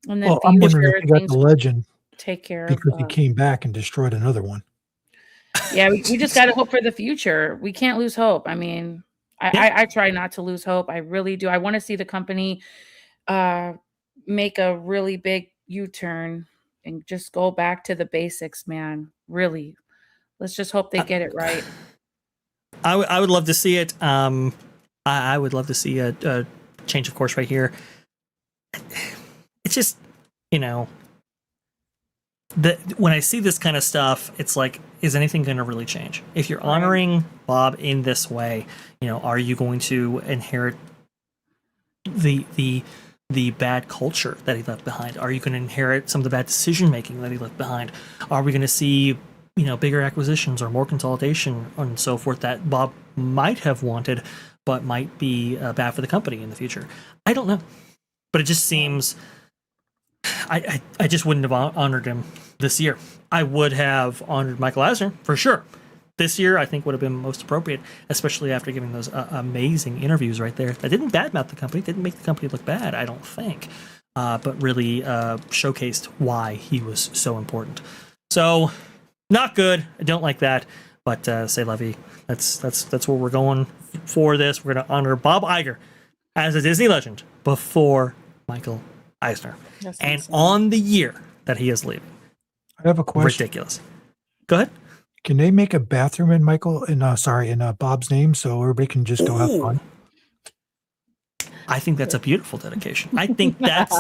in the I'm wondering future if he got things the legend take care because of. he came back and destroyed another one. Yeah, we just got to hope for the future. We can't lose hope. I mean, I try not to lose hope. I really do. I want to see the company make a really big U-turn and just go back to the basics, man. Really. Let's just hope they get it right. I would love to see it. I would love to see a change of course right here. It's just, when I see this kind of stuff, it's like, is anything going to really change? If you're honoring Bob in this way, are you going to inherit the bad culture that he left behind? Are you going to inherit some of the bad decision making that he left behind? Are we going to see bigger acquisitions or more consolidation and so forth that Bob might have wanted, but might be bad for the company in the future? I don't know, but it just seems I just wouldn't have honored him this year. I would have honored Michael Eisner for sure. This year, I think would have been most appropriate, especially after giving those amazing interviews right there that didn't badmouth the company, didn't make the company look bad, I don't think, but really showcased why he was so important. So, not good. I don't like that, but say la vie. That's where we're going for this. We're going to honor Bob Iger as a Disney legend before Michael Eisner, and on the year that he is leaving. I have a question. Ridiculous. Go ahead. Can they make a bathroom in Bob's name so everybody can just go have fun? I think that's a beautiful dedication. I think that's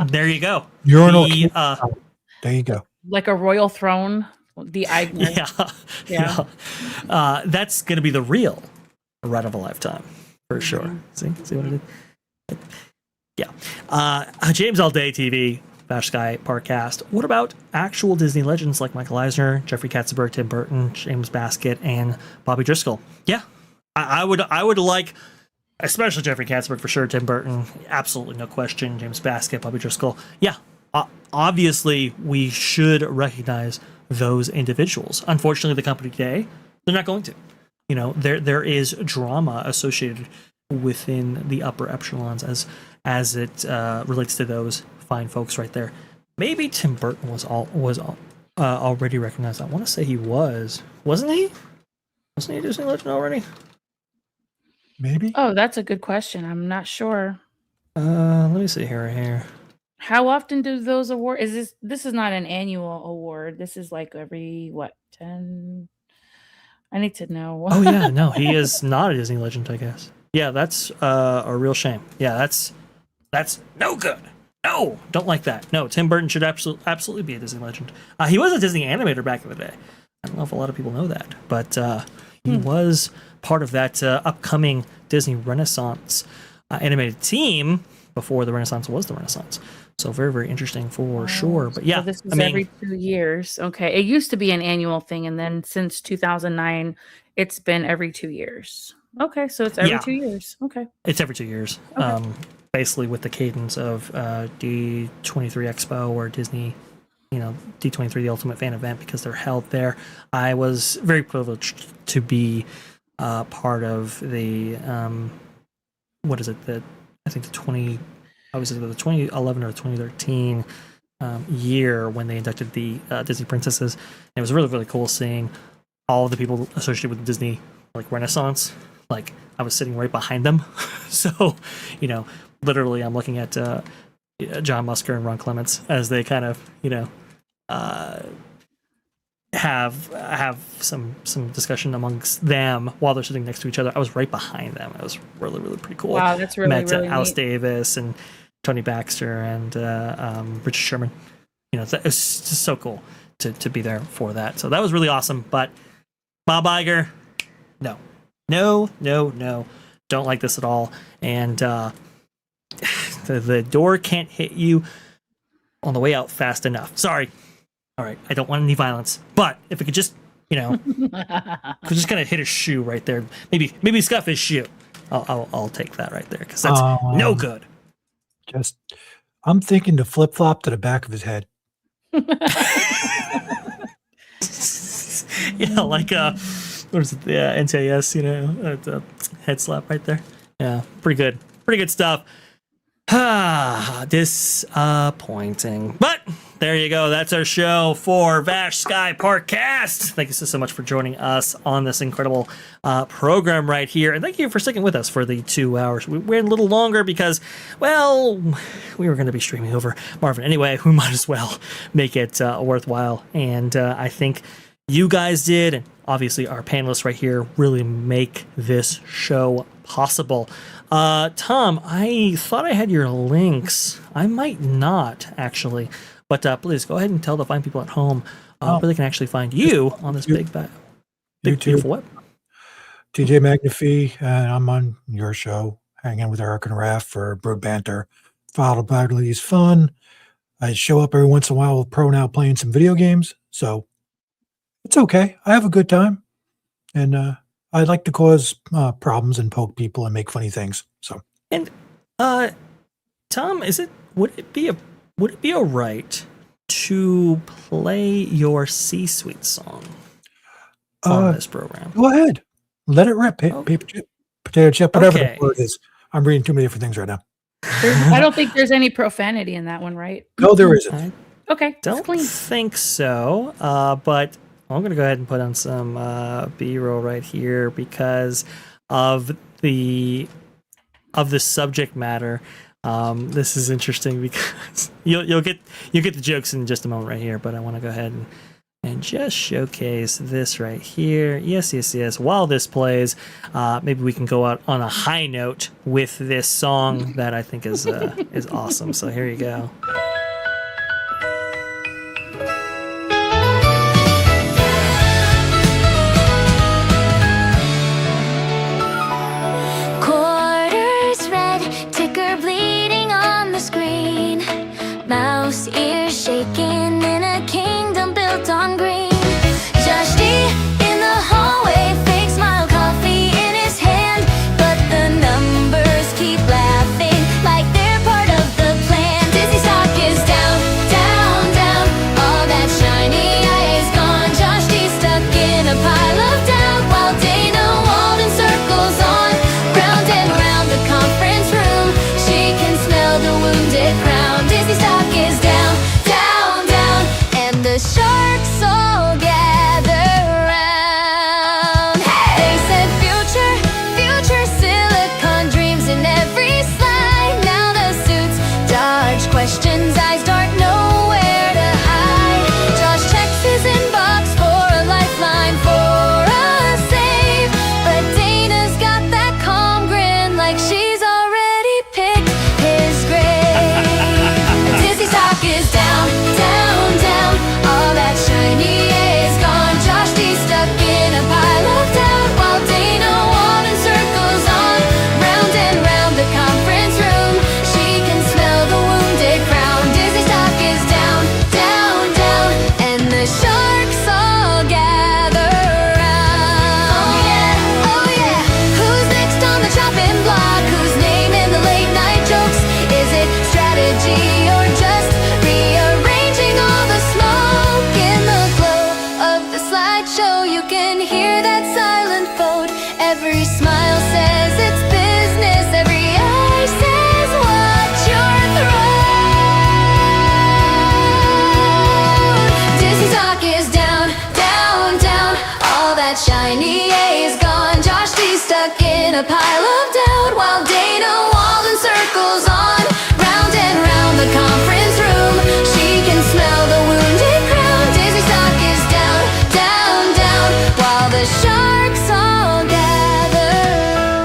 there you go. Urinal. There you go. Like a royal throne. The Eigner. Yeah. That's going to be the real ride of a lifetime for sure. See what I did? Yeah. James All Day TV. Vash Sky ParkCast. What about actual Disney legends like Michael Eisner, Jeffrey Katzenberg, Tim Burton, James Baskett, and Bobby Driscoll? Yeah, I would like, especially Jeffrey Katzenberg for sure, Tim Burton, absolutely no question, James Baskett, Bobby Driscoll. Yeah, obviously we should recognize those individuals. Unfortunately, the company today, they're not going to. There is drama associated within the upper echelons as it relates to those fine folks right there. Maybe Tim Burton was already recognized. I want to say he wasn't he? Wasn't he a Disney legend already? Maybe. Oh, that's a good question. I'm not sure. Let me see here. How often do those awards? This is not an annual award. This is like every 10. I need to know. Oh yeah, no, he is not a Disney legend, I guess. Yeah, that's a real shame. Yeah, that's no good. No, don't like that. No, Tim Burton should absolutely be a Disney legend. He was a Disney animator back in the day. I don't know if a lot of people know that, but he was part of that upcoming Disney Renaissance animated team before the Renaissance was the Renaissance. So very, very interesting for sure. But yeah, so this is every 2 years. Okay, it used to be an annual thing, and then since 2009, it's been every 2 years. Okay, so it's every 2 years. Okay, it's every 2 years. Okay. Basically with the cadence of D23 Expo or Disney, D23 The Ultimate Fan Event, because they're held there. I was very privileged to be part of the what is it? I think I was either the 2011 or 2013 year when they inducted the Disney princesses. And it was really, really cool seeing all of the people associated with the Disney Renaissance. Like I was sitting right behind them, so literally I'm looking at John Musker and Ron Clements as they kind of have some discussion amongst them while they're sitting next to each other. I was right behind them. It was really, really pretty cool. Wow, that's really Met really Alice neat. Davis and Tony Baxter and Richard Sherman. It's just so cool to be there for that. So that was really awesome. But Bob Iger, no, don't like this at all. And the door can't hit you on the way out fast enough. Sorry. All right, I don't want any violence, but if it could just, could just kind of hit his shoe right there, maybe scuff his shoe, I'll take that right there because that's no good. I'm thinking to flip flop to the back of his head. Yeah, like what is it? The NTIS, the head slap right there. Yeah, pretty good stuff. Disappointing. But there you go. That's our show for Vash Sky ParkCast. Thank you so much for joining us on this incredible program right here. And thank you for sticking with us for the 2 hours. We went a little longer because, well, we were going to be streaming over Marvin anyway. We might as well make it worthwhile. And I think you guys did, and obviously our panelists right here really make this show possible. Tom, I thought I had your links. I might not, actually. But please go ahead and tell the fine people at home where they can actually find you on this big beautiful web. TJ McAfee, and I'm on your show, hanging with Eric and Raph for Broad Banter. Follow Badly is fun. I show up every once in a while with Pro now playing some video games, so it's okay. I have a good time, and I like to cause problems and poke people and make funny things. So, and Tom, would it be all right to play your C-Suite song on this program? Go ahead, let it rip. Paper chip, potato chip, whatever the word is. I'm reading too many different things right now. I don't think there's any profanity in that one, right? No, there isn't. Okay, don't think so. But I'm going to go ahead and put on some B-roll right here because of the subject matter. This is interesting because you'll get the jokes in just a moment right here. But I want to go ahead and just showcase this right here. Yes. While this plays, maybe we can go out on a high note with this song that I think is awesome. So here you go. Quarters red, ticker bleeding on the screen. Mouse ears shaking in a kingdom built on green. Josh D in the hallway, fake smile, coffee in his hand. But the numbers keep laughing like they're part of the plan. Disney stock is down, down, down. All that shiny eye is gone. Josh D stuck in a pile of doubt while Dana Walden circles on. Round and round the conference room, she can smell the wounded crown. Disney stock is down, down, down, and the sharks all gather round. They said future, future silicon dreams in every slide. Now the suits dodge questions, eyes dart nowhere to hide. Josh checks his inbox for a lifeline, for a save, but Dana's got that calm grin like she's already picked his grave. Disney stock is down, down, down. All that shiny is gone. Josh D stuck in a pile of doubt while Dana Walden circles on. Round and round the conference room, she can smell the wounded crown. Disney stock is down, down, down, and the sharks all gather round. Oh yeah, oh yeah. Who's next on the chopping block? Whose name in the late night jokes? Is it strategy or just rearranging all the smoke? In the glow of the slideshow, you can hear that silent vote. Every smile says it's business. Every eye says watch your throat. Disney stock is down, down, down. All that shiny A is gone. Josh D stuck in a pile of doubt while Dana Walden circles on. Round and round the conference room, she can smell the wounded crown. Disney stock is down, down, down, while the sharks all gather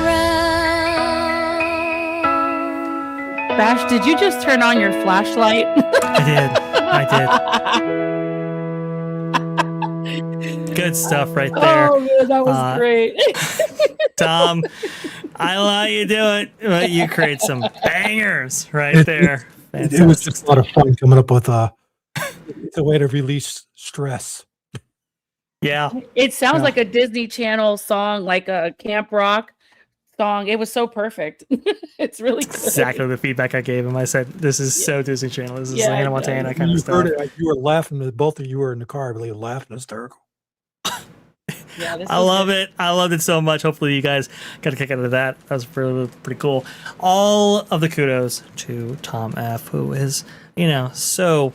round. Bash, did you just turn on your flashlight? I did. Good stuff right there. Oh man, that was great. Tom, I allow you to do it, but you create some bangers right there. It was just a lot of fun coming up with it's a way to release stress. Yeah. It sounds like a Disney Channel song, like a Camp Rock song. It was so perfect. It's really good. Exactly the feedback I gave him. I said, this is so Disney Channel. This is Hannah Montana kind of You stuff. heard it. You were laughing. Both of you were in the car, I believe, laughing hysterical. Yeah, I love it. I loved it so much. Hopefully you guys got a kick out of that. That was pretty cool. All of the kudos to Tom F., who is, so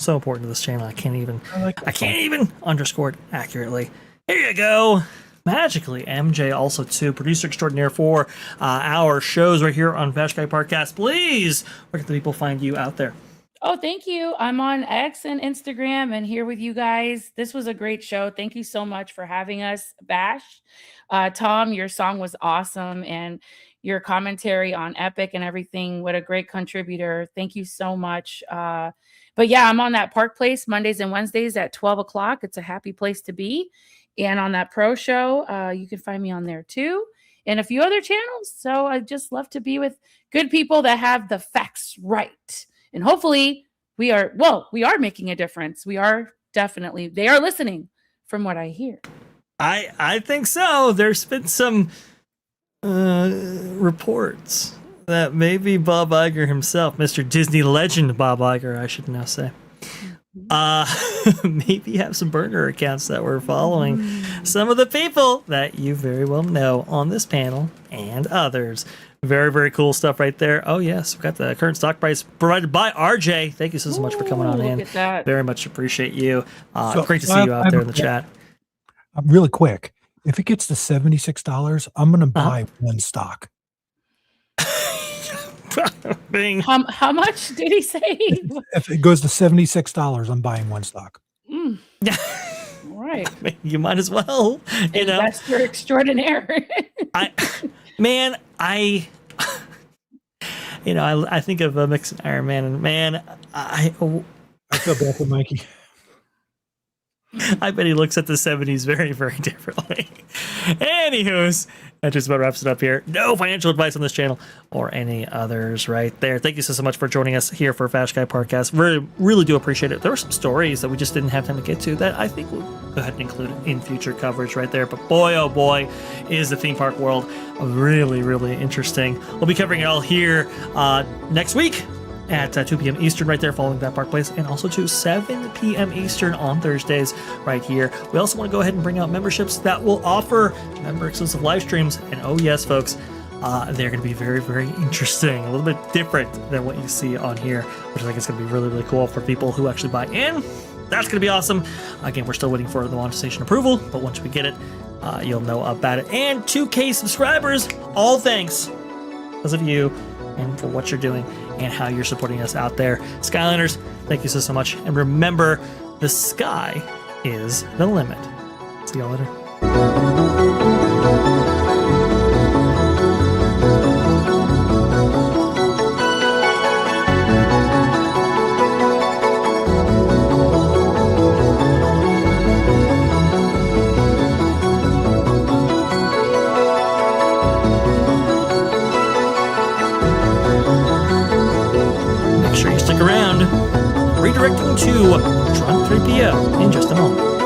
important to this channel. I can't even underscore it accurately. Here you go. MagicalyMJ, also to producer extraordinaire for our shows right here on Vash Sky ParkCast. Please, where can the people find you out there? Oh, thank you. I'm on X and Instagram and here with you guys. This was a great show. Thank you so much for having us, Bash. Tom, your song was awesome, and your commentary on Epic and everything. What a great contributor. Thank you so much. But yeah, I'm on that Park Place Mondays and Wednesdays at 12 o'clock. It's a happy place to be. And on that Pro Show, you can find me on there too, and a few other channels. So I just love to be with good people that have the facts right. And hopefully we are making a difference. They are listening from what I hear. I think so. There's been some reports that maybe Bob Iger himself, Mr. Disney legend Bob Iger, I should now say, maybe have some burner accounts that were following some of the people that you very well know on this panel and others. Very, very cool stuff right there. Oh, yes. We've got the current stock price provided by RJ. Thank you so much for coming on in. Look at that. Very much appreciate you. Great to see you out there in the chat. Really quick. If it gets to $76, I'm going to buy one stock. How much did he say? If it goes to $76, I'm buying one stock. All right. You might as well. You know, investor extraordinaire. I think of Mix and Iron Man, and man, I feel bad for Mikey. I bet he looks at the 70s very, very differently. Anywho's, that just about wraps it up here. No financial advice on this channel or any others right there. Thank you so much for joining us here for Vash Sky ParkCast. Really, really do appreciate it. There were some stories that we just didn't have time to get to that I think we'll go ahead and include in future coverage right there. But boy, oh boy, is the theme park world really, really interesting. We'll be covering it all here next week at 2 p.m. Eastern right there following that Park Place, and also to 7 p.m. Eastern on Thursdays right here. We also want to go ahead and bring out memberships that will offer member exclusive live streams, and oh yes folks, they're going to be very, very interesting, a little bit different than what you see on here, which I think is going to be really, really cool for people who actually buy in. That's going to be awesome. Again, we're still waiting for the monetization approval, but once we get it, you'll know about it. And 2K subscribers, all thanks because of you and for what you're doing and how you're supporting us out there. Skylanders, thank you so much. And remember, the sky is the limit. See y'all later. Make sure you stick around. Redirecting to Tron 3PO in just a moment.